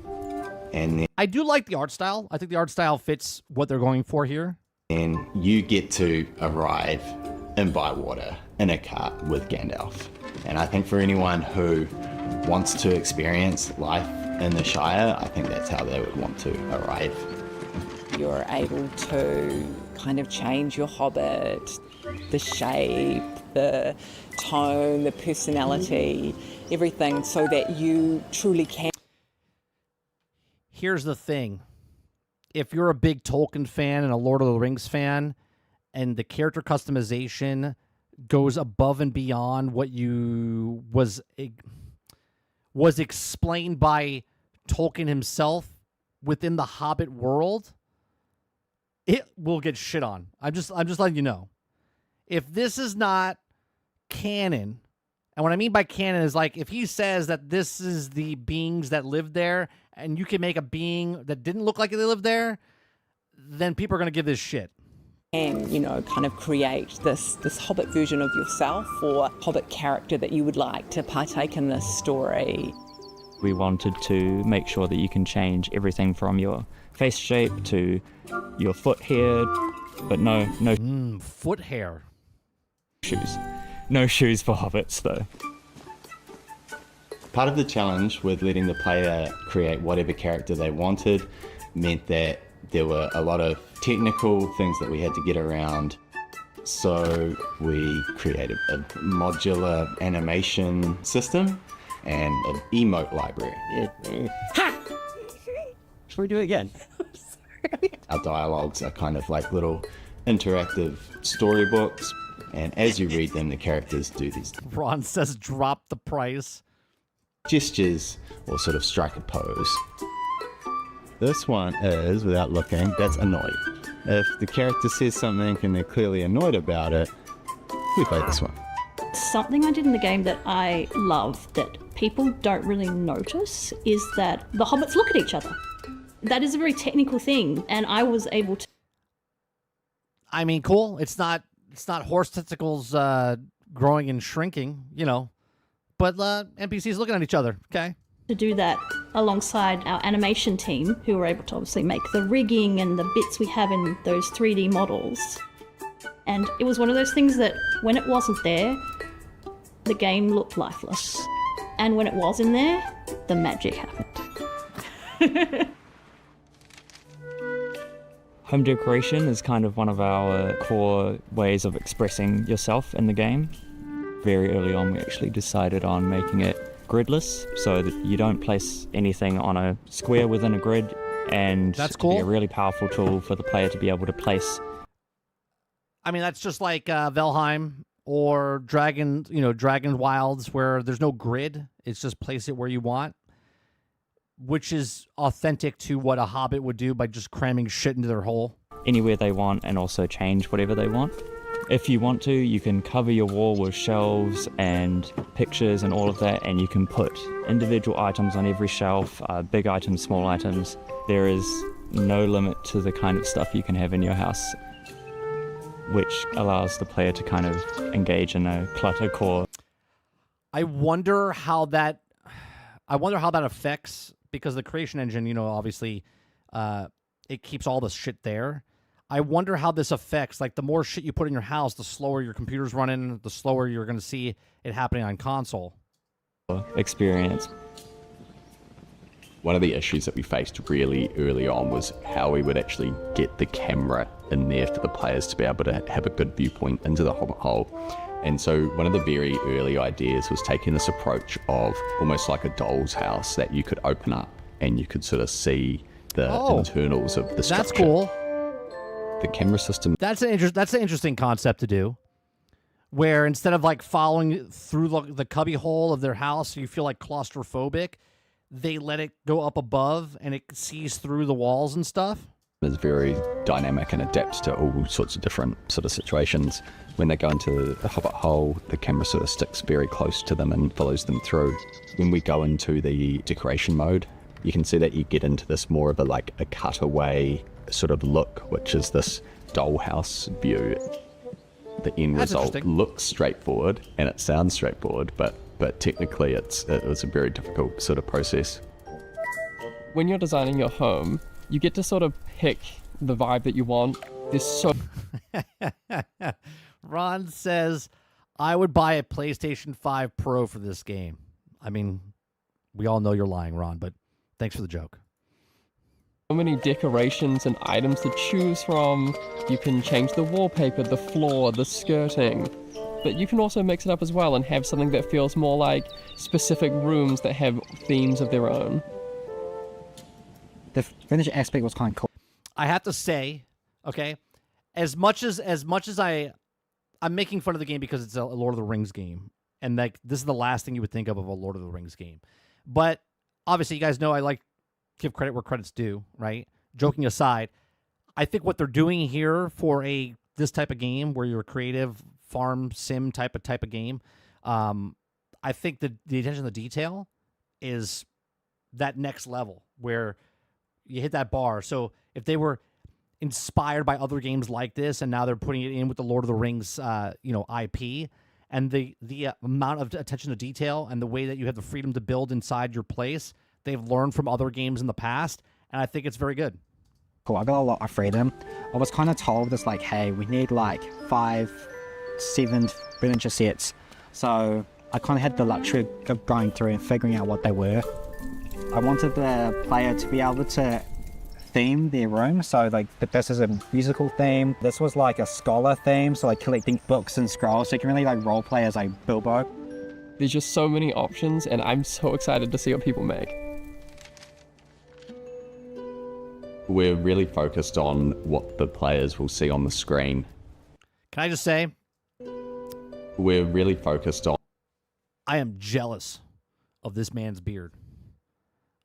And then I do like the art style. I think the art style fits what they're going for here. you get to arrive in Bywater in a cart with Gandalf. And I think for anyone who wants to experience life in the Shire, I think that's how they would want to arrive. You're able to kind of change your hobbit, the shape, the tone, the personality, everything, so that you truly can. Here's the thing. If you're a big Tolkien fan and a Lord of the Rings fan, and the character customization goes above and beyond what you was explained by Tolkien himself within the Hobbit world, it will get shit on. I'm just letting you know. If this is not canon, and what I mean by canon is, like, if he says that this is the beings that live there, and you can make a being that didn't look like they lived there, then people are going to give this shit. And, you know, kind of create this Hobbit version of yourself or Hobbit character that you would like to partake in this story. We wanted to make sure that you can change everything from your face shape to your foot hair, but no Foot hair. shoes. No shoes for hobbits, though. Part of the challenge with letting the player create whatever character they wanted meant that there were a lot of technical things that we had to get around. So we created a modular animation system and an emote library. Should we do it again? Our dialogues are kind of like little interactive storybooks, and as you read them, the characters do these Ron says drop the price. gestures or sort of strike a pose. This one is, without looking, that's annoyed. If the character says something and they're clearly annoyed about it, we play this one. Something I did in the game that I love that people don't really notice is that the hobbits look at each other. That is a very technical thing, and I was able to. I mean, cool. It's not horse testicles growing and shrinking, you know, but NPCs looking at each other. Okay. To do that alongside our animation team, who were able to obviously make the rigging and the bits we have in those 3D models. And it was one of those things that when it wasn't there, the game looked lifeless. And when it was in there, the magic happened. Home decoration is kind of one of our core ways of expressing yourself in the game. very early on, we actually decided on making it gridless, so that you don't place anything on a square within a grid, and That's to be a cool. really powerful tool for the player to be able to place. I mean, that's just like Valheim or Dragon Wilds, where there's no grid. It's just place it where you want, which is authentic to what a hobbit would do by just cramming shit into their hole. Anywhere they want, and also change whatever they want. If you want to, you can cover your wall with shelves and pictures and all of that, and you can put individual items on every shelf, big items, small items. There is no limit to the kind of stuff you can have in your house, which allows the player to kind of engage in a clutter core. I wonder how that affects, because the creation engine, obviously, it keeps all the shit there. I wonder how this affects, like, the more shit you put in your house, the slower your computer's running, the slower you're going to see it happening on console. Experience. One of the issues that we faced really early on was how we would actually get the camera in there for the players to be able to have a good viewpoint into the hobbit hole. And so one of the very early ideas was taking this approach of almost like a doll's house that you could open up and you could sort of see the internals of the structure. That's cool. The camera system. That's an interesting concept to do, where instead of like following through the cubby hole of their house, so you feel like claustrophobic, they let it go up above and it sees through the walls and stuff. Is very dynamic and adapts to all sorts of different sort of situations. When they go into the hobbit hole, the camera sort of sticks very close to them and follows them through. When we go into the decoration mode, you can see that you get into this more of a cutaway sort of look, which is this dollhouse view. The end result looks straightforward and it sounds straightforward, but technically it was a very difficult sort of process. When you're designing your home, you get to sort of pick the vibe that you want. There's so... Ron says, I would buy a PlayStation 5 Pro for this game. I mean, we all know you're lying, Ron, but thanks for the joke. So many decorations and items to choose from. You can change the wallpaper, the floor, the skirting. But you can also mix it up as well and have something that feels more like specific rooms that have themes of their own. The furniture aspect was kind of cool. I have to say, okay, as much as I'm making fun of the game because it's a Lord of the Rings game, and like this is the last thing you would think of a Lord of the Rings game. But obviously, you guys know I like give credit where credit's due, right? Joking aside, I think what they're doing here for this type of game where you're a creative farm sim type of game, I think the attention to detail is that next level where you hit that bar. So if they were inspired by other games like this, and now they're putting it in with the Lord of the Rings, IP, and the amount of attention to detail and the way that you have the freedom to build inside your place, they've learned from other games in the past, and I think it's very good. Cool, I got a lot of freedom. I was kind of told this like, hey, we need like 5-7 furniture sets. So I kind of had the luxury of going through and figuring out what they were. I wanted the player to be able to theme their room. So like this is a musical theme. This was like a scholar theme. So like collecting books and scrolls. So you can really like role play as like Bilbo. There's just so many options and I'm so excited to see what people make. We're really focused on what the players will see on the screen. Can I just say? We're really focused on... I am jealous of this man's beard.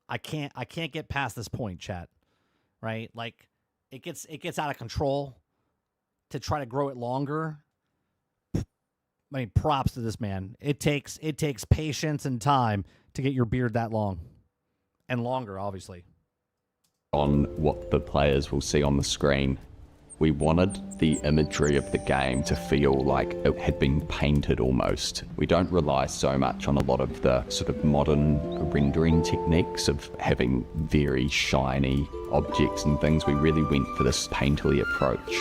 I can't get past this point, chat. Right? Like, it gets out of control to try to grow it longer. I mean, props to this man. It takes patience and time to get your beard that long. And longer, obviously. On what the players will see on the screen. We wanted the imagery of the game to feel like it had been painted almost. We don't rely so much on a lot of the sort of modern rendering techniques of having very shiny objects and things. We really went for this painterly approach.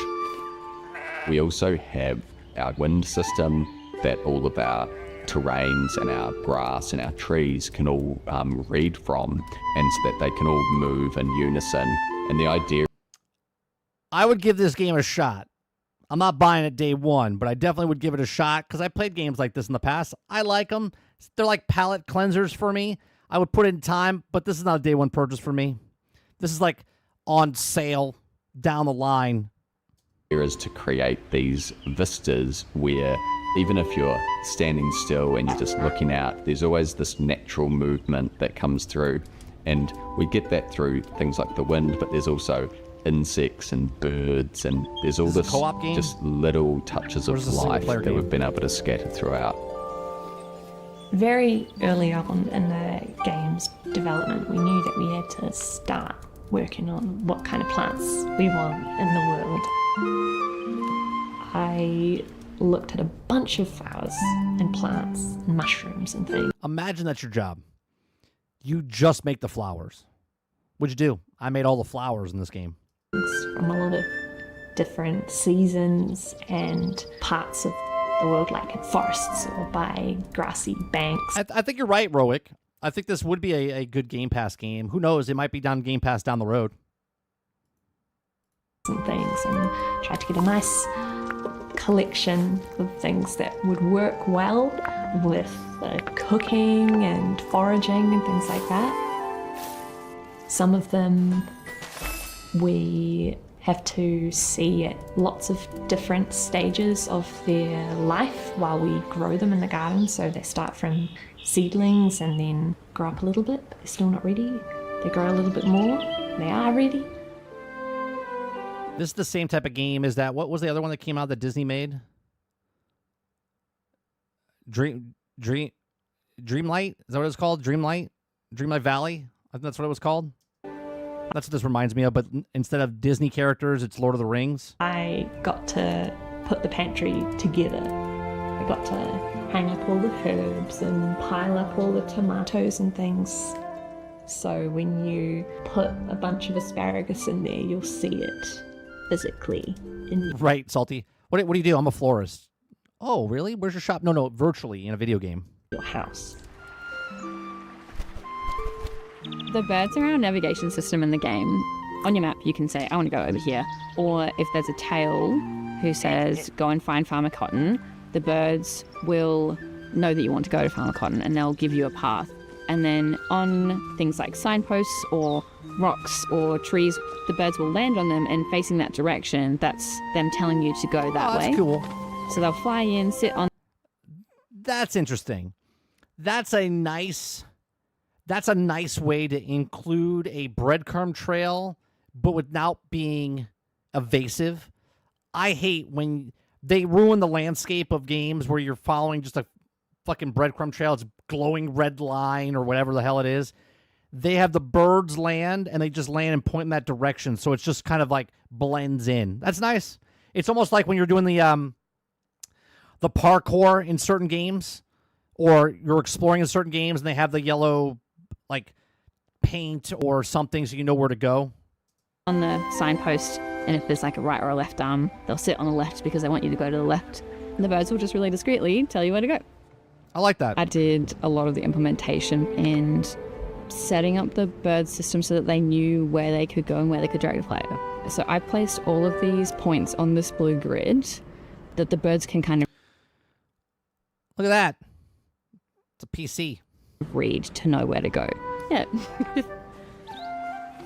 We also have our wind system that all of our terrains and our grass and our trees can all read from, and so that they can all move in unison. And the idea... I would give this game a shot. I'm not buying it day one, but I definitely would give it a shot because I played games like this in the past. I like them. They're like palate cleansers for me. I would put it in time, but this is not a day one purchase for me. This is like on sale down the line. Is to create these vistas where even if you're standing still and you're just looking out, there's always this natural movement that comes through. And we get that through things like the wind, but there's also insects and birds, and there's all this co-op game? just little touches of life that we've been able to scatter throughout. Very early on in the game's development, we knew that we had to start working on what kind of plants we want in the world. I looked at a bunch of flowers and plants and mushrooms and things. Imagine that's your job. You just make the flowers. What'd you do? I made all the flowers in this game. From a lot of different seasons and parts of the world, like in forests or by grassy banks. I think you're right, Roic. I think this would be a good Game Pass game. Who knows? It might be down Game Pass down the road. And things, and tried to get a nice collection of things that would work well with cooking and foraging and things like that. Some of them we have to see at lots of different stages of their life while we grow them in the garden. So they start from seedlings and then grow up a little bit, but they're still not ready. They grow a little bit more, they are ready. This is the same type of game as that. What was the other one that came out that Disney made? Dreamlight? Is that what it's called? Dreamlight Valley? I think that's what it was called. That's what this reminds me of, but instead of Disney characters, it's Lord of the Rings. I got to put the pantry together. I got to hang up all the herbs and pile up all the tomatoes and things. So when you put a bunch of asparagus in there, you'll see it physically. Right, Salty. What do you do? I'm a florist. Oh, really? Where's your shop? No, virtually in a video game. Your house. The birds are our navigation system in the game. On your map, you can say, I want to go over here. Or if there's a tail who says, go and find Farmer Cotton, the birds will know that you want to go to Farmer Cotton and they'll give you a path. And then on things like signposts or rocks or trees, the birds will land on them, and facing that direction, that's them telling you to go that way. That's cool. So they'll fly in, sit on. That's interesting. That's a nice way to include a breadcrumb trail, but without being evasive. I hate when they ruin the landscape of games where you're following just a fucking breadcrumb trail. It's glowing red line or whatever the hell it is. They have the birds land, and they just land and point in that direction, so it's just kind of like blends in. That's nice. It's almost like when you're doing the parkour in certain games, or you're exploring in certain games, and they have the yellow like paint or something so you know where to go. On the signpost, and if there's like a right or a left arm, they'll sit on the left because they want you to go to the left. And the birds will just really discreetly tell you where to go. I like that. I did a lot of the implementation and setting up the bird system so that they knew where they could go and where they could direct the player. So I placed all of these points on this blue grid that the birds can kind of... Look at that. It's a PC. ...read to know where to go. Yeah.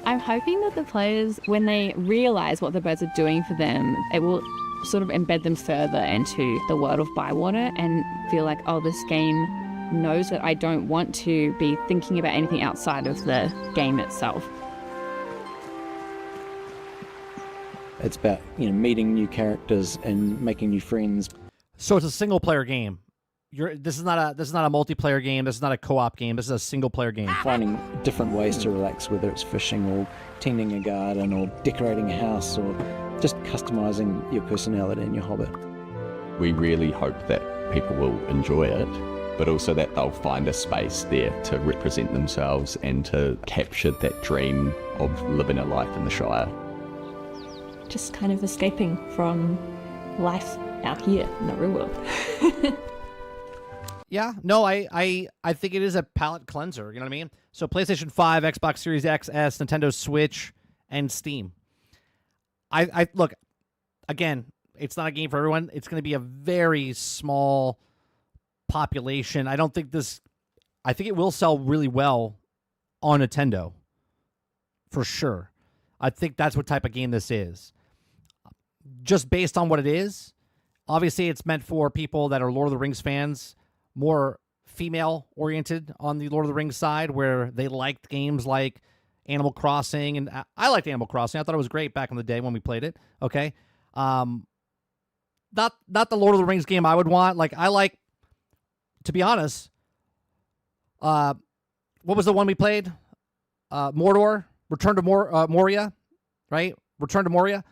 I'm hoping that the players, when they realize what the birds are doing for them, it will sort of embed them further into the world of Bywater and feel like, oh, this game knows that I don't want to be thinking about anything outside of the game itself. It's about, meeting new characters and making new friends. So it's a single player game. This is not a multiplayer game. This is not a co-op game. This is a single player game. Finding different ways to relax, whether it's fishing or tending a garden or decorating a house or just customizing your personality and your hobbit. We really hope that people will enjoy it, but also that they'll find a space there to represent themselves and to capture that dream of living a life in the Shire. Just kind of escaping from life out here in the real world. Yeah, no, I think it is a palate cleanser, you know what I mean? So PlayStation 5, Xbox Series XS, Nintendo Switch, and Steam. I look, again, it's not a game for everyone. It's going to be a very small population. I think it will sell really well on Nintendo, for sure. I think that's what type of game this is. Just based on what it is, obviously it's meant for people that are Lord of the Rings fans, more female-oriented on the Lord of the Rings side, where they liked games like Animal Crossing, and I liked Animal Crossing. I thought it was great back in the day when we played it, okay? Not the Lord of the Rings game I would want. Like, I like, to be honest, what was the one we played? Mordor? Return to Moria, right? Return to Moria.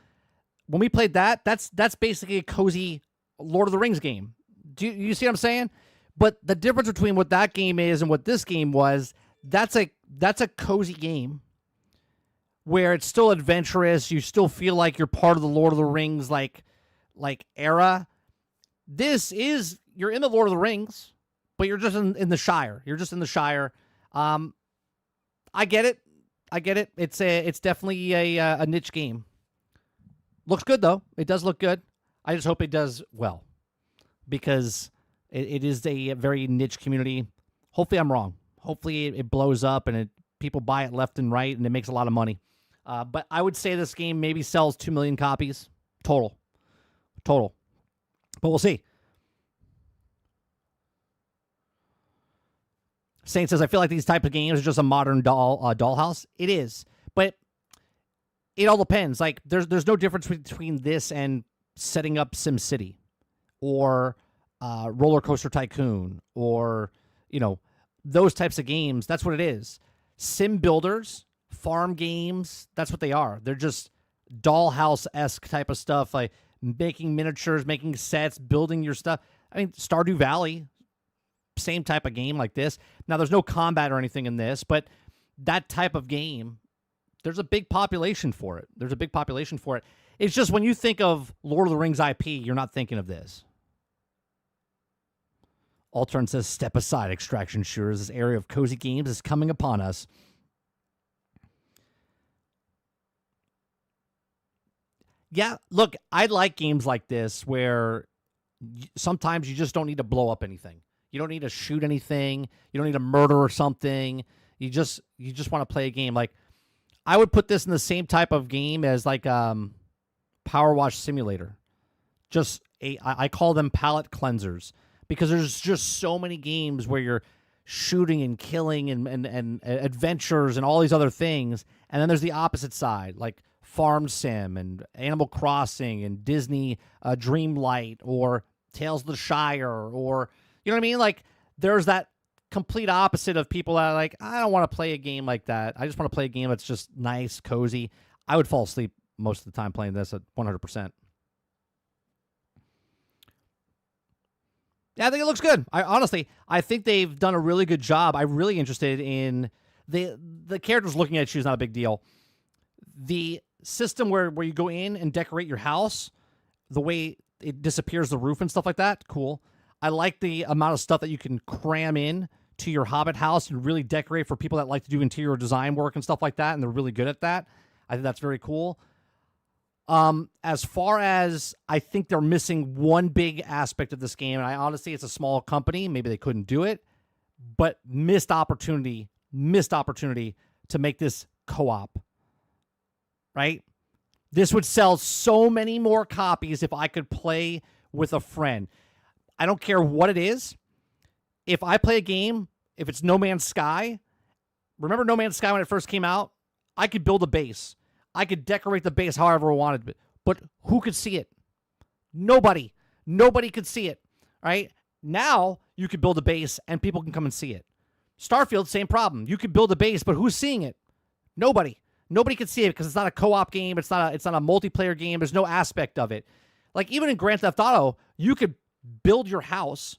When we played that, that's basically a cozy Lord of the Rings game. Do you see what I'm saying? But the difference between what that game is and what this game was, that's a cozy game where it's still adventurous. You still feel like you're part of the Lord of the Rings like era. This is, you're in the Lord of the Rings, but you're just in the Shire. You're just in the Shire. I get it. It's definitely a niche game. Looks good though. It does look good. I just hope it does well, because it is a very niche community. Hopefully I'm wrong. Hopefully it blows up and people buy it left and right and it makes a lot of money. But I would say this game maybe sells 2 million copies total. But we'll see. Saint says, I feel like these type of games are just a modern dollhouse. It is, but it all depends. Like, there's no difference between this and setting up SimCity or Roller Coaster Tycoon or, those types of games. That's what it is. Sim builders, farm games, that's what they are. They're just dollhouse-esque type of stuff, like making miniatures, making sets, building your stuff. I mean, Stardew Valley, same type of game like this. Now, there's no combat or anything in this, but that type of game, there's a big population for it. It's just when you think of Lord of the Rings IP, you're not thinking of this. Altern says, step aside, extraction shooters. This area of cozy games is coming upon us. Yeah, look, I like games like this where sometimes you just don't need to blow up anything. You don't need to shoot anything. You don't need to murder or something. You just want to play a game. Like, I would put this in the same type of game as like Power Wash Simulator. I call them palate cleansers, because there's just so many games where you're shooting and killing and adventures and all these other things. And then there's the opposite side, like Farm Sim and Animal Crossing and Disney Dreamlight or Tales of the Shire, or, you know what I mean? Like, there's that complete opposite of people that are like, I don't want to play a game like that. I just want to play a game that's just nice, cozy. I would fall asleep most of the time playing this at 100%. Yeah, I think it looks good. I think they've done a really good job. I'm really interested in the characters looking at you is not a big deal. The system where you go in and decorate your house, the way it disappears the roof and stuff like that, cool. I like the amount of stuff that you can cram in to your Hobbit house and really decorate for people that like to do interior design work and stuff like that, and they're really good at that. I think that's very cool. As far as, I think they're missing one big aspect of this game, and honestly, it's a small company. Maybe they couldn't do it, but missed opportunity to make this co-op, right? This would sell so many more copies if I could play with a friend. I don't care what it is. If I play a game, if it's No Man's Sky, remember No Man's Sky when it first came out? I could build a base. I could decorate the base however I wanted, but who could see it? Nobody. Nobody could see it, right? Now, you could build a base and people can come and see it. Starfield, same problem. You could build a base, but who's seeing it? Nobody. Nobody could see it because it's not a co-op game. It's not a multiplayer game. There's no aspect of it. Like, even in Grand Theft Auto, you could build your house,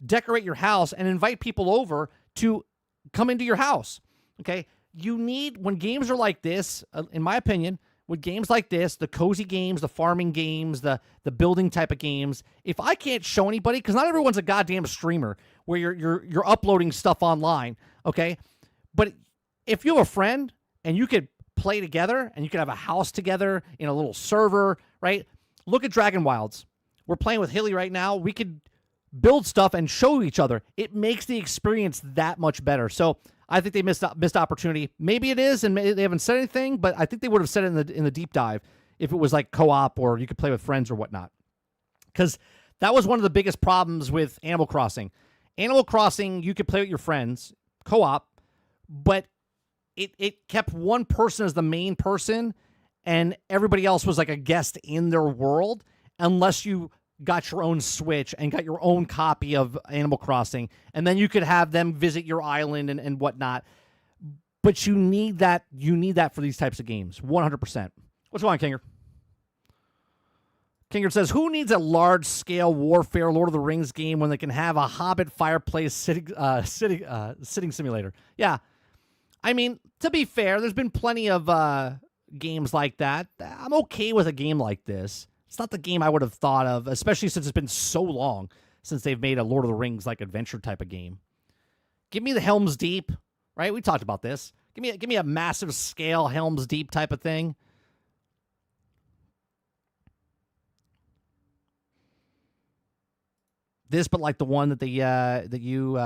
decorate your house, and invite people over to come into your house, okay? You need, when games are like this, in my opinion, with games like this, the cozy games, the farming games, the building type of games, if I can't show anybody, because not everyone's a goddamn streamer where you're uploading stuff online, okay? But if you have a friend and you could play together and you could have a house together in a little server, right? Look at Dragon Wilds. We're playing with Hilly right now. We could build stuff and show each other. It makes the experience that much better. So I think they missed opportunity. Maybe it is, and they haven't said anything, but I think they would have said it in the deep dive if it was like co-op or you could play with friends or whatnot. Because that was one of the biggest problems with Animal Crossing. Animal Crossing, you could play with your friends, co-op, but it kept one person as the main person, and everybody else was like a guest in their world, unless you got your own Switch and got your own copy of Animal Crossing, and then you could have them visit your island and whatnot. But you need that. You need that for these types of games, 100%. What's going on, Kinger? Kinger says, who needs a large-scale warfare Lord of the Rings game when they can have a Hobbit fireplace sitting simulator? Yeah. I mean, to be fair, there's been plenty of games like that. I'm okay with a game like this. It's not the game I would have thought of, especially since it's been so long since they've made a Lord of the Rings like adventure type of game. Give me the Helm's Deep, right? We talked about this. Give me a massive scale Helm's Deep type of thing. This, but like the one that you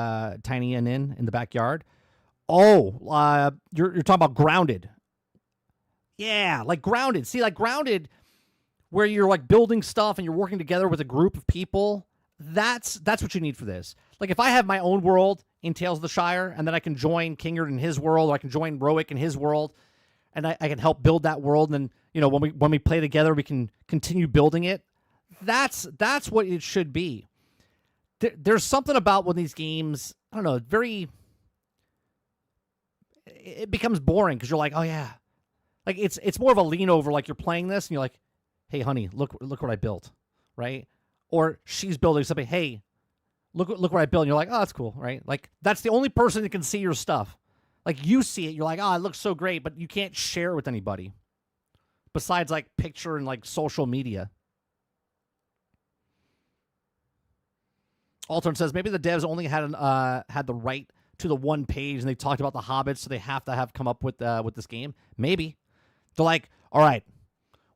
Tiny in the backyard. Oh, you're talking about Grounded. Yeah, like Grounded. See, like Grounded, where you're like building stuff and you're working together with a group of people. That's what you need for this. Like if I have my own world in Tales of the Shire, and then I can join Kingard in his world, or I can join Roic in his world, and I can help build that world. And then when we play together, we can continue building it. That's what it should be. There's something about when these games, I don't know, it becomes boring because you're like, oh yeah, like it's more of a lean over, like you're playing this and you're like, hey honey, look what I built, right? Or she's building something, hey, look what I built, and you're like, oh, that's cool, right? Like that's the only person that can see your stuff. Like you see it, you're like, oh, it looks so great, but you can't share it with anybody besides like picture and like social media. Altern says maybe the devs only had the right to the one page, and they talked about the hobbits, so they have to have come up with this game. Maybe they're like, all right,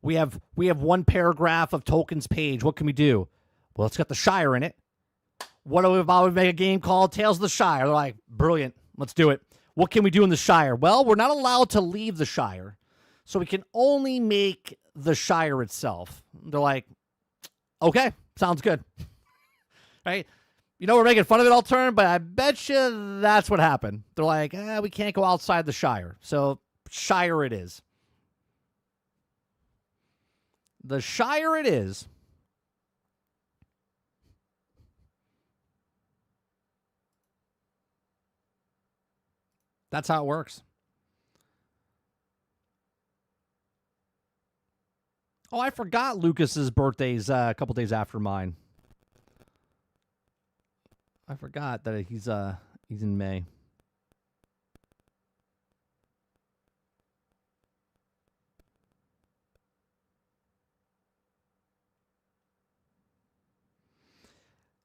we have one paragraph of Tolkien's page. What can we do? Well, it's got the Shire in it. What about we make a game called Tales of the Shire? They're like, brilliant, let's do it. What can we do in the Shire? Well, we're not allowed to leave the Shire, so we can only make the Shire itself. They're like, okay, sounds good. Right? You know, we're making fun of it all turn, but I bet you that's what happened. They're like, we can't go outside the Shire. So Shire it is. The Shire it is. That's how it works. Oh, I forgot Lucas's birthday's a couple days after mine. I forgot that he's in May.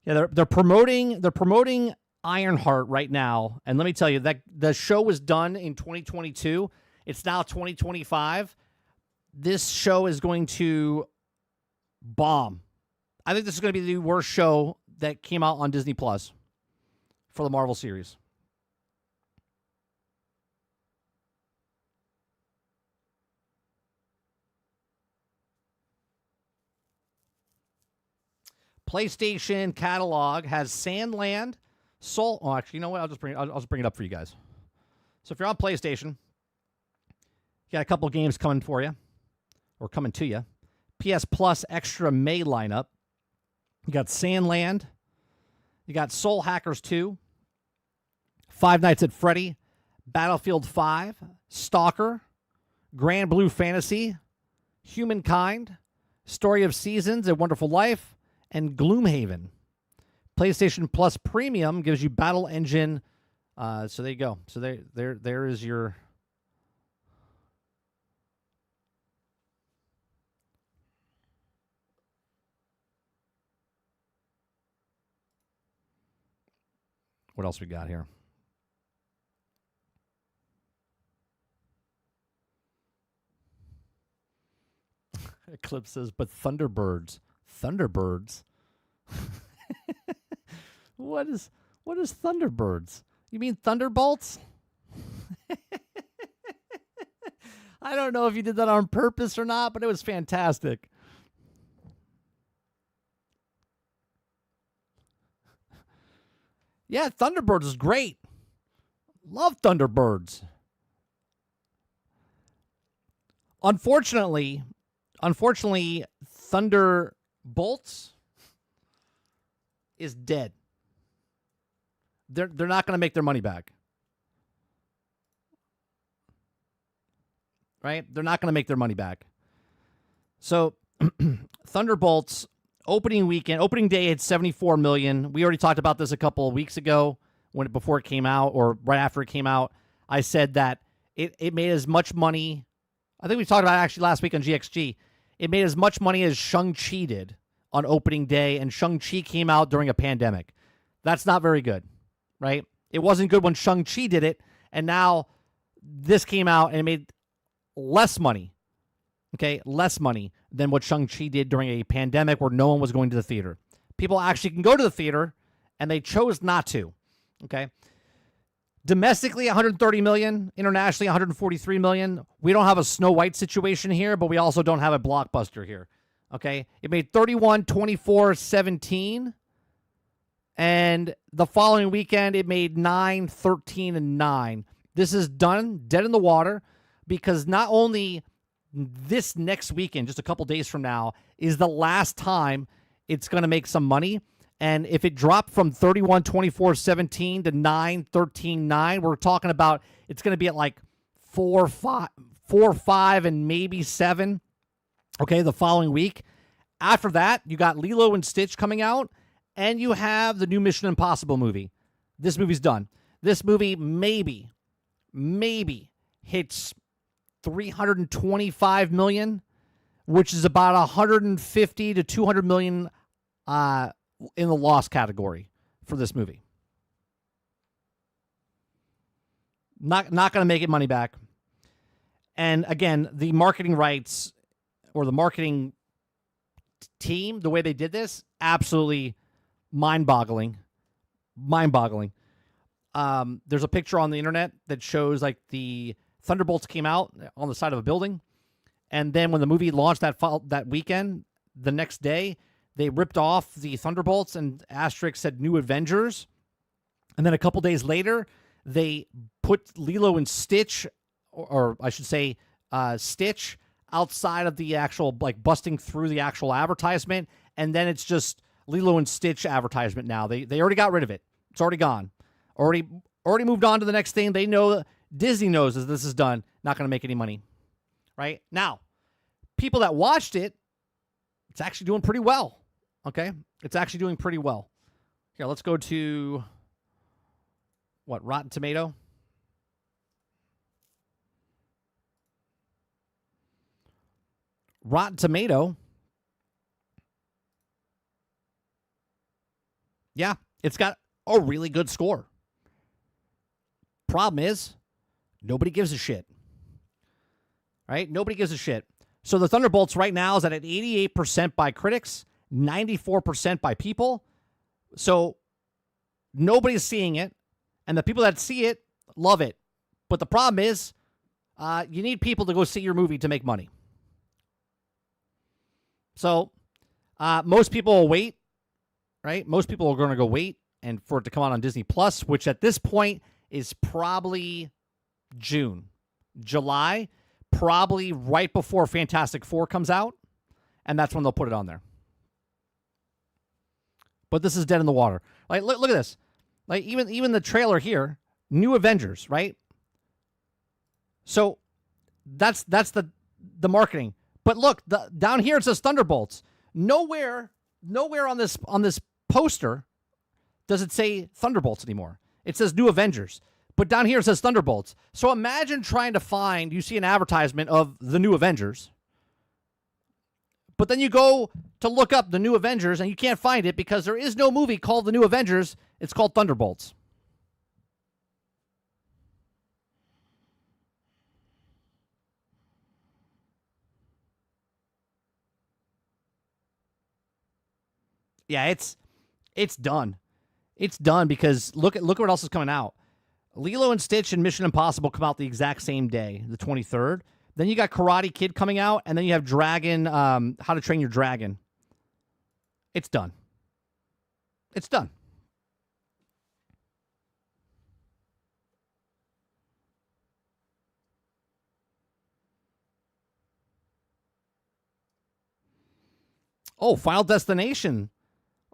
Yeah, they're promoting Ironheart right now, and let me tell you that the show was done in 2022. It's now 2025. This show is going to bomb. I think this is going to be the worst show that came out on Disney Plus for the Marvel series. PlayStation catalog has Sandland, Soul. Oh, actually, you know what? I'll just bring it up for you guys. So if you're on PlayStation, you got a couple games coming for you, or coming to you. PS Plus Extra May lineup. You got Sandland. You got Soul Hackers 2. Five Nights at Freddy. Battlefield 5. Stalker. Grand Blue Fantasy. Humankind. Story of Seasons, A Wonderful Life. And Gloomhaven. PlayStation Plus Premium gives you Battle Engine. So there you go. So there is your... What else we got here? Eclipse says, but Thunderbirds. Thunderbirds? What is Thunderbirds? You mean Thunderbolts? I don't know if you did that on purpose or not, but it was fantastic. Yeah, Thunderbirds is great. Love Thunderbirds. Unfortunately, Thunderbolts is dead. They're not going to make their money back. Right? They're not going to make their money back. So, Thunderbolts opening day had 74 million. We already talked about this a couple of weeks ago before it came out, or right after it came out. I said that it made as much money. I think we talked about it actually last week on GXG. It made as much money as Shang-Chi did on opening day, and Shang-Chi came out during a pandemic. That's not very good, right? It wasn't good when Shang-Chi did it, and now this came out and it made less money, okay? Less money than what Shang-Chi did during a pandemic where no one was going to the theater. People actually can go to the theater, and they chose not to, okay? Domestically, 130 million. Internationally, 143 million. We don't have a Snow White situation here, but we also don't have a blockbuster here. Okay? It made 31, 24, 17. And the following weekend, it made 9, 13, and 9. This is done, dead in the water, because not only this next weekend, just a couple days from now, is the last time it's going to make some money. And if it dropped from 31, 24, 17 to 9, 13, 9, we're talking about it's going to be at like 4, 5, and maybe 7, okay, the following week. After that, you got Lilo and Stitch coming out, and you have the new Mission Impossible movie. This movie's done. This movie maybe hits 325 million, which is about 150 to 200 million in the loss category for this movie. Not going to make it money back. And again, the marketing rights or the marketing team, the way they did this, absolutely mind-boggling. Mind-boggling. There's a picture on the internet that shows like the Thunderbolts came out on the side of a building, and then when the movie launched that weekend, the next day, they ripped off the Thunderbolts and asterisk said New Avengers. And then a couple days later, they put Lilo and Stitch, or I should say Stitch, outside of the actual, like busting through the actual advertisement. And then it's just Lilo and Stitch advertisement now. They already got rid of it. It's already gone. Already moved on to the next thing. They know, Disney knows that this is done. Not going to make any money. Right? Now, people that watched it, it's actually doing pretty well. Okay? It's actually doing pretty well. Here, let's go to, Rotten Tomato? Rotten Tomato. Yeah, it's got a really good score. Problem is, nobody gives a shit. Right? Nobody gives a shit. So the Thunderbolts right now is at an 88% by critics, 94% by people. So nobody's seeing it, and the people that see it love it. But the problem is, you need people to go see your movie to make money. So most people will wait, right? Most people are going to go wait and for it to come out on Disney Plus, which at this point is probably June, July, probably right before Fantastic Four comes out, and that's when they'll put it on there. But this is dead in the water. Like, look at this. Like, even the trailer here, New Avengers, right? So that's the marketing. But look, down here it says Thunderbolts. Nowhere on this poster does it say Thunderbolts anymore. It says New Avengers. But down here it says Thunderbolts. So imagine trying to find, you see an advertisement of the New Avengers, but then you go to look up the New Avengers and you can't find it because there is no movie called the New Avengers. It's called Thunderbolts. Yeah, it's done. It's done because look at what else is coming out. Lilo and Stitch and Mission Impossible come out the exact same day, the 23rd. Then you got Karate Kid coming out, and then you have Dragon, How to Train Your Dragon. It's done. It's done. Oh, Final Destination.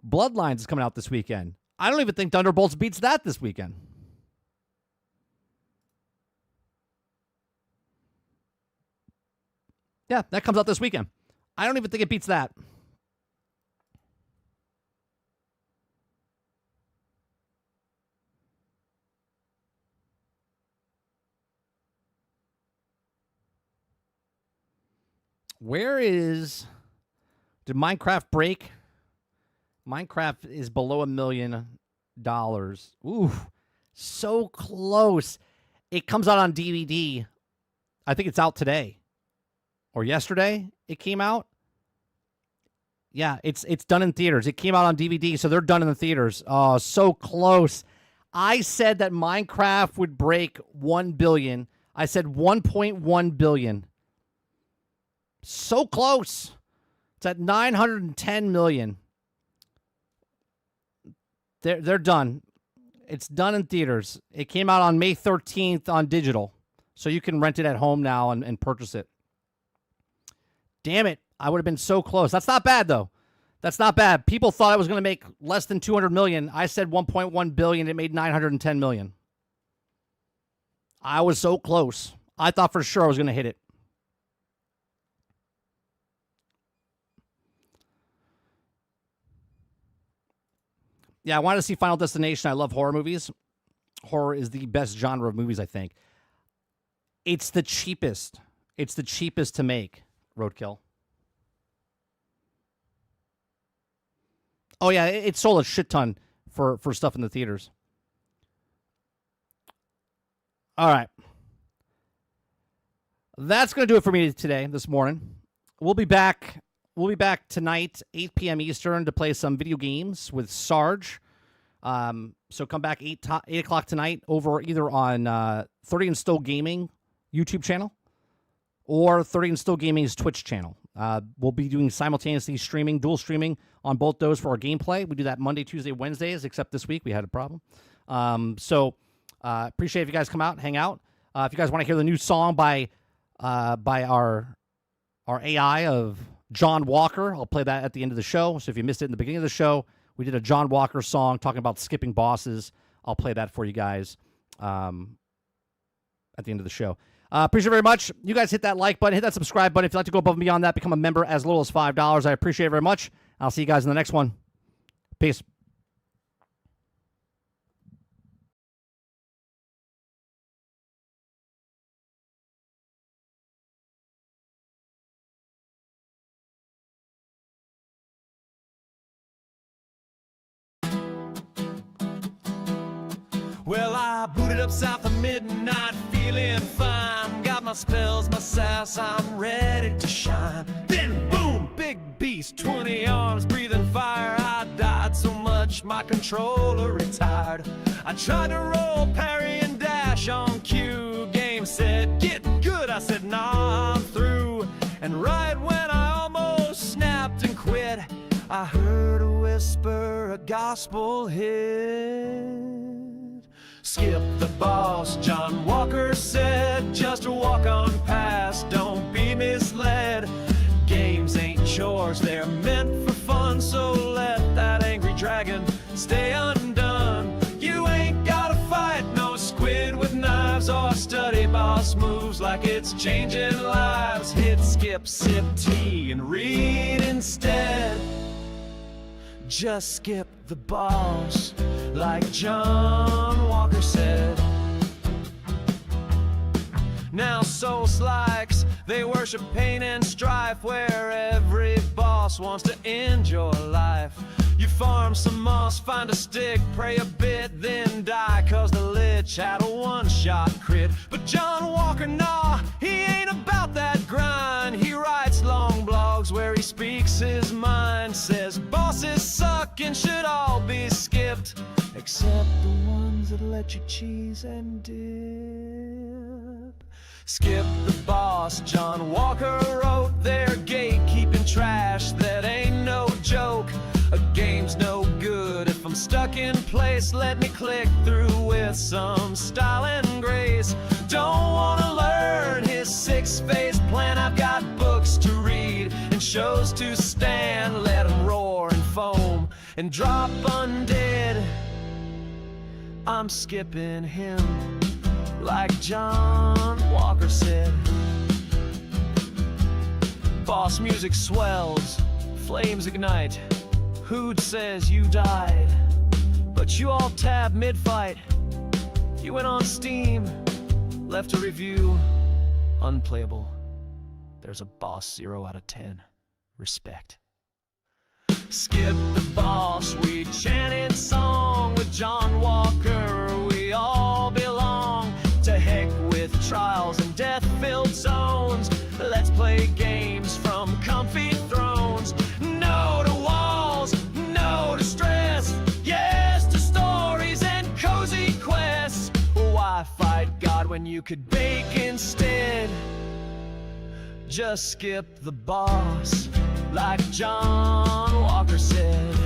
Bloodlines is coming out this weekend. I don't even think Thunderbolts beats that this weekend. Yeah, that comes out this weekend. I don't even think it beats that. Where is... Did Minecraft break? Minecraft is below $1 million. Ooh, so close. It comes out on DVD. I think it's out today. Or yesterday it came out. Yeah, it's done in theaters. It came out on DVD, so they're done in the theaters. Oh, so close. I said that Minecraft would break 1 billion. I said 1.1 billion. So close. It's at 910 million. They're done. It's done in theaters. It came out on May 13th on digital. So you can rent it at home now and purchase it. Damn it. I would have been so close. That's not bad, though. That's not bad. People thought I was going to make less than 200 million. I said 1.1 billion. It made 910 million. I was so close. I thought for sure I was going to hit it. Yeah, I wanted to see Final Destination. I love horror movies. Horror is the best genre of movies, I think. It's the cheapest. It's the cheapest to make, Roadkill. Oh, yeah, it sold a shit ton for stuff in the theaters. All right. That's going to do it for me today, this morning. We'll be back tonight, 8 p.m. Eastern, to play some video games with Sarge. So come back 8 o'clock tonight over either on 30 and Still Gaming YouTube channel or 30 and Still Gaming's Twitch channel. We'll be doing simultaneously streaming, dual streaming on both those for our gameplay. We do that Monday, Tuesday, Wednesdays, except this week we had a problem. So appreciate if you guys come out and hang out. If you guys want to hear the new song by our AI of John Walker, I'll play that at the end of the show. So if you missed it in the beginning of the show, we did a John Walker song talking about skipping bosses. I'll play that for you guys at the end of the show. Appreciate it very much. You guys hit that like button, hit that subscribe button. If you'd like to go above and beyond that, become a member as little as $5. I appreciate it very much. I'll see you guys in the next one. Peace. Well, I booted up south of midnight, feeling fine. Got my spells, my sass, I'm ready to shine. Then boom, big beast, 20 arms, breathing fire. I died so much, my controller retired. I tried to roll, parry, and dash on cue. Game said, get good. I said, nah, I'm through. And right when I almost snapped and quit, I heard a whisper, a gospel hit. Skip the boss, John Walker said. Just walk on past, don't be misled. Games ain't chores, they're meant for fun. So let that angry dragon stay undone. You ain't gotta fight no squid with knives, or study boss moves like it's changing lives. Hit skip, sip tea, and read instead. Just skip the boss, like John Walker said. Now soul slikes, they worship pain and strife, where every boss wants to end your life. You farm some moss, find a stick, pray a bit, then die, cause the lich had a one-shot crit. But John Walker, nah, he ain't about that grind. He writes long blogs where he speaks his mind, says bosses suck talking should all be skipped, except the ones that let you cheese and dip. Skip the boss, John Walker wrote. They're gatekeeping trash that ain't no joke. A game's no good if I'm stuck in place. Let me click through with some style and grace. Don't wanna learn his six-phase plan. I've got books to read and shows to stand. Let him roar and foam and drop undead. I'm skipping him, like John Walker said. Boss music swells, flames ignite. Hood says you died, but you all tab mid-fight. You went on Steam, left a review, unplayable. There's a boss 0 out of 10. Respect. Skip the boss, we chanted song with John Walker. We all belong. To heck with trials and death-filled zones. Let's play games from comfy thrones. No to walls, no to stress. Yes to stories and cozy quests. Why fight God when you could bake instead? Just skip the boss, like John Walker said.